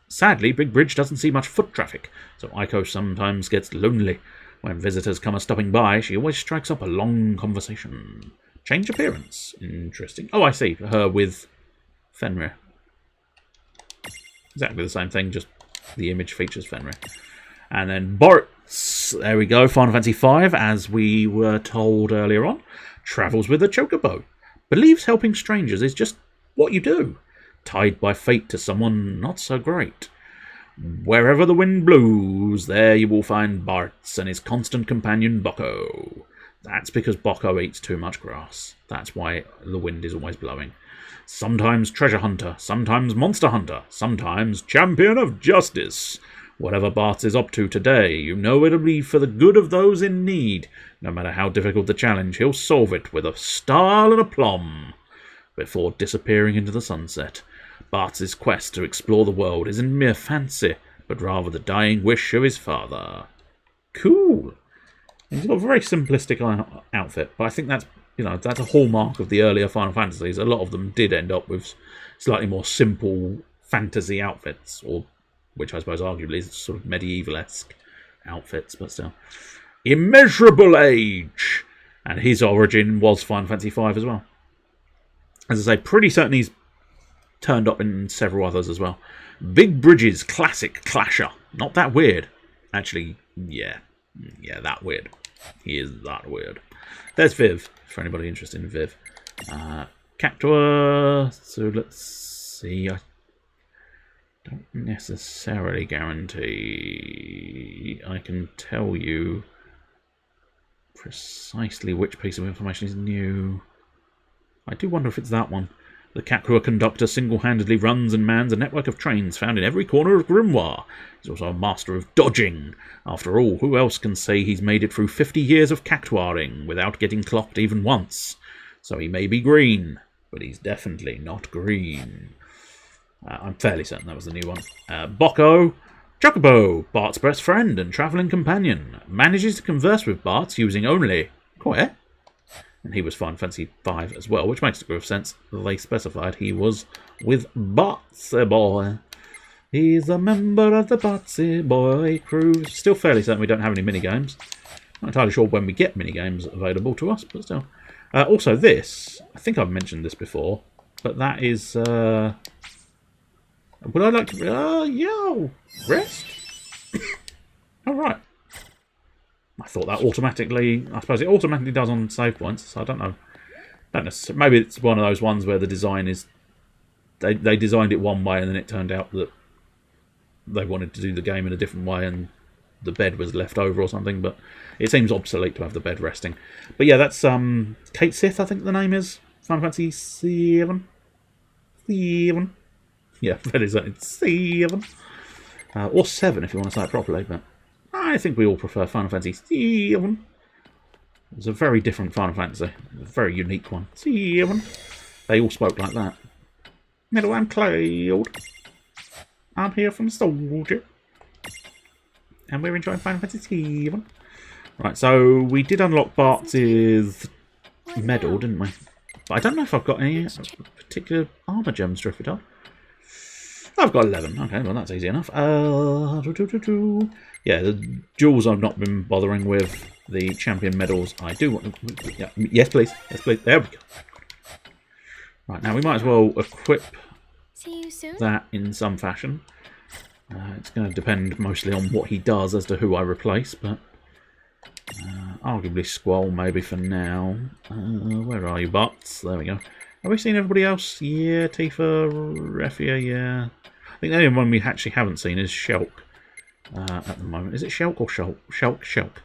Sadly, Big Bridge doesn't see much foot traffic, so Aiko sometimes gets lonely. When visitors come stopping by, she always strikes up a long conversation. Change appearance. Interesting. Oh, I see. Her with Fenrir. Exactly the same thing, just the image features Fenrir. And then Boris. There we go. Final Fantasy V, as we were told earlier on, travels with a chocobo. Believes helping strangers is just what you do. Tied by fate to someone not so great. Wherever the wind blows, there you will find Bartz and his constant companion Bocco. That's because Bocco eats too much grass. That's why the wind is always blowing. Sometimes treasure hunter, sometimes monster hunter, sometimes champion of justice. Whatever Bartz is up to today, you know it'll be for the good of those in need. No matter how difficult the challenge, he'll solve it with a style and aplomb. Before disappearing into the sunset, Bartz's quest to explore the world isn't mere fancy, but rather the dying wish of his father. Cool. He's got a very simplistic outfit, but I think that's a hallmark of the earlier Final Fantasies. A lot of them did end up with slightly more simple fantasy outfits, or which I suppose arguably is sort of medieval-esque outfits, but still. Immeasurable Age! And his origin was Final Fantasy V as well. As I say, pretty certain he's turned up in several others as well. Big Bridges, classic clasher. Not that weird. Actually, yeah, that weird. He is that weird. There's Viv, for anybody interested in Viv. Cactua, so let's see. I don't necessarily guarantee I can tell you precisely which piece of information is new. I do wonder if it's that one. The Kakrua conductor single-handedly runs and mans a network of trains found in every corner of Grimoire. He's also a master of dodging. After all, who else can say he's made it through 50 years of cactuaring without getting clocked even once? So he may be green, but he's definitely not green. I'm fairly certain that was the new one. Bocco, Chocobo, Bart's best friend and travelling companion, manages to converse with Bart using only Quae. And he was Final Fantasy V as well, which makes a degree of sense. They specified he was with Bartsy Boy. He's a member of the Bartsy Boy crew. Still fairly certain we don't have any minigames. Not entirely sure when we get minigames available to us, but still. Also, this, I think I've mentioned this before, but that is. Would I like to? Yo, rest. All right. I thought that automatically. I suppose it automatically does on save points. So I don't know. Don't necessarily. Maybe it's one of those ones where the design is. They designed it one way and then it turned out that they wanted to do the game in a different way and the bed was left over or something. But it seems obsolete to have the bed resting. But yeah, that's Kate Sith, I think the name is. Final Fantasy 7. 7. Yeah, that is it. 7. Or 7 if you want to say it properly. But I think we all prefer Final Fantasy 7. It's a very different Final Fantasy. A very unique one. 7. They all spoke like that. Hello, I'm Cloud. I'm here from Soldier. And we're enjoying Final Fantasy 7. Right, so we did unlock Bartz's medal, didn't we? But I don't know if I've got any particular armor gems drifted on. I've got 11. Okay, well that's easy enough. Yeah, the jewels I've not been bothering with. The champion medals I do want. Yeah, yes, please. Yes, please. There we go. Right, now we might as well equip that in some fashion. It's going to depend mostly on what he does as to who I replace, but arguably Squall maybe for now. Where are you, Bots? There we go. Have we seen everybody else? Yeah, Tifa, Refia, yeah. I think the only one we actually haven't seen is Shulk at the moment. Is it Shulk or Shulk? Shulk.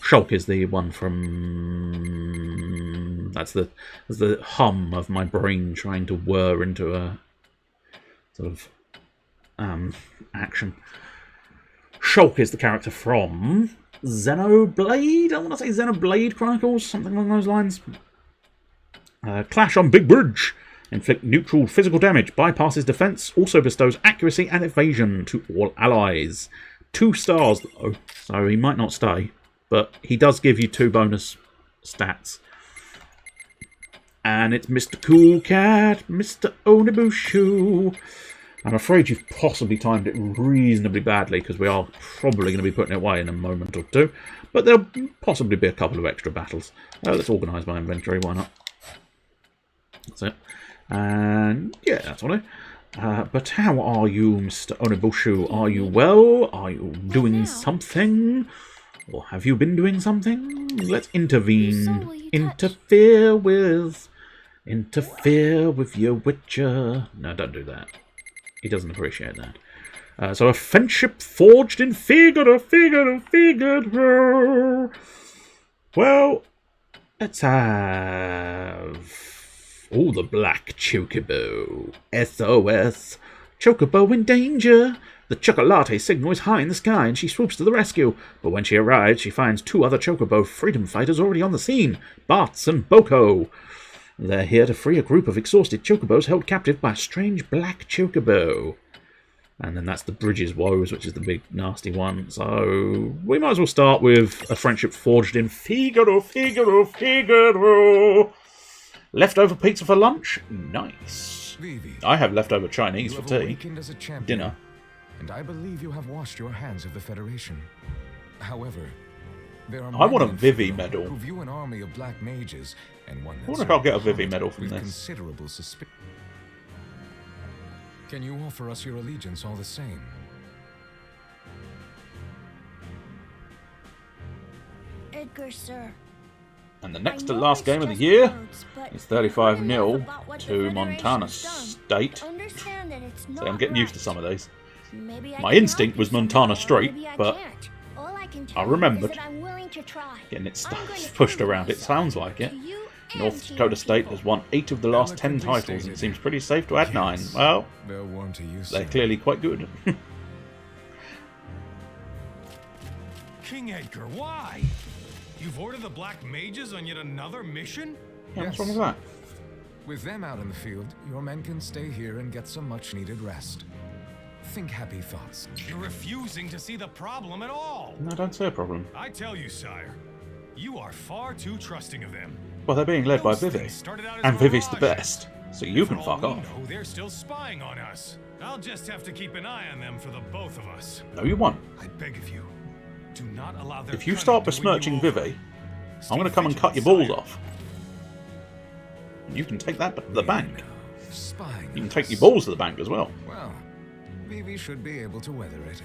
Shulk is the one from... That's the hum of my brain trying to whir into a sort of action. Shulk is the character from Xenoblade? I want to say Xenoblade Chronicles, something along those lines. Clash on Big Bridge. Inflict neutral physical damage. Bypasses defense. Also bestows accuracy and evasion to all allies. 2 stars though, so he might not stay. But he does give you 2 bonus stats. And it's Mr. Cool Cat, Mr. Onibushu. I'm afraid you've possibly timed it reasonably badly because we are probably going to be putting it away in a moment or two. But there'll possibly be a couple of extra battles. Let's organise my inventory, why not? That's it. And yeah, that's all it. But how are you, Mr. Onibushu? Are you well? Are you doing something? Or have you been doing something? Let's intervene. Interfere with your Witcher. No, don't do that. He doesn't appreciate that. So a friendship forged in Figaro. Well, let's have... Oh, the black chocobo. SOS. Chocobo in danger. The chocolate signal is high in the sky and she swoops to the rescue. But when she arrives, she finds 2 other chocobo freedom fighters already on the scene. Bartz and Boko. They're here to free a group of exhausted chocobos held captive by a strange black chocobo. And then that's the Bridges Woes, which is the big nasty one. So we might as well start with a friendship forged in Figaro. Leftover pizza for lunch? Nice. Vivi, I have leftover Chinese for tea. Dinner. And I believe you have washed your hands of the Federation. However, there are I want a many Vivi medal. who view an army of black mages and one I wonder if I'll get a Vivi medal from with this. considerable suspicion. Can you offer us your allegiance all the same? Edgar, sir. And the next to last game of the year is 35-0 to Montana State. So I'm getting used to some of these. My instinct was Montana Street, but I remembered getting it pushed around. It sounds like it. North Dakota State has won 8 of the last 10 titles and seems pretty safe to add 9. Well, they're clearly quite good. King Edgar, why? You've ordered the Black Mages on yet another mission? Yeah, what's wrong with that? With them out in the field, your men can stay here and get some much-needed rest. Think happy thoughts. You're refusing to see the problem at all. No, don't say a problem. I tell you, sire, you are far too trusting of them. Well, they're being led by Vivi. And Vivi's the best. So you can fuck off. No, they're still spying on us. I'll just have to keep an eye on them for the both of us. No, you won't. I beg of you, do not allow their If you start besmirching Vivi, I'm going to come and cut your balls off. You can take that to the bank. Spying. You can take your balls to the bank as well. Well, Vivi should be able to weather it.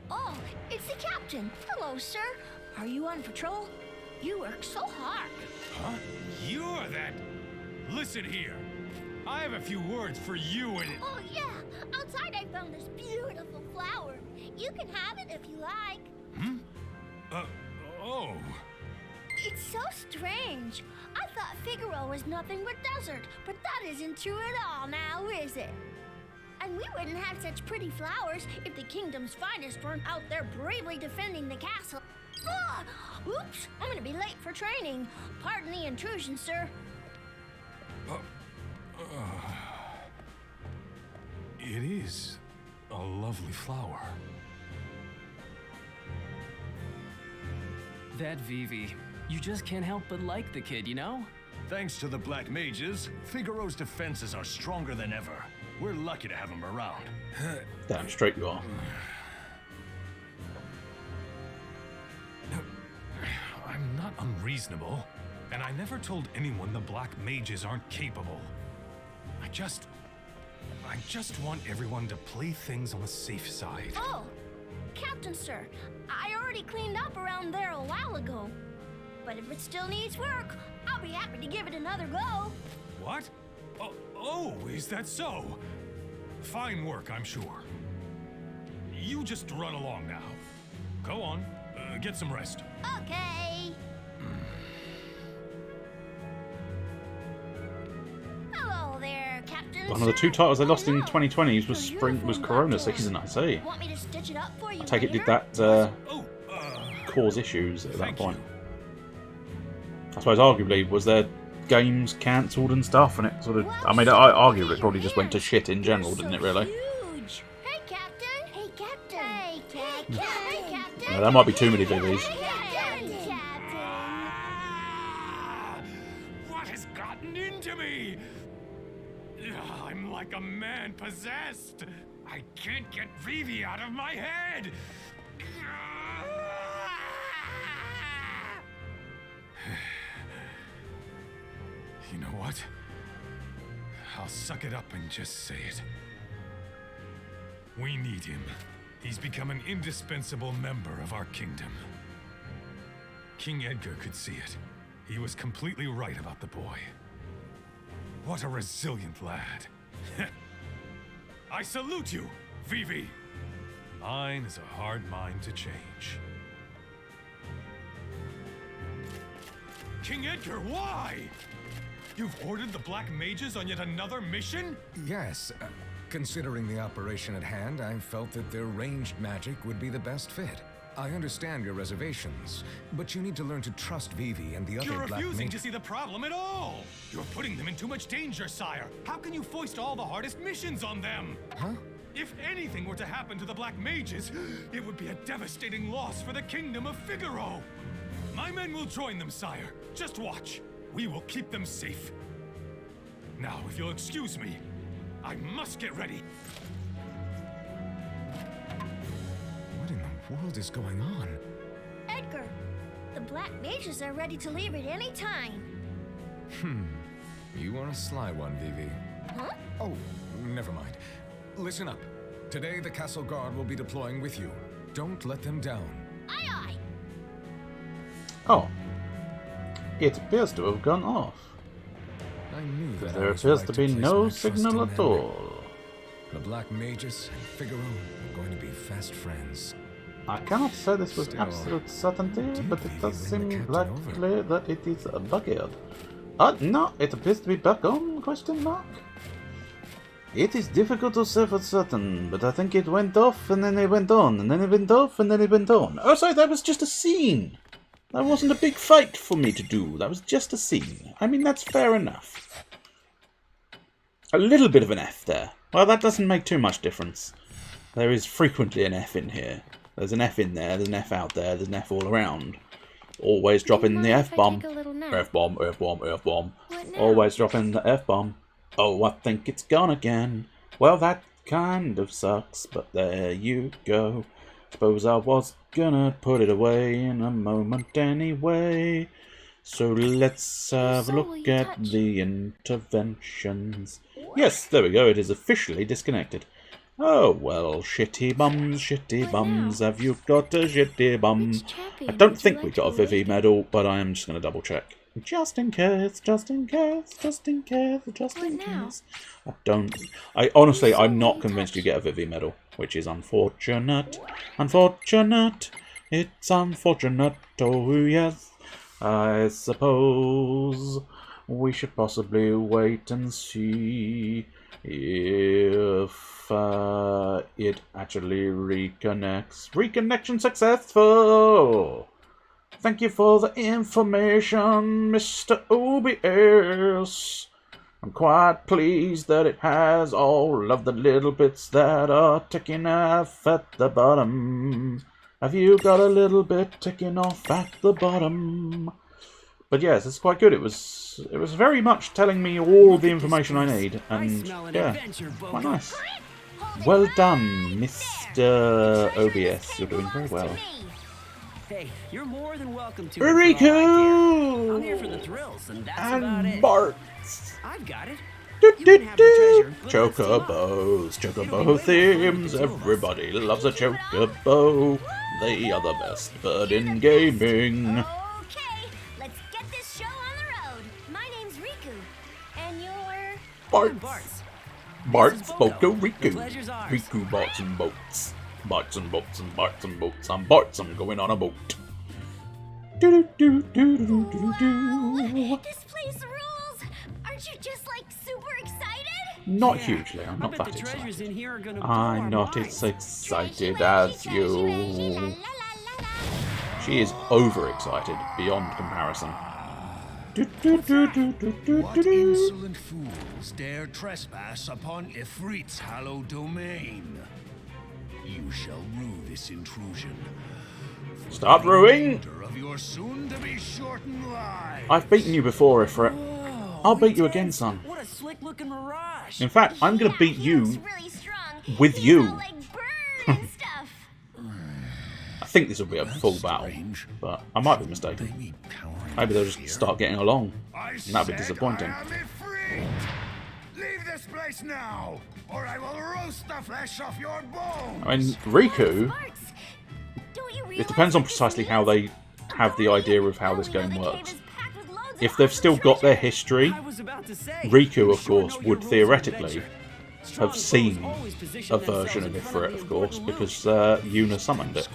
Oh, it's the captain. Hello, sir. Are you on patrol? You work so hard. Huh? You're that... Listen here. I have a few words for you and... Oh, yeah. Outside I found this beautiful flower. You can have it if you like. Hmm? Oh. It's so strange. I thought Figaro was nothing but desert, but that isn't true at all now, is it? And we wouldn't have such pretty flowers if the kingdom's finest weren't out there bravely defending the castle. Ah! Oops! I'm gonna be late for training. Pardon the intrusion, sir. It is a lovely flower. That Vivi. You just can't help but like the kid, you know? Thanks to the Black Mages, Figaro's defenses are stronger than ever. We're lucky to have him around. Damn straight you are. I'm not unreasonable, and I never told anyone the Black Mages aren't capable. I just want everyone to play things on the safe side. Oh, Captain, sir. I already cleaned up around there a while ago. But if it still needs work, I'll be happy to give it another go. What? Oh, is that so? Fine work, I'm sure. You just run along now. Go on, get some rest. Okay. Hello there, Captain. One of the two titles they lost in 2020 was Corona season, I see. Want me to stitch it up for you I take it did later? that cause issues at that point. I suppose arguably was there games cancelled and stuff, and it sort of. I mean, arguably it probably just went to shit in general, didn't it? Really. Huge. Hey, Captain. Hey, Captain. Hey, Captain. Hey, Captain. Yeah, that might be too many VVs. What has gotten into me? I'm like a man possessed. I can't get Vivi out of my head. You know what? I'll suck it up and just say it. We need him. He's become an indispensable member of our kingdom. King Edgar could see it. He was completely right about the boy. What a resilient lad. I salute you, Vivi. Mine is a hard mind to change. King Edgar, why? You've ordered the Black Mages on yet another mission? Yes. Considering the operation at hand, I felt that their ranged magic would be the best fit. I understand your reservations, but you need to learn to trust Vivi and the other You're Black Mages. refusing to see the problem at all! You're putting them in too much danger, sire! How can you foist all the hardest missions on them? Huh? If anything were to happen to the Black Mages, it would be a devastating loss for the kingdom of Figaro! My men will join them, sire. Just watch. We will keep them safe. Now, if you'll excuse me, I must get ready. What in the world is going on? Edgar, the Black Mages are ready to leave at any time. You are a sly one, Vivi. Huh? Oh, never mind. Listen up. Today, the castle guard will be deploying with you. Don't let them down. Aye, aye. Oh. It appears to have gone off. I knew that There I was appears right to be place no my trust signal in at them. all. The Black Mages and Figaro are going to be fast friends. I cannot say this with Still, absolute certainty, did but it Vivi does win the seem captain like over? clear that it is a buggered. No, it appears to be back on, question mark. It is difficult to say for certain, but I think it went off and then it went on, and then it went off and then it went on. Oh, sorry, that was just a scene. That wasn't a big fight for me to do. That was just a scene. I mean, that's fair enough. A little bit of an F there. Well, that doesn't make too much difference. There is frequently an F in here. There's an F in there, there's an F out there, there's an F all around. Always dropping the F-bomb. F-bomb, F-bomb, F-bomb. Always dropping the F-bomb. Oh, I think it's gone again. Well, that kind of sucks, but there you go. Suppose I was gonna put it away in a moment anyway. So let's have a look at the interventions. Yes, there we go. It is officially disconnected. Oh, well, shitty bums, have you got a shitty bum? I don't think we got a Vivi medal, but I am just going to double check. Just in case, just in case, just in case, just in case. Honestly, I'm not convinced you get a Vivi medal, which is unfortunate. Unfortunate. It's unfortunate, oh yes. I suppose we should possibly wait and see if it actually reconnects. Reconnection successful! Thank you for the information, Mr. OBS. I'm quite pleased that it has all of the little bits that are ticking off at the bottom. Have you got a little bit ticking off at the bottom? But yes, it's quite good. It was very much telling me all the information I need, and yeah, quite nice. Well done, Mr. OBS. You're doing very well. Hey, you're more than welcome to. Riku! I'm here for the thrills, and that's about it. Bart. I've got it. Chocobos, chocobo themes. Everybody loves a chocobo. They are the best bird in gaming. Okay, let's get this show on the road. My name's Riku, and you're... Bart's Boto Riku. Riku Barts and Boats. Barts and Boats and Barts and Boats. I'm Barts, I'm going on a boat. This place rules! Aren't you just, like, super excited? Not hugely, I'm not that excited. I'm not as excited as you. She is overexcited beyond comparison. What insolent fools dare trespass upon Ifrit's hallowed domain? You shall rue this intrusion. Stop ruining! Of your soon-to-be shortened life. I've beaten you before, Ifrit. I'll beat you again, son. What a slick-looking mirage. In fact, I'm going to beat you with you. I think this will be a full battle, but I might be mistaken. Maybe they'll just start getting along, and that'll be disappointing. Leave this place now, or I will roast the flesh off your bones. I mean, Riku, it depends on precisely how they have the idea of how this game works. If they've still got their history, Riku, of course, would theoretically have seen a version of Ifrit, of course, because Yuna summoned it.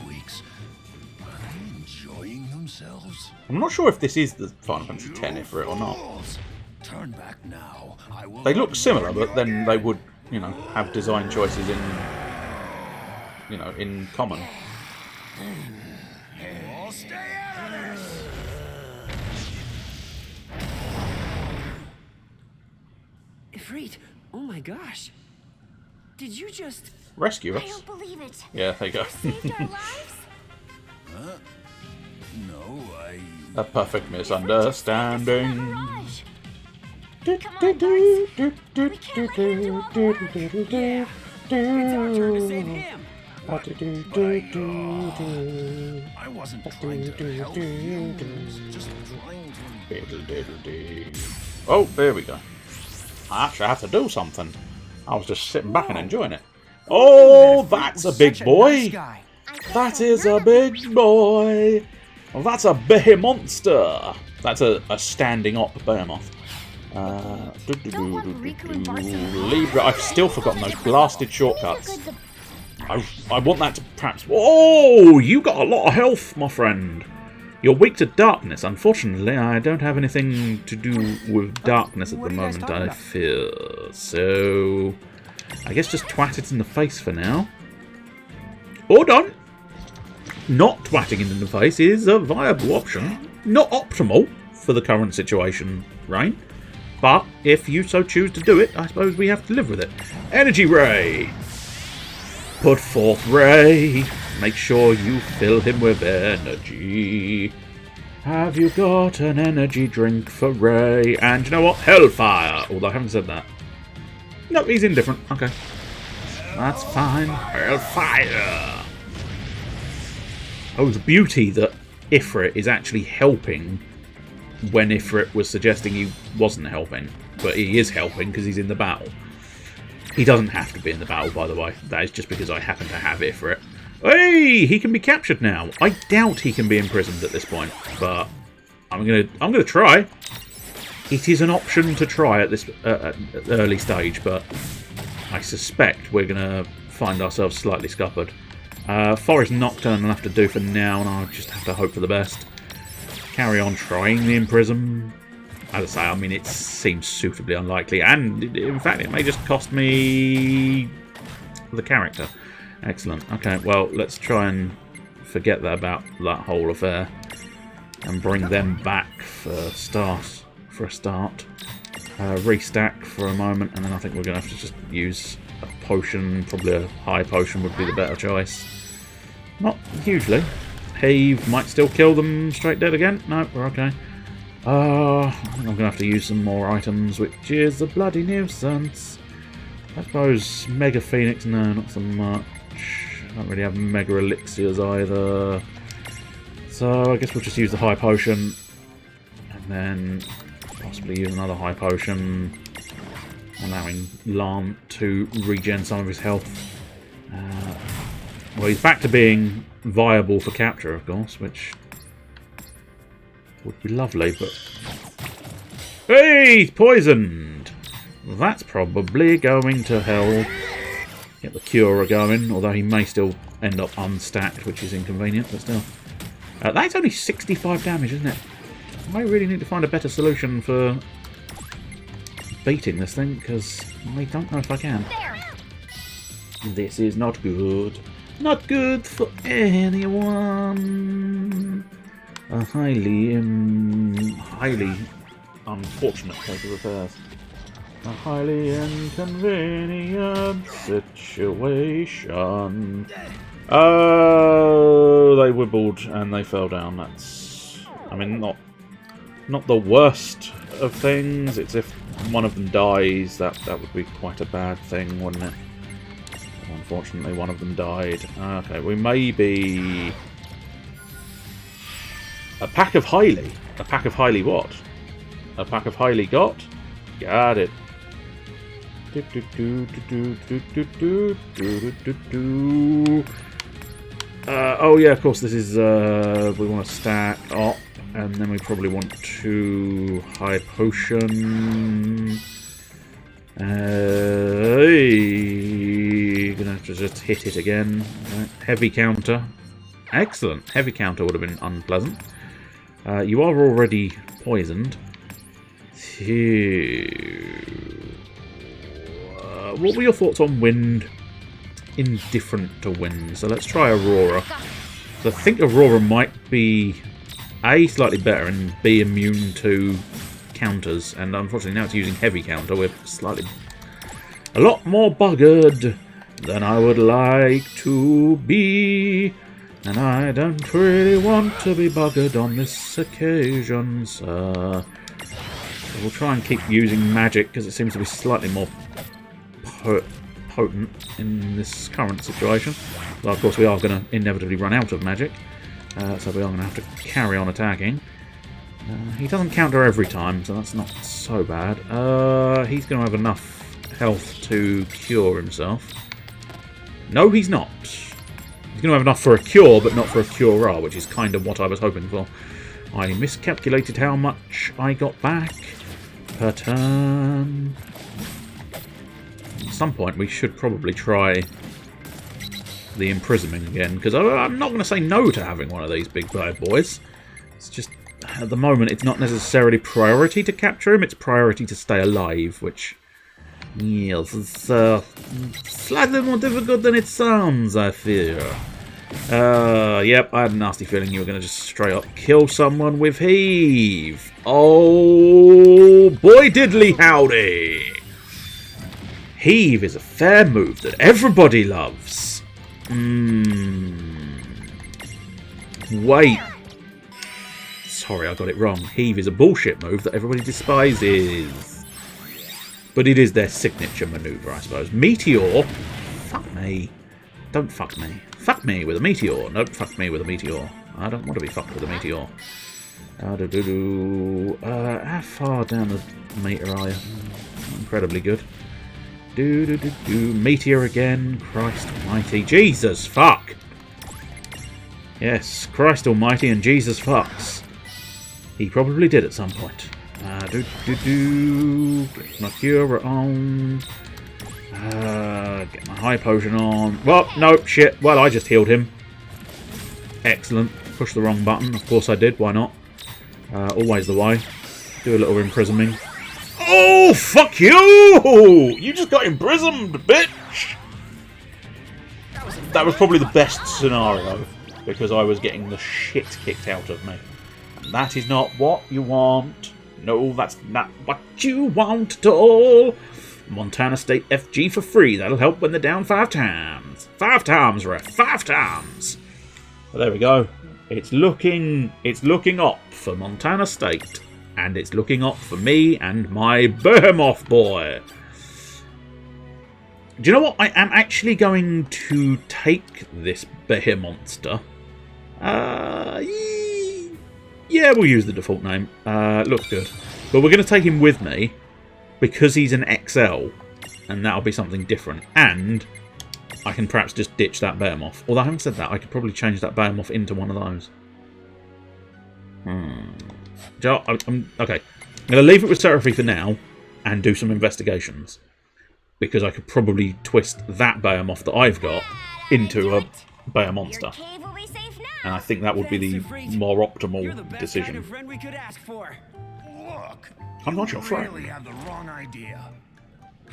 I'm not sure if this is the Final Fantasy X Ifrit or not. They look similar, but then they would, you know, have design choices in, you know, in common. Ifrit, oh my gosh. Did you just... rescue us? I don't believe it. Yeah, there you go. Saved our lives? No, A perfect misunderstanding. Come on, Barts. We can't let her do all the work. It's our turn to save him. I wasn't trying to help you. Just trying to... Oh, there we go. I actually have to do something. I was just sitting back and enjoying it. Oh, that's a big boy. That is a big boy. Well, that's a behemonster. That's a standing up behemoth. Libra. I've still forgotten those blasted shortcuts. I want that to perhaps... Oh, you got a lot of health, my friend. You're weak to darkness. Unfortunately, I don't have anything to do with darkness at the moment, I fear. So, I guess just twat it in the face for now. Hold on. Not twatting it in the face is a viable option. Not optimal for the current situation, right? But if you so choose to do it, I suppose we have to live with it. Energy Ray! Put forth Ray! Make sure you fill him with energy. Have you got an energy drink for Ray? And you know what? Hellfire! Although I haven't said that. No, he's indifferent. Okay. That's fine. Hellfire! Oh, the beauty that Ifrit is actually helping when Ifrit was suggesting he wasn't helping. But he is helping because he's in the battle. He doesn't have to be in the battle, by the way. That is just because I happen to have Ifrit. Hey, he can be captured now. I doubt he can be imprisoned at this point, but I'm gonna try. It is an option to try at this early stage, but I suspect we're gonna find ourselves slightly scuppered. Forest Nocturne will have to do for now, and I'll just have to hope for the best. Carry on trying the imprison. As I say, I mean, it seems suitably unlikely, and in fact, it may just cost me the character. Excellent. Okay, well, let's try and forget that about that whole affair and bring them back for a start. Restack for a moment, and then I think we're going to have to just use a potion. Probably a high potion would be the better choice. Not hugely. Heave might still kill them straight dead again. No, we're okay. I think I'm going to have to use some more items, which is a bloody nuisance. I suppose Mega Phoenix, no, not so much. I don't really have Mega Elixirs either. So I guess we'll just use the high potion. And then possibly use another high potion. Allowing Lant to regen some of his health. Well, he's back to being viable for capture, of course, which would be lovely, but... Hey! He's poisoned! That's probably going to hell. Get the Cura going, although he may still end up unstacked, which is inconvenient, but still. That's only 65 damage, isn't it? I may really need to find a better solution for beating this thing, because I don't know if I can. This is not good. Not good for anyone. A highly unfortunate state of affairs. A highly inconvenient situation. Oh, they wibbled and they fell down. That's, I mean, not the worst of things. It's if one of them dies, that would be quite a bad thing, wouldn't it? Unfortunately, one of them died. Okay, we may be... A pack of Hylie. A pack of Hylie what? A pack of Hylie got? Got it. Oh yeah, of course this is... we want to stack up. And then we probably want 2 high potion... gonna have to just hit it again. Right. Heavy counter. Excellent. Heavy counter would have been unpleasant. You are already poisoned. What were your thoughts on wind? Indifferent to wind. So let's try Aurora. So I think Aurora might be A, slightly better, and B, immune to counters, and unfortunately now it's using heavy counter. We're slightly a lot more buggered than I would like to be, and I don't really want to be buggered on this occasion, sir. So we'll try and keep using magic because it seems to be slightly more potent in this current situation. Well, of course we are going to inevitably run out of magic, so we are going to have to carry on attacking. He doesn't counter every time, so that's not so bad. He's going to have enough health to cure himself. No, he's not. He's going to have enough for a cure, but not for a cure, which is kind of what I was hoping for. I miscalculated how much I got back per turn. At some point, we should probably try the imprisonment again, because I'm not going to say no to having one of these big bad boys. It's just... At the moment, it's not necessarily priority to capture him, it's priority to stay alive, which, yes, it's slightly more difficult than it sounds, I fear. Yep, I had a nasty feeling you were going to just straight up kill someone with Heave. Oh, boy diddly howdy! Heave is a fair move that everybody loves. Wait. Sorry, I got it wrong. Heave is a bullshit move that everybody despises. But it is their signature maneuver, I suppose. Meteor? Fuck me. Don't fuck me. Fuck me with a meteor. Don't fuck me with a meteor. I don't want to be fucked with a meteor. How far down the meter are you? Incredibly good. Meteor again. Christ almighty. Jesus fuck! Yes, Christ almighty and Jesus fucks. He probably did at some point. Get my cure on. Get my high potion on. Well, no, shit. Well, I just healed him. Excellent. Pushed the wrong button. Of course I did. Why not? Always the way. Do a little imprisoning. Oh, fuck you! You just got imprisoned, bitch! That was probably the best scenario, because I was getting the shit kicked out of me. And that is not what you want. No, that's not what you want at all. Montana State FG for free. That'll help when they're down 5 times. 5 times, ref. 5 times. Well, there we go. It's looking up for Montana State. And it's looking up for me and my Behemoth boy. Do you know what? I am actually going to take this Behemonster. Yeah, we'll use the default name. Looks good. But we're going to take him with me because he's an XL. And that'll be something different. And I can perhaps just ditch that Behemoth. Although, having said that, I could probably change that Behemoth into one of those. Okay. I'm going to leave it with Seraphy for now and do some investigations. Because I could probably twist that Behemoth that I've got into a Behemonster. And I think that would be the more optimal decision. Look, I'm not your friend. You really have the wrong idea.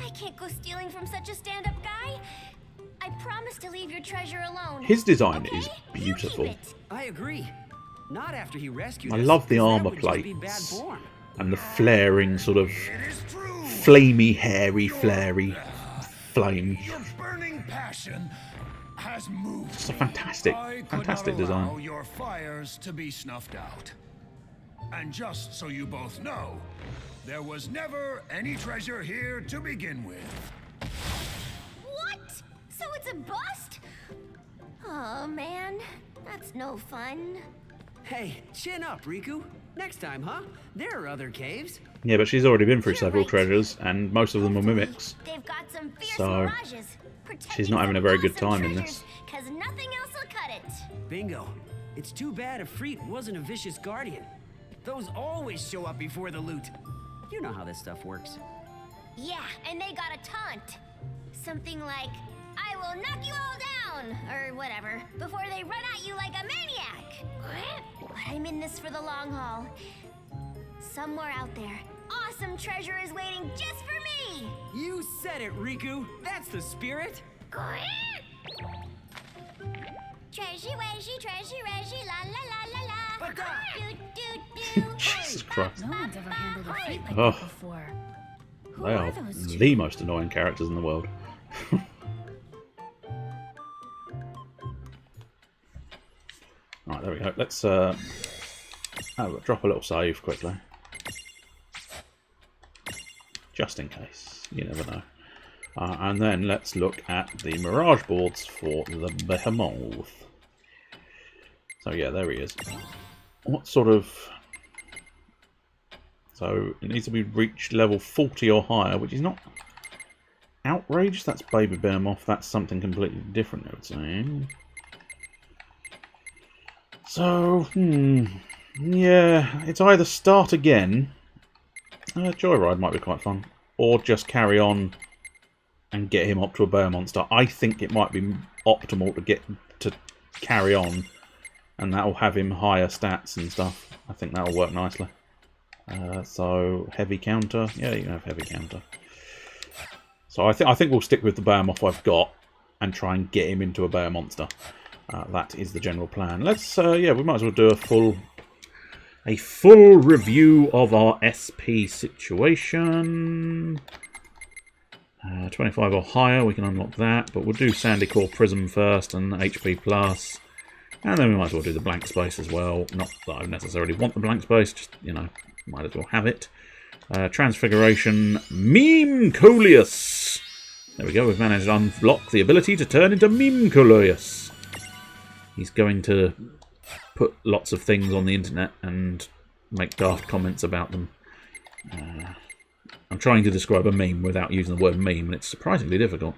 I can't go stealing from such a stand-up guy. I promise to leave your treasure alone. His design is beautiful. I agree. Not after he rescued I us, love the 'cause that armor would just be bad plates form. and the flaring sort of flamey, hairy, flary flame. Your burning passion has moved. It's a fantastic, fantastic allow design. your fires to be snuffed out. And just so you both know, there was never any treasure here to begin with. What? So it's a bust? Oh man, that's no fun. Hey, chin up, Riku. Next time, huh? There are other caves. Yeah, but she's already been through several treasures, and most of them are mimics. They've got some fierce So mirages. she's not having a very good time in this. Cause nothing else will cut it. Bingo. It's too bad Ifrit wasn't a vicious guardian. Those always show up before the loot. You know how this stuff works. Yeah, and they got a taunt. Something like, I will knock you all down, or whatever, before they run at you like a maniac. But I'm in this for the long haul. Somewhere out there, awesome treasure is waiting just for me. You said it, Riku. That's the spirit. Treasure, reggie, la la la la la. Do, do, do. Jesus Christ. No one's ever handled a feat like Oh. that before. They are the most annoying characters in the world. Right, there we go. Let's drop a little save quickly. Just in case. You never know. And then let's look at the Mirage boards for the Behemoth. So yeah, there he is. What sort of... So it needs to be reached level 40 or higher, which is not outrage. That's Baby Behemoth. That's something completely different, I would say. So, yeah, it's either start again. Joyride might be quite fun, or just carry on and get him up to a Behemonster. I think it might be optimal to carry on, and that'll have him higher stats and stuff. I think that'll work nicely. So heavy counter, yeah, you can have heavy counter. So I think we'll stick with the Behemoth I've got and try and get him into a Behemonster. That is the general plan. Let's yeah, we might as well do a full review of our SP situation. 25 or higher, we can unlock that, but we'll do Sandy Core Prism first and HP Plus. And then we might as well do the blank space as well. Not that I necessarily want the blank space, just, you know, might as well have it. Transfiguration, Meme Coleus. There we go, we've managed to unlock the ability to turn into Meme Coleus. He's going to put lots of things on the internet and make daft comments about them. I'm trying to describe a meme without using the word meme, and it's surprisingly difficult.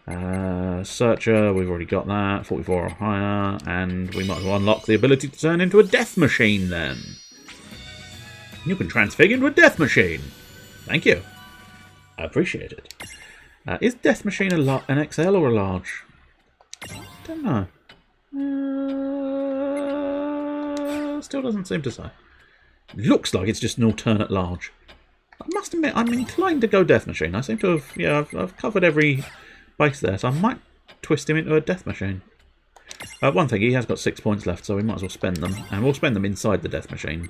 Searcher, we've already got that, 44 or higher, and we might as well unlock the ability to turn into a death machine then. You can transfigure into a death machine. Thank you. I appreciate it. Is death machine an XL or a large? Don't know. Still doesn't seem to say. Looks like it's just an alternate large. I must admit, I'm inclined to go death machine. I seem to have, yeah, I've covered every base there, so I might twist him into a death machine. One thing, he has got 6 points left, so we might as well spend them, and we'll spend them inside the death machine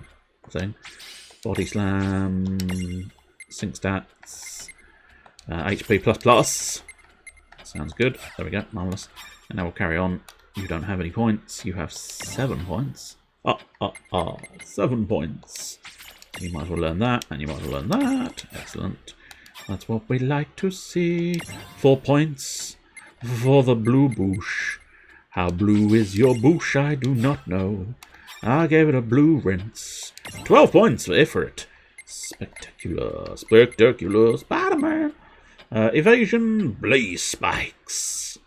thing. Body slam, sync stats, HP++. Sounds good. There we go, marvellous. And now we'll carry on. You don't have any points. You have 7 points. 7 points. You might as well learn that, and you might as well learn that. Excellent. That's what we like to see. 4 points for the blue bush. How blue is your bush, I do not know. I gave it a blue rinse. 12 points for Ifrit. Spectacular. Spectacular Spider-Man. Evasion, blaze spikes.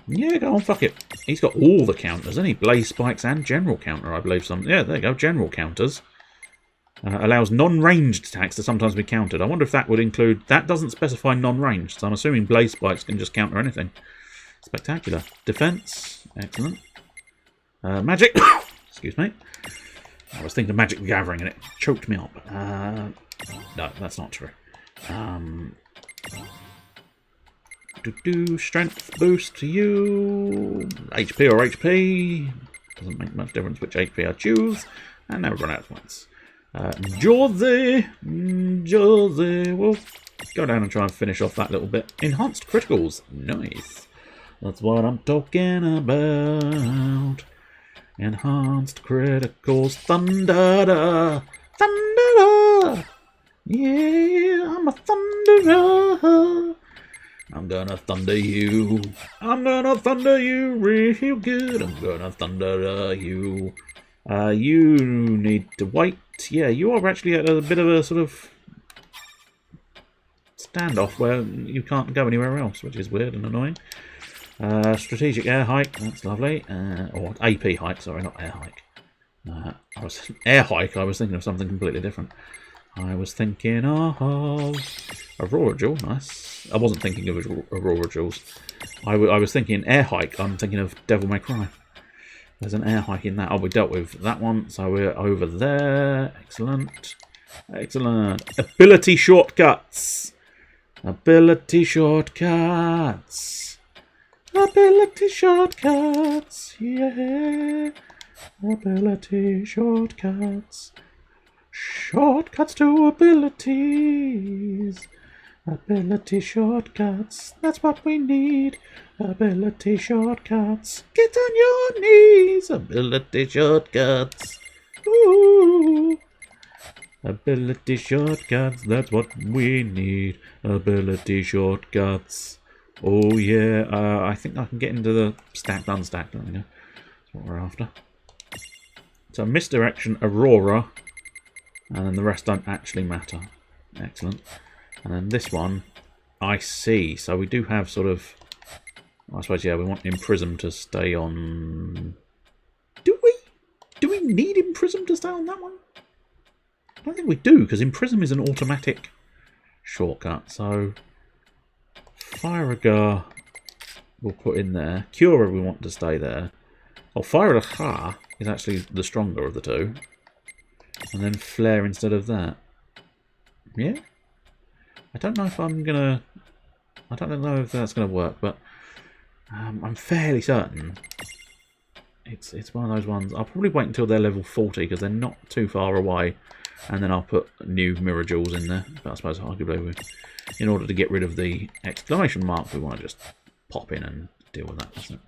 Yeah, go on, fuck it. He's got all the counters, hasn't he? Blaze spikes and general counter, I believe. Yeah, there you go, general counters. Allows non-ranged attacks to sometimes be countered. I wonder if that would include... That doesn't specify non-ranged, so I'm assuming blaze spikes can just counter anything. Spectacular. Defense. Excellent. Magic. Excuse me. I was thinking of Magic the Gathering and it choked me up. No, that's not true. Strength boost to you. HP or HP. Doesn't make much difference which HP I choose. And now we've run out of points. Josie. We'll go down and try and finish off that little bit. Enhanced criticals. Nice. That's what I'm talking about. Enhanced criticals. Thunder. Thunder. Yeah, I'm a thunderer. I'm gonna thunder you. I'm gonna thunder you real good. I'm gonna thunder you. You need to wait. Yeah, you are actually at a bit of a sort of standoff where you can't go anywhere else, which is weird and annoying. Strategic air hike, that's lovely. Or AP hike, sorry, not air hike. Air hike, I was thinking of something completely different. I was thinking of Aurora Jewel, nice. I wasn't thinking of Aurora Jewels. I was thinking air hike, I'm thinking of Devil May Cry. There's an air hike in that. Oh, we dealt with that one, so we're over there. Excellent. Excellent. Ability shortcuts. Ability shortcuts. Ability shortcuts. Yeah. Ability shortcuts. Shortcuts to abilities. Ability shortcuts. That's what we need. Ability shortcuts. Get on your knees. Ability shortcuts. Ooh. Ability shortcuts. That's what we need. Ability shortcuts. Oh yeah. I think I can get into the stacked unstacked. There we go. That's what we're after. So misdirection, Aurora, and then the rest don't actually matter. Excellent. And then this one, I see. So we do have sort of... I suppose, yeah, we want Imprism to stay on... Do we? Do we need Imprism to stay on that one? I don't think we do, because Imprism is an automatic shortcut. So, Fire we'll put in there. Cura we want to stay there. Oh, Fire is actually the stronger of the two. And then Flare instead of that. Yeah? I don't know if I'm gonna... I don't know if that's gonna work, but I'm fairly certain it's one of those ones. I'll probably wait until they're level 40 because they're not too far away, and then I'll put new Mirror Jewels in there. But I suppose arguably, in order to get rid of the exclamation mark, we want to just pop in and deal with that. Isn't it?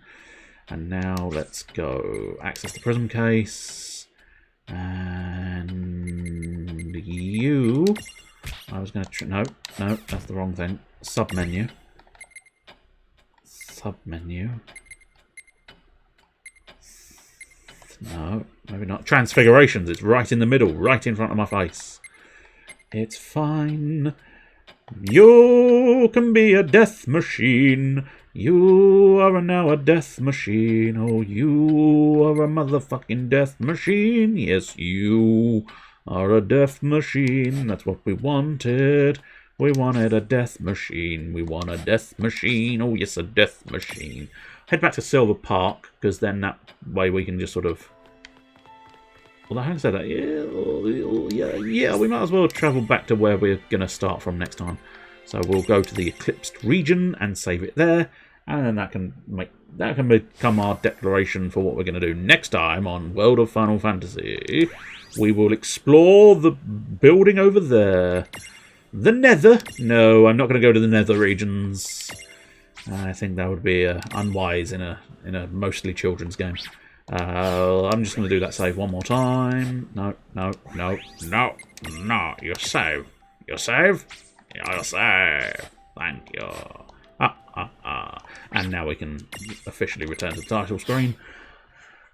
And now let's go access the prism case, and you. I was going to... No, that's the wrong thing. Submenu. No, maybe not. Transfigurations. It's right in the middle, right in front of my face. It's fine. You can be a death machine. You are now a death machine. Oh, you are a motherfucking death machine. Yes, you are a death machine. That's what we wanted. We wanted a death machine. We want a death machine. Oh, yes, a death machine. Head back to Silver Park, because then that way we can just sort of... Well, having said that, yeah, we might as well travel back to where we're going to start from next time. So we'll go to the Eclipsed region and save it there, and then that can become our declaration for what we're going to do next time on World of Final Fantasy. We will explore the building over there. The Nether. No, I'm not going to go to the Nether regions. I think that would be unwise in a mostly children's game. I'm just going to do that save one more time. No. You save. You save. You save. Thank you. And now we can officially return to the title screen.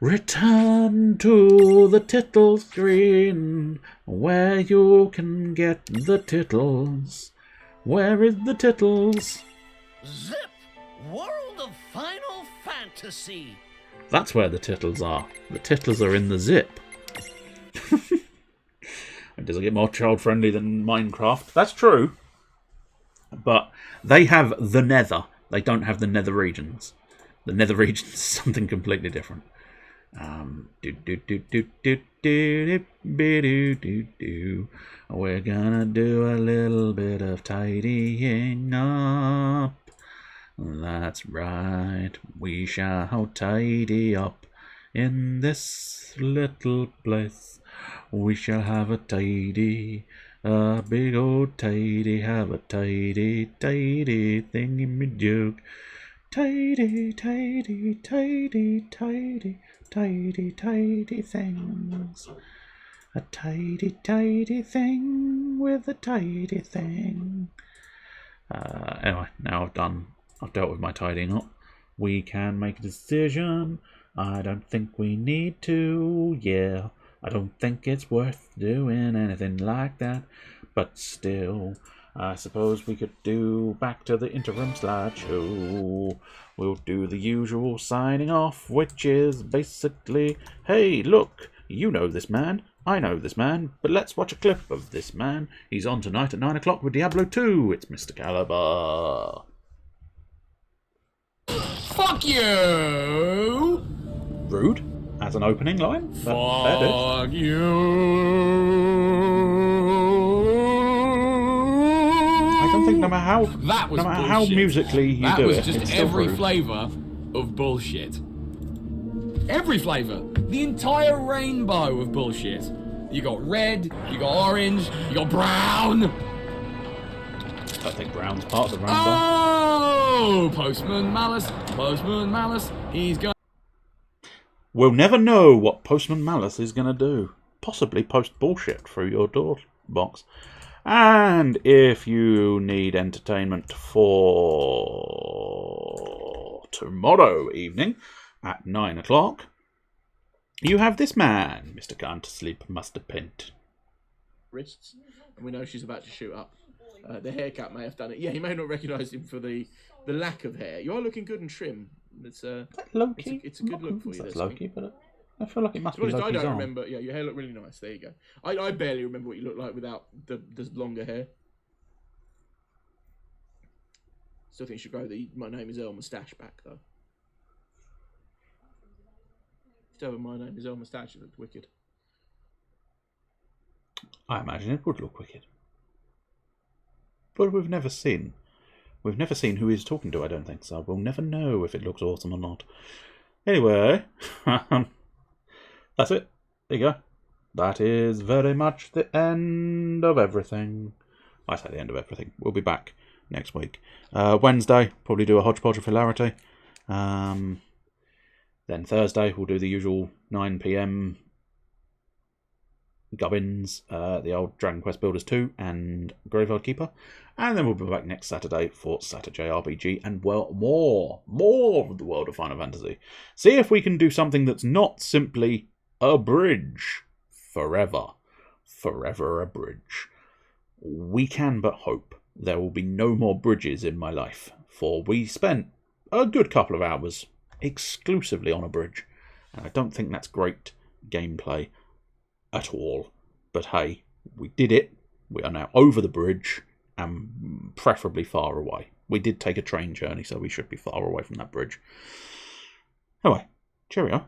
Return to the title screen, where you can get the titles. Where is the titles? Zip! World of Final Fantasy! That's where the titles are. The titles are in the zip. It doesn't get more child-friendly than Minecraft. That's true. But they have the Nether. They don't have the Nether regions. The Nether regions is something completely different. We're gonna do a little bit of tidying up. That's right, we shall tidy up in this little place. We shall have a tidy, a big old tidy, have a tidy, tidy thingy-me-joke. Tidy, tidy, tidy, tidy, tidy, tidy things. A tidy, tidy thing with a tidy thing. Anyway, now I've dealt with my tidying up. We can make a decision. I don't think we need to. Yeah, I don't think it's worth doing anything like that. But still, I suppose we could do back to the interim slideshow. We'll do the usual signing off, which is basically, hey, look, you know this man. I know this man, but let's watch a clip of this man. He's on tonight at 9 o'clock with Diablo 2. It's Mr. Caliber. Fuck you! Rude as an opening line. Fuck you! I don't think no matter how musically you do it, that was just every flavour of bullshit. Every flavour. The entire rainbow of bullshit. You got red, you got orange, you got brown. I think brown's part of the rainbow. Oh, Postman Malice, he's going. We'll never know what Postman Malice is going to do. Possibly post bullshit through your door box. And if you need entertainment for tomorrow evening at 9 o'clock, you have this man, Mr. Can't Sleep Master Pint. Wrists, and we know she's about to shoot up. The haircut may have done it. Yeah, you may not recognise him for the lack of hair. You are looking good and trim. It's low-key? It's a good look for you. That's low-key, but I feel like it must be low-key's I don't on. remember. Yeah, your hair looked really nice. There you go. I barely remember what you looked like without the longer hair. Still think you should grow the My Name Is Earl moustache back, though. Still have a My Name Is Earl moustache. It looked wicked. I imagine it would look wicked. But we've never seen who he's talking to, I don't think, so we'll never know if it looks awesome or not. Anyway, that's it. There you go. That is very much the end of everything. I say the end of everything. We'll be back next week. Wednesday, probably do a hodgepodge of hilarity. Then Thursday, we'll do the usual 9 PM gubbins, the old Dragon Quest Builders 2 and Graveyard Keeper. And then we'll be back next Saturday for SaturJay RPG and more of the world of Final Fantasy. See if we can do something that's not simply a bridge. Forever. Forever a bridge. We can but hope there will be no more bridges in my life, for we spent a good couple of hours exclusively on a bridge, and I don't think that's great gameplay at all. But hey, we did it. We are now over the bridge, and preferably far away. We did take a train journey, so we should be far away from that bridge. Anyway, cheerio.